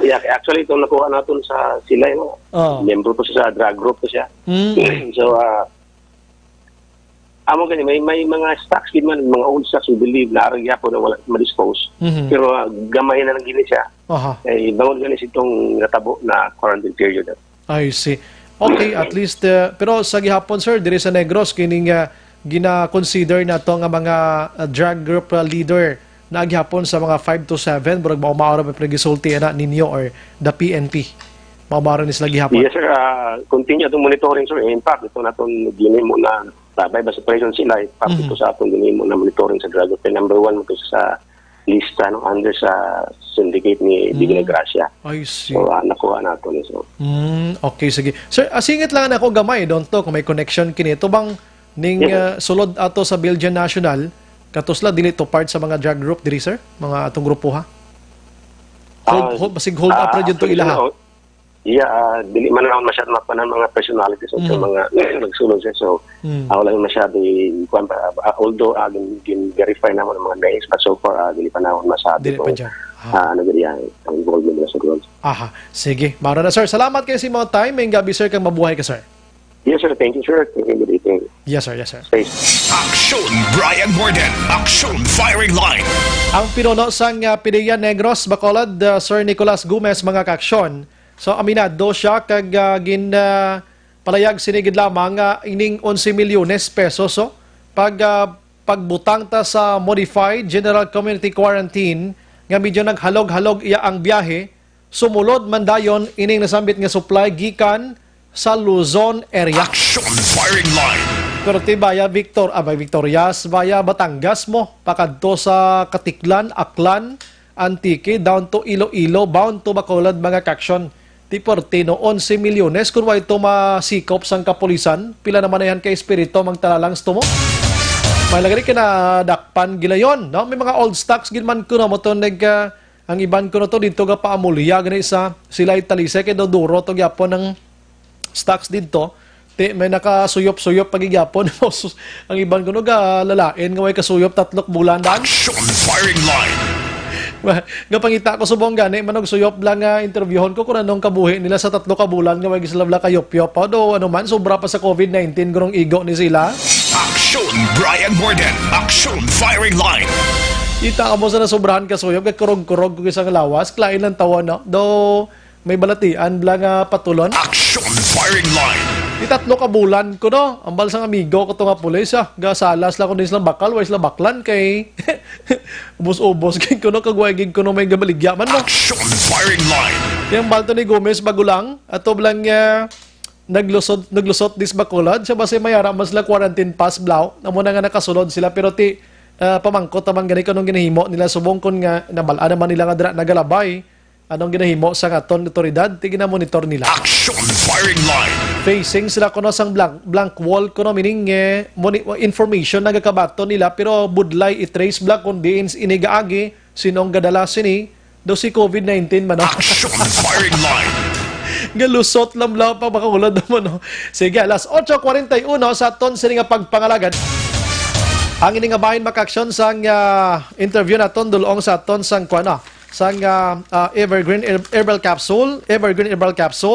Yeah, actually ito nakuha naton sa Silay no. Membro to siya sa drug group to siya. So amo gani may mga stocks gid man mga old stocks we believe na aragya po na wala ma-dispose. Pero gamay na lang gini siya. Eh bawal gani itong natabo na quarantine period. I see. Okay, at least pero sa gihapon sir diri sa Negros kining gina-consider na to nga mga drug group leader na gihapon sa mga 5 to 7 burag maumaro may pregisulti na ninyo or the PNP. Maumaro ni sila gihapon. Yes sir, continue itong monitoring sir. In fact, ito naton ginimo na by operation sila ito sa atong ginimo na monitoring sa drug group. Number 1 mo to sa lista no under sa syndicate ni Digna Gracia. I see. So nakuha nato ni so. Okay, sige. Sir, singit lang ako gamay don to kung may connection kini to bang ning sulod ato sa Belgian National katusla dili to part sa mga drug group diri sir, mga atong grupo ha. Basig hold up ra jud to ilaha. Yeah, dili man naman masyado mapanan mga personalities o mga nagsulod siya. So, ako lang masyado, although gin-verify naman ang mga names, but so far, dili pa naman masyado. Dili pa dyan. Ang involvement nila sa group. Aha, sige. Mara na sir. Salamat kayo sa mga time. May gabi sir kang mabuhay ka sir. Yes sir, thank you sir. Thank you, good evening. Yes sir, yes sir. Aksyon Brian Morden, Aksyon Firing Line. Ang pinuno sang PDEA Negros, Bacolod, Sir Nicolas Gomez, mga kaaksyon. So aminado siya kag palayag sinigid lamang ining 11 milyones pesos so pagbutang ta sa modified general community quarantine nga medyo naghalog-halog iya ang biyahe sumulod man dayon ining nasambit nga supply gikan sa Luzon area. Action Firing Line. Pero tibaya Victorias via Batangas mo pakadto sa Katiklan, Aklan, Antique down to Iloilo bound to Bacolod mga kaksyon. Tiportino 11 milyones kung wa ito masikop sang kapulisan pila naman na yan kay espiritu magtalalang mo may lagari ka na dakpan gilayon no? May mga old stocks gilman ko na mo to ang iban ko na to dito ka paamulya gani sa sila Talisay kay duro to gyapon ng stocks dito may nakasuyop-suyop pagigapon ang iban ko no lalain nga may kasuyop 3 bulan daan. Action Firing Line. Nga pangita ko subong gani manog suyop lang interviewon ko kung anong kabuhi nila sa 3 ka bulan nga wag sila kayop-yop do ano man sobra pa sa COVID-19 gurong igo ni sila. Action Brian Morden, Action Firing Line. Kita ka mo sa nasobrahan ka suyop kay kurog-kurog ko isang lawas klain lang tawa no do may balatian blang patulon. Action Firing Line. Di 3 ka bulan ko no ambal sang amigo ko to nga pulis gasalas lang ko din sila bakal way sila baklan kay ubos-ubos kay kuno kagwagig kuno may gabaligya man no. Action Firing Line. Yang balto ni Gomez bagulang ato blang naglusot dis Bacolod siya base mayara mas la quarantine pass blaw namo na nga nakasulod sila pero ti pamangkot tamang gani kanong ginahimo nila subong kon nga nabal-an naman nila nga nagalabay anong ginahimo sa aton otoridad ti ginamonitor nila. Action Firing Line. Facing sila kuno sang blank wall kuno meaning information nagakabato nila pero budlay i-trace blank kundi inigaagi sinong gadala sini do si COVID-19 man. Action Firing Line. Galusot lamlaw pa makaulad naman no. Sige, alas 8:41 sa aton sini nga pagpangalagad. Ang ini nga bahin makaksyon sang interview naton dulong sa aton sang kuana sang Evergreen Herbal Capsule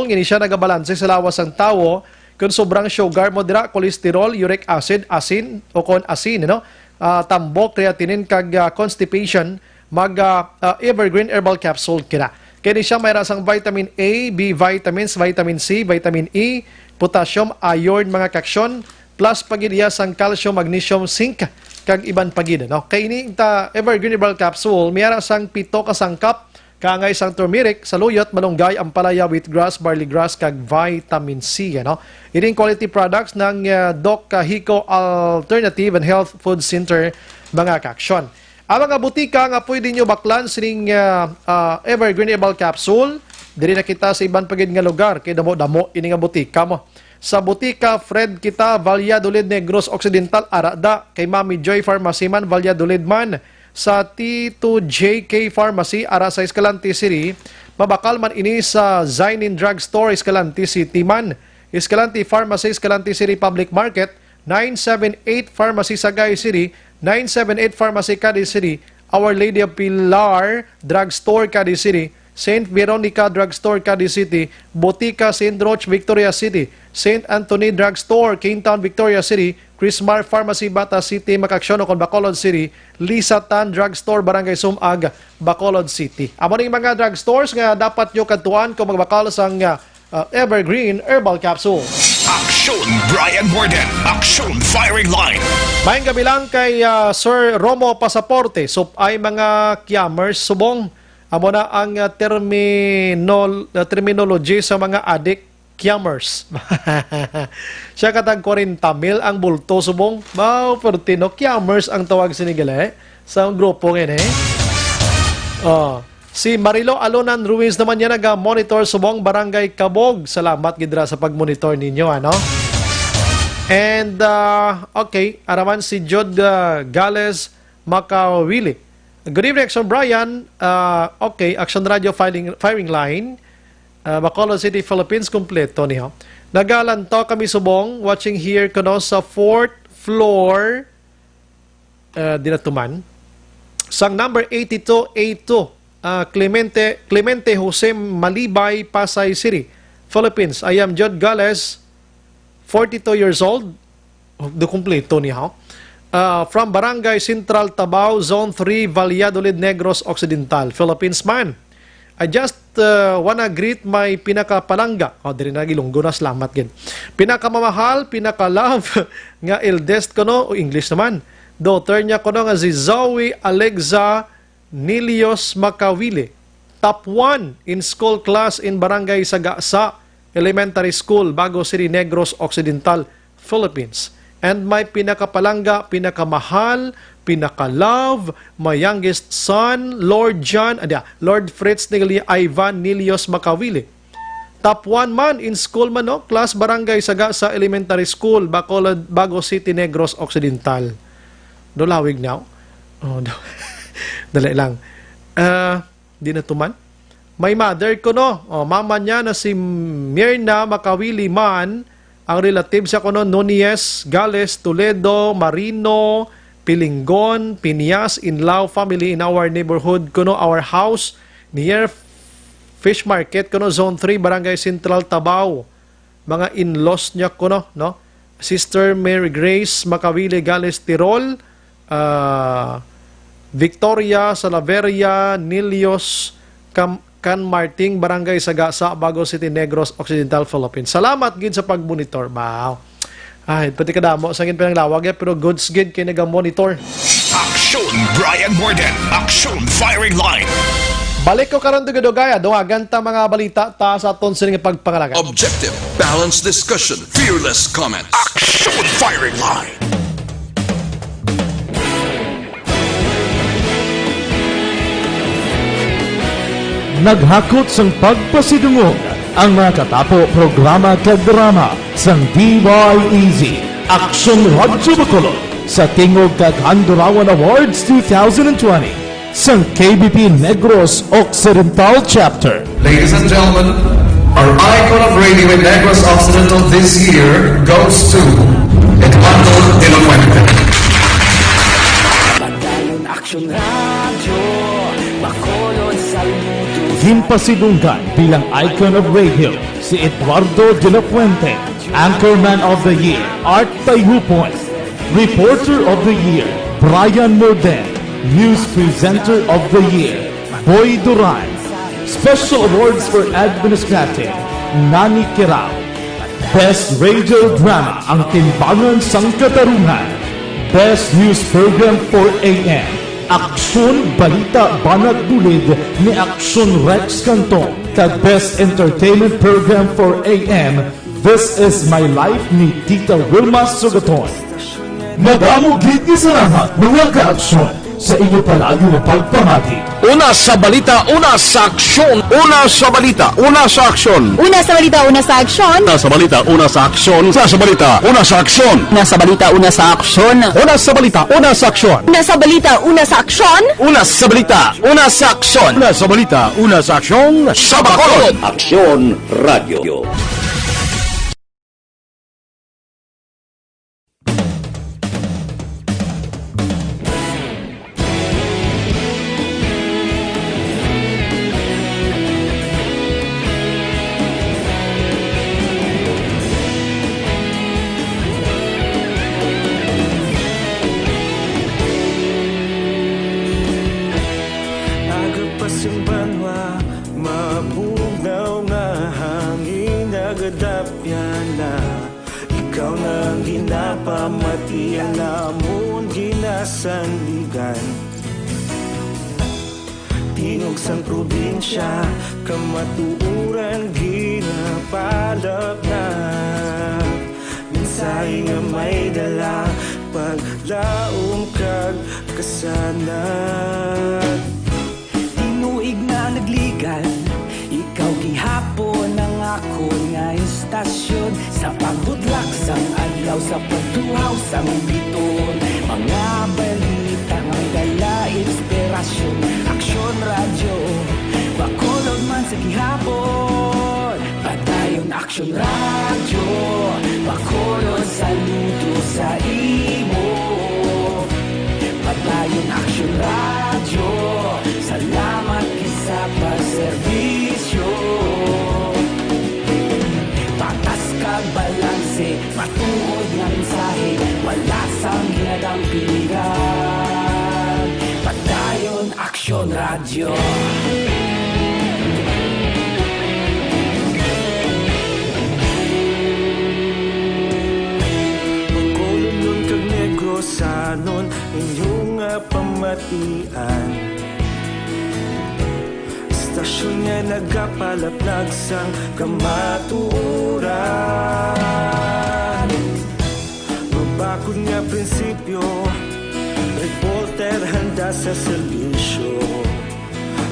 ngini siya nagabalanse sa lawas sang tawo kun sobrang sugar mo dira cholesterol uric acid asin o kon asin no tambok creatinine kag constipation Evergreen Herbal Capsule kina kini siya may rasang vitamin A, B vitamins, vitamin C, vitamin E, potassium, iron mga kaksyon plus pagidya sang calcium, magnesium, zinc kag iban pagid no. Kay ini ta Evergreen Herbal Capsule miyara sang 7 ka sangkap kangay sang turmeric, saluyot, malunggay, ampalaya, wheatgrass, barley grass kag vitamin C no. Ining quality products ng Doc Hiko Alternative and Health Food Center mga kaaksyon. Ang mga butika nga pwede nyo baklan sining Evergreen Herbal Capsule, diri na kita sa iban pagid nga lugar kay damo-damo ini nga butika mo. Sa butika Fred kita Valladolid Negros Occidental arada kay Mami Joy Pharmacy man Valladolid man. Sa T2JK Pharmacy ara sa Escalante City, mabakal man ini sa Zainin Drugstore Escalante City man. Escalante Pharmacy Escalante City Public Market, 978 Pharmacy Sagay City, 978 Pharmacy Cadiz City, Our Lady of Pilar Drugstore Cadiz City, St. Veronica Drugstore Cadiz City, Botica St. Roch Victoria City, St. Anthony Drugstore Kingtown Victoria City, Chrismar Pharmacy Bata City Makaksyon kon Bacolod City, Lisa Tan Drugstore Barangay Sumag Bacolod City. Amo ning mga drugstores nga dapat nyo kadtuan kung magbakal sang Evergreen Herbal Capsule. Aksyon Brian Morden, Aksyon Firing Line. Mayang gabi lang kay Sir Romo Pasaporte. So ay mga kiamers subong. Amo na ang terminology sa mga adik kiamers. Siya katag 40,000 ang bulto subong. Mao pertino kiamers ang tawag sinigala sa grupo ngayon si Marilo Alonan Ruiz naman yan nag-monitor subong Barangay Kabog. Salamat gidra sa pag-monitor ninyo ano. And okay, araman si Jod Gales Makawili. Good evening, Action Brian. Okay, Action Radio firing line. Bacolod City, Philippines, kompleto niyo. Nagalanto kami subong, watching here kuno sa 4th floor dinatuman. Sang number 8282, Clemente Jose Malibay, Pasay City, Philippines. I am Jod Gales, 42 years old. Do kompleto niyo. From Barangay Central Tabao, Zone 3, Valladolid Negros Occidental, Philippines man. I just wanna greet my pinakapalangga. Diri na gilunggo na, salamat gid. Pinakamamahal, pinaka-love nga eldest ko no, o English naman. Daughter niya ko no nga si Zoe Alexa Nilios Makawili. Top 1 in school class in Barangay Sagasa Elementary School, Bago City, Negros Occidental, Philippines. And my pinakapalangga, pinakamahal, pinaka-love, my youngest son, Lord Fritz Ivan Nilios Makawili. Top 1 man in school man, no? Class Barangay Sagasa Elementary School, Bacolod, Bago City, Negros Occidental. Dolawig now. Dali lang. Di na tuman. My mother ko, no? Mama niya na si Mirna Makawili man, ang relative siya ko no, Nunez, Gales, Toledo, Marino, Pilinggon, Pinias, Inlao family in our neighborhood kuno, our house near Fish Market kuno, Zone 3, Barangay Central, Tabao. Mga in-laws niya kuno, no? Sister Mary Grace Makawili, Gales, Tirol, Victoria Salaveria Nilios Can Marting, Barangay Sagasa, Bago City, Negros Occidental, Philippines. Salamat gid sa pag-monitor. Wow. Ay, pati kadamo sa ngin pinanglawag pero goods gid kay naga-monitor. Aksyon Brian Morden, Aksyon Firing Line. Balik ko karon dugay-dugay, duwagan ta mga balita ta sa aton sining pagpangalaga. Objective, balanced discussion, fearless comments. Aksyon Firing Line. Naghakot sang pagpasidungog ang mga katapo programa kag drama sang DYEZ Aksyon Radyo Bacolod sa Tingog kag Handurawan Awards 2020 sang KBP Negros Occidental Chapter. Ladies and gentlemen, our icon of radio in Negros Occidental this year goes to Eduardo De La Fuente. Padayon Aksyon Radio Bacolod Salmudo. Himpasidunggan bilang icon of radio si Eduardo De La Fuente, Anchorman of the Year, Art Tayupoy, Reporter of the Year, Brian Morden, News Presenter of the Year, Boy Duran, Special Awards for Administrative, Nani Kirao, Best Radio Drama, Ang Timbangan sang Katarungan, Best News Program for AM. Aksyon Balita Banat Bulid ni Aksyon Rex Canton. Kag Best Entertainment Program for AM, This Is My Life ni Tita Wilma Sugaton. Madamo gid ni sa lahat mga kaaksyon sa inyo palagi na pagpamati. Una sa balita, una sa aksyon. Una sa balita, una sa aksyon. Una sa balita, una sa aksyon. Una sa balita, una sa aksyon. Una sa balita, una sa aksyon. Una sa balita, una sa aksyon. Una sa balita, una sa aksyon. Una sa balita, una sa aksyon. Una sa balita, una sa aksyon. Una sa balita, una sa aksyon. Sa Bacolod. Aksyon Radio. Agapasang banwa, mabugaw na hangin, nagadapya na. Ikaw nang ginapamatian namon ginasandigan. Tingog sang probinsya, kamatuuran ginapalap na. Minsay nga may dala, paglaom kag kasanat. Tinuig na nagligan, ikaw gihapon ang ako nga istasyon. Sa pagdudlak sang adlaw, sa pagtuhaw sang biton. Mga balita nga dala inspirasyon. Aksyon radyo, Bacolod man sa gihapon. Padayon aksyon radyo, Bacolod saludo sa imo. Padayon aksyon radyo, salamat sa pagserbisyo. Patas kag balanse, matuod nga mensahe, wala sang ginadampigan. Padayon aksyon radyo. Pagkulong kag negosanon, inyong pamatian. Stasyon nga nagapalaplag sang kamatuuran. Mabakod nga prinsipyo, reporter handa sa serbisyo.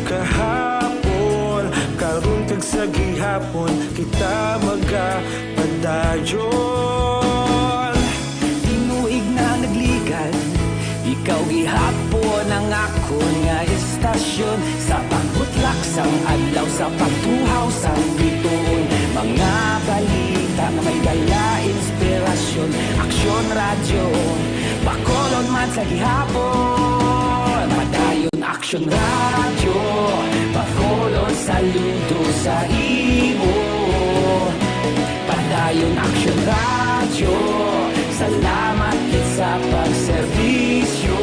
Kahapon, karon kag sa gihapon, kita magapadayon. Tinuig na nagligan, ikaw gihapon ang ako nga istasyon. Sa pagbutlak sang adlaw, sa pagtuhaw sang biton. Mga balita na may dala inspirasyon. Aksyon radyo, Bacolod man sa gihapon. Padayon aksyon radyo, Bacolod saludo sa imo. Padayon aksyon radyo, salamat sa pagserbisyo.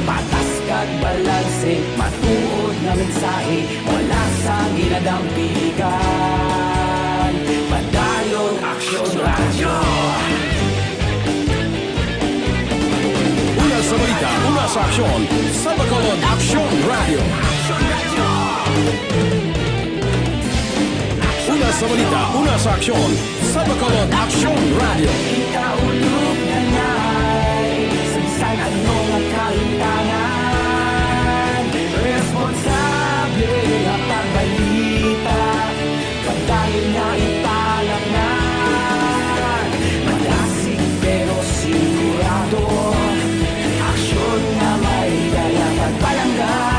Patas kag balanse, matuod na mensahe, wala sang ginadampigan. Padayon aksyon radyo. Una sa balita, una sa aksyon. Sa Bacolod, Aksyon Radio. Una sa balita, una sa aksyon. Sa Bacolod, Aksyon Radio. Ikaulog na na'y sansan anong ang kahintangan. Responsable ang pagbalita, pagdayon na ipalaknan. Malasig pero sigurado, aksyon na may dala pagpalanggan.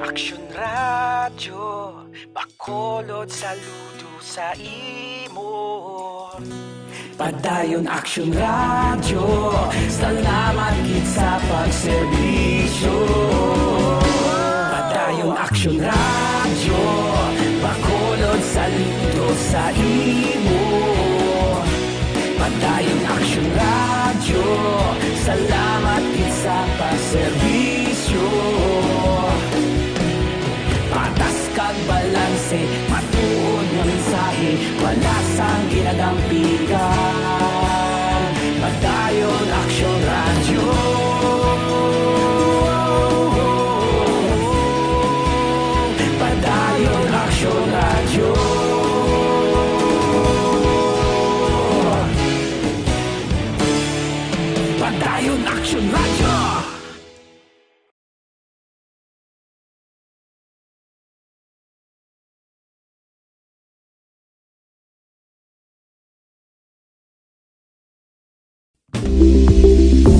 Aksyon radyo, Bacolod saludo sa imo. Padayon aksyon radyo, salamat gid sa pagserbisyo. Padayon aksyon radyo, Bacolod saludo sa sa imo. Padayon Action Radio, salamat sa paserbisyo. Patas kag balanse, matuod nga mensahe, wala sang ginadampigan. Padayon Action Radio. Padayon Action Radio. Padayon Action Radio.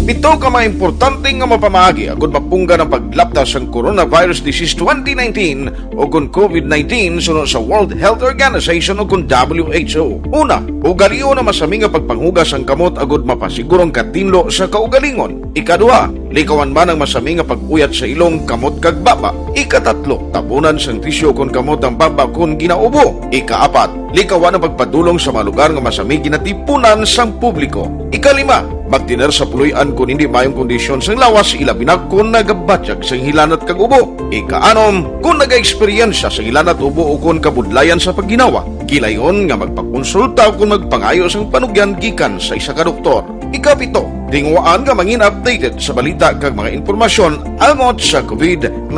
Ito ka mga importante nga mapamagi agud mapungga ng paglaptas ang Coronavirus Disease 2019 o kung COVID-19 sunod sa World Health Organization o kung WHO. Una, ugalion na masami nga pagpanghugas ang kamot agud mapasigurong katinlo sa kaugalingon. Ikaduha, likawan man ang masami nga pag-uyat sa ilong kamot kag baba. Ikatatlo, tabunan sang tisyo kon kamot ang baba kung ginaubo. Ikaapat, likawan ang pagpadulong sa mga lugar nga masami ginatipunan sang publiko. Ikalima, magtiner sa puluyan kung hindi mayong kondisyon sang lawas, ilabi na kung nagabatyag sang hilanat kag ubo. Ikaanom, kung naga-eksperyensya sa hilanat ubo o kung kabudlayan sa pagginawa. Gilayon nga magpakonsulta kung magpangayo sang panugyan gikan sa isa ka doktor. Ikapito, tingwaan nga mangin updated sa balita kag mga impormasyon angot sa COVID-19.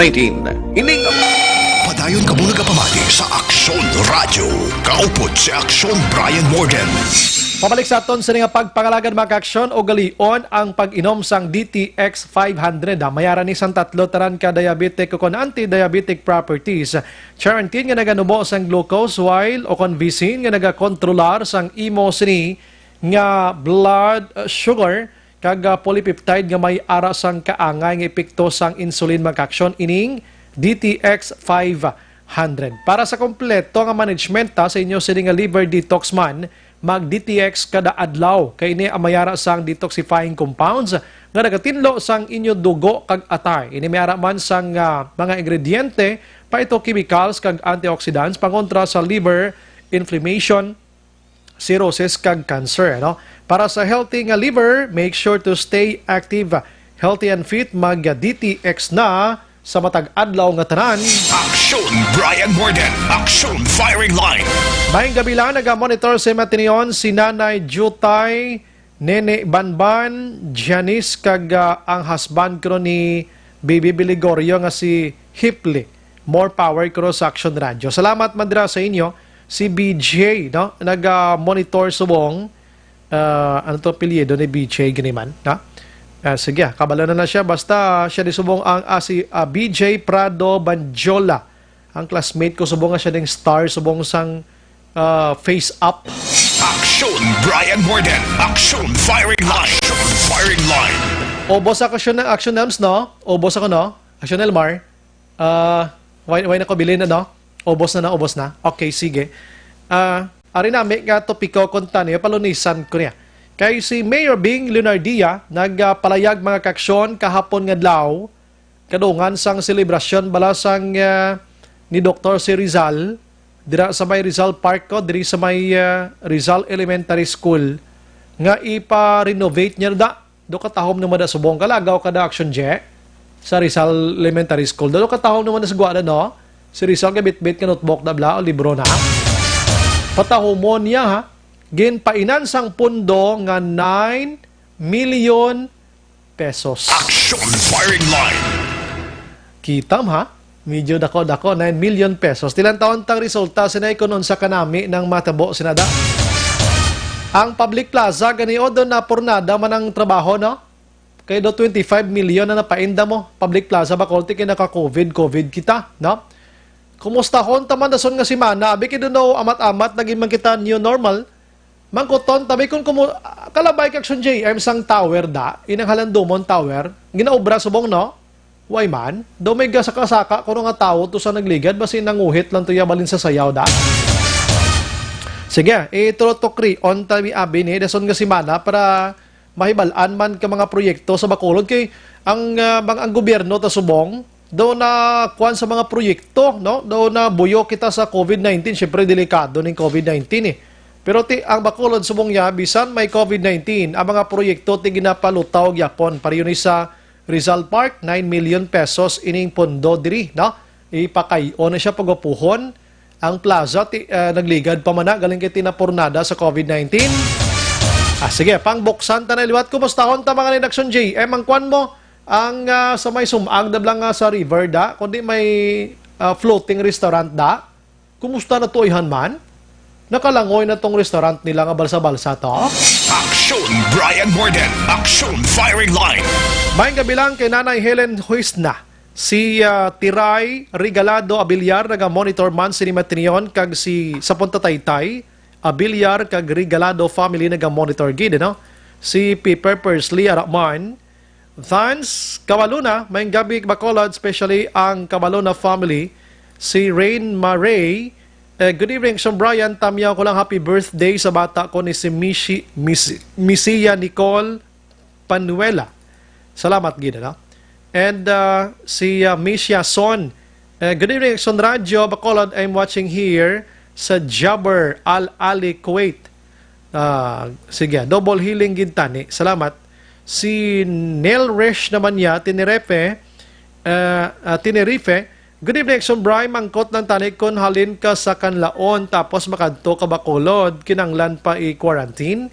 Ining Padayon ka muna kapamati sa Aksyon Radio. Kaupod si Aksyon Brian Morgan. Pabalik sa aton sa nga pagpangalagan mga aksyon o galion ang pag-inom sang DTX 500. Mayaran ni sang tatlo taran ka diabetic o kon anti-diabetic properties. Charantin nga naganubo sang glucose while o kon visin nga nagakontrolar sang imo sini nga blood sugar kag polypeptide nga may ara sang kaangay nga epekto sang insulin mga aksyon ining DTX 500. Para sa kompleto nga management sa inyo sini nga liver detox man, mag-DTX kada adlaw kay ini amayara sang detoxifying compounds nga nagatinlo sang inyo dugo kag atay. Ini mayara man sang mga ingrediente phytochemicals kag antioxidants pangontra sa liver inflammation, cirrhosis kag cancer, no? Para sa healthy nga liver, make sure to stay active, healthy and fit, mag-DTX na sa matag adlaw nga tanan. Aksyon Brian Morgan. Aksyon Firing Line. Mayong gabi lang, nag-monitor sa Matinion si Nanay Jutay, Nene Banban, Janice, kag ang husband ko ni Baby Biligorio nga si Hipli. More power ko sa Action Radio. Salamat mandira sa inyo. Si BJ, no? Nag-monitor subong. Ano to apelyido ni BJ ganiman, no? Sige, kabalo na siya. Basta siya di subong ang si BJ Prado Banjola. Ang classmate ko subong nga siya ding star subong sang face up. Aksyon Brian Morgan. Aksyon Firing Line. Aksyon Firing Line. Obos ako siya ng Action Elms, no? Obos ako, no? Action Elmar. Why na ko bilhin na, no? Obos na. Okay, sige. Ari namin nga topiko konta niya, palunisan ko niya. Kay si Mayor Bing Leonardia nagpalayag mga kaksyon kahapon nga adlaw kadungan sang selebrasyon balasang ni Dr. si Rizal dira sa may Rizal Park ko diri sa may Rizal Elementary School nga ipa-renovate niya do katahom naman da subong kalagaw kada action je sa Rizal Elementary School do katahom naman da sagwa no si Rizal ka bit-bit ka notebook na bla o libro na patahomon niya ha ginpainan sang pundo nga 9 million pesos. Action Firing Line. Kitam ha? Medyo dako-dako, 9 million pesos. Tilang taon tang resulta sinay ko nun sa kanami ng matabo sinada. Ang public plaza, ganiyo doon na pornada man ang trabaho, no? Kaya do 25 million na napainda mo. Public plaza, bakolti kaya naka-COVID kita, no? Kumusta hon taman dason nga si Mana? Abi kido no amat-amat, naging man kita new normal. Mangkuton, tabi kung kalabay kaksyon JM sang tower da, inang halandumon tower, ginaobra subong no? Why man? Daw may gasaka-saka kung nga tao to sa nagligad, basi nanguhit lang to yabalin sa sayaw da. Sige, itulotokri, on tabi abi ni, dason nga si Mana para mahibalaan man ka mga proyekto sa Bacolod kay ang gobyerno ta subong daw na kuan sa mga proyekto, no? Daw na buyo kita sa COVID-19, syempre delikado ng COVID-19 eh. Pero ang Bacolod sumungya, bisan may COVID-19, ang mga proyekto ti ginapalutaw gyapon. Pariyon sa Rizal Park, 9 million pesos ining pondo diri, no? Ipakayo na siya pagapuhon. Ang plaza nagligad pa man na galing kay tinapurnada sa COVID-19. Sige, pangbuksan ta na liwat. Kumustahon ta mga Action J. Ang kwan mo ang sa may sumag na lang sa river da, kundi may floating restaurant da. Kumusta na tuihan man? Nakalangoy na tong restaurant nila nga balsa-balsa to. Aksyon Brian Morden, Aksyon Firing Line. Mayang gabi lang kay Nanay Helen Huisna. Si Tiray Regalado Abiliar naga-monitor man si Matrion kag si sa Punta Taytay Abiliar kag Regalado family naga-monitor gid, no? Si Piper Persley Araman. Thanks Kamaluna, mayang gabi Bacolod, especially ang Kamaluna family. Si Rain Maray. Good evening, Sean Brian. Tamya ko lang happy birthday sa bata ko ni si Misia Nicole Panuela. Salamat, gina, no? And si Misia Son. Good evening, Son Radio. Bacolod, I'm watching here sa Jabber Al-Ali, Kuwait. Sige, double healing gintani. Salamat. Si Neil Resh naman niya, Tenerife. Good evening, Action Brian. Mangkot ng tanik kon halin ka sa Kanlaon tapos makadto ka Bacolod, kinanglan pa i-quarantine.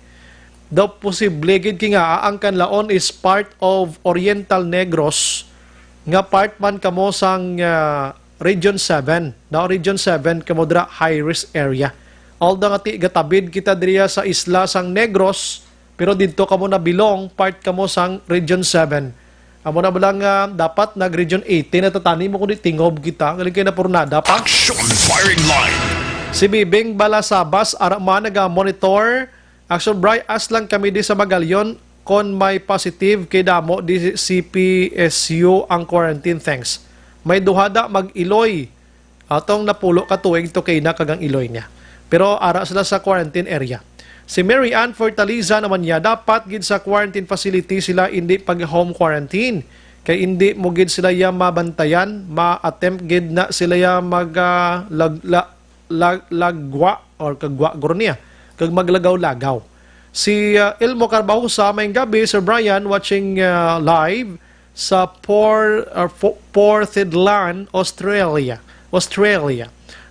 Daw posible gid ki nga ang Kanlaon is part of Oriental Negros nga part man kamo sang Region 7. Na Region 7 kamo dra high risk area. Although nga gatabid kita diriya sa isla sang Negros, pero didto kamo na bilong part kamo sang Region 7. Amo na balang dapat nag-Region 18 na tatani mo kundi tingob kita. Galing kayo na purnada pa. Action Firing Line. Si Bibing Balasabas, Arama, nag-monitor. Action Bright, as lang kami di sa Magalyon kon may positive kay damo di CPSU ang quarantine. Thanks. May duhada mag-Iloy. Atong napulo katuig to kay na kagang Iloy niya. Pero ara sila sa quarantine area. Si Mary Ann Fortaliza naman niya, dapat gid sa quarantine facility sila hindi pag-home quarantine. Kay hindi mo gid sila ya mabantayan, ma-attempt gid na sila ya lagwa or kagwa niya, kag maglagaw-lagaw. Si Ilmo Carbahusa, may gabi, Sir Brian, watching live sa Porthidlan, Australia.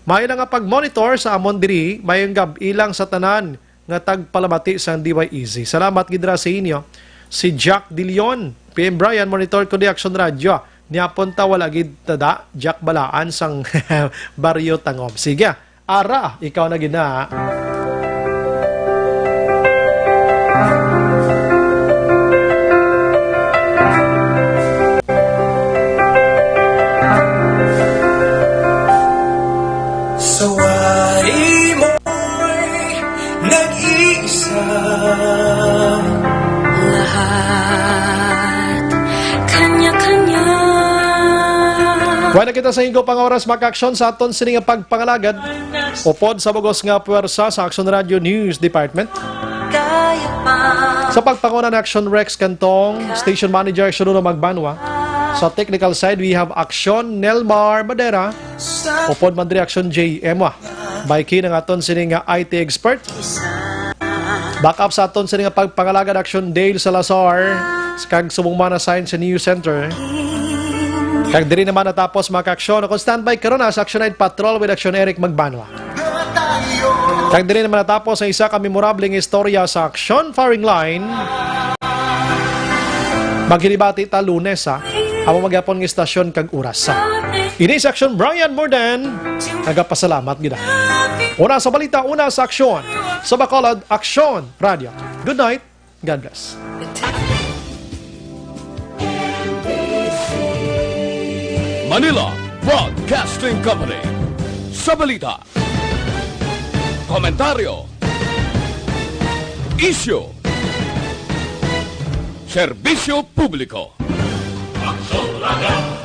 May na nga pag-monitor sa amon diri, may gabi ilang sa tanan nga tagpalamati sang DY Easy. Salamat gidra sa inyo. Si Jack De Leon, PM Brian, monitor ko di Action Radio. Niapon ta wala gid tada Jack Balaan sang Barrio Tangob. Sige, ara ikaw na gina. Wala kita sa ingo pang oras maka-aksyon sa aton sining pagpangalagad upod sa bugos nga puwersa sa Action Radio News Department. Sa pagpanguna ng Action Rex Cantong, Station Manager Shununo Magbanwa. Sa technical side, we have Action Nelmar Madera, upod Mandri Action J. Emwa. Baiki ng aton sining IT expert. Backup sa aton sining pagpangalagad Action Dale Salazar, kag subong mana Science and News Center. Kag diri naman natapos maka-aksyon. Kung standby karon sa Action Night Patrol with Action Eric Magbanwa. Kag diri naman natapos ang isa ka memorableng istorya sa Action Firing Line. Maghilibati ta Lunes ha. Amo magyapon ng istasyon kag oras. Ini sa Action Brian Morden. Nagapasalamat gid. Una sa balita, una sa aksyon. Sa Bacolod, Action Radio. Good night. God bless. Manila Broadcasting Company. Sa balita, komentaryo, isyu, serbisyo publiko. Action Radio.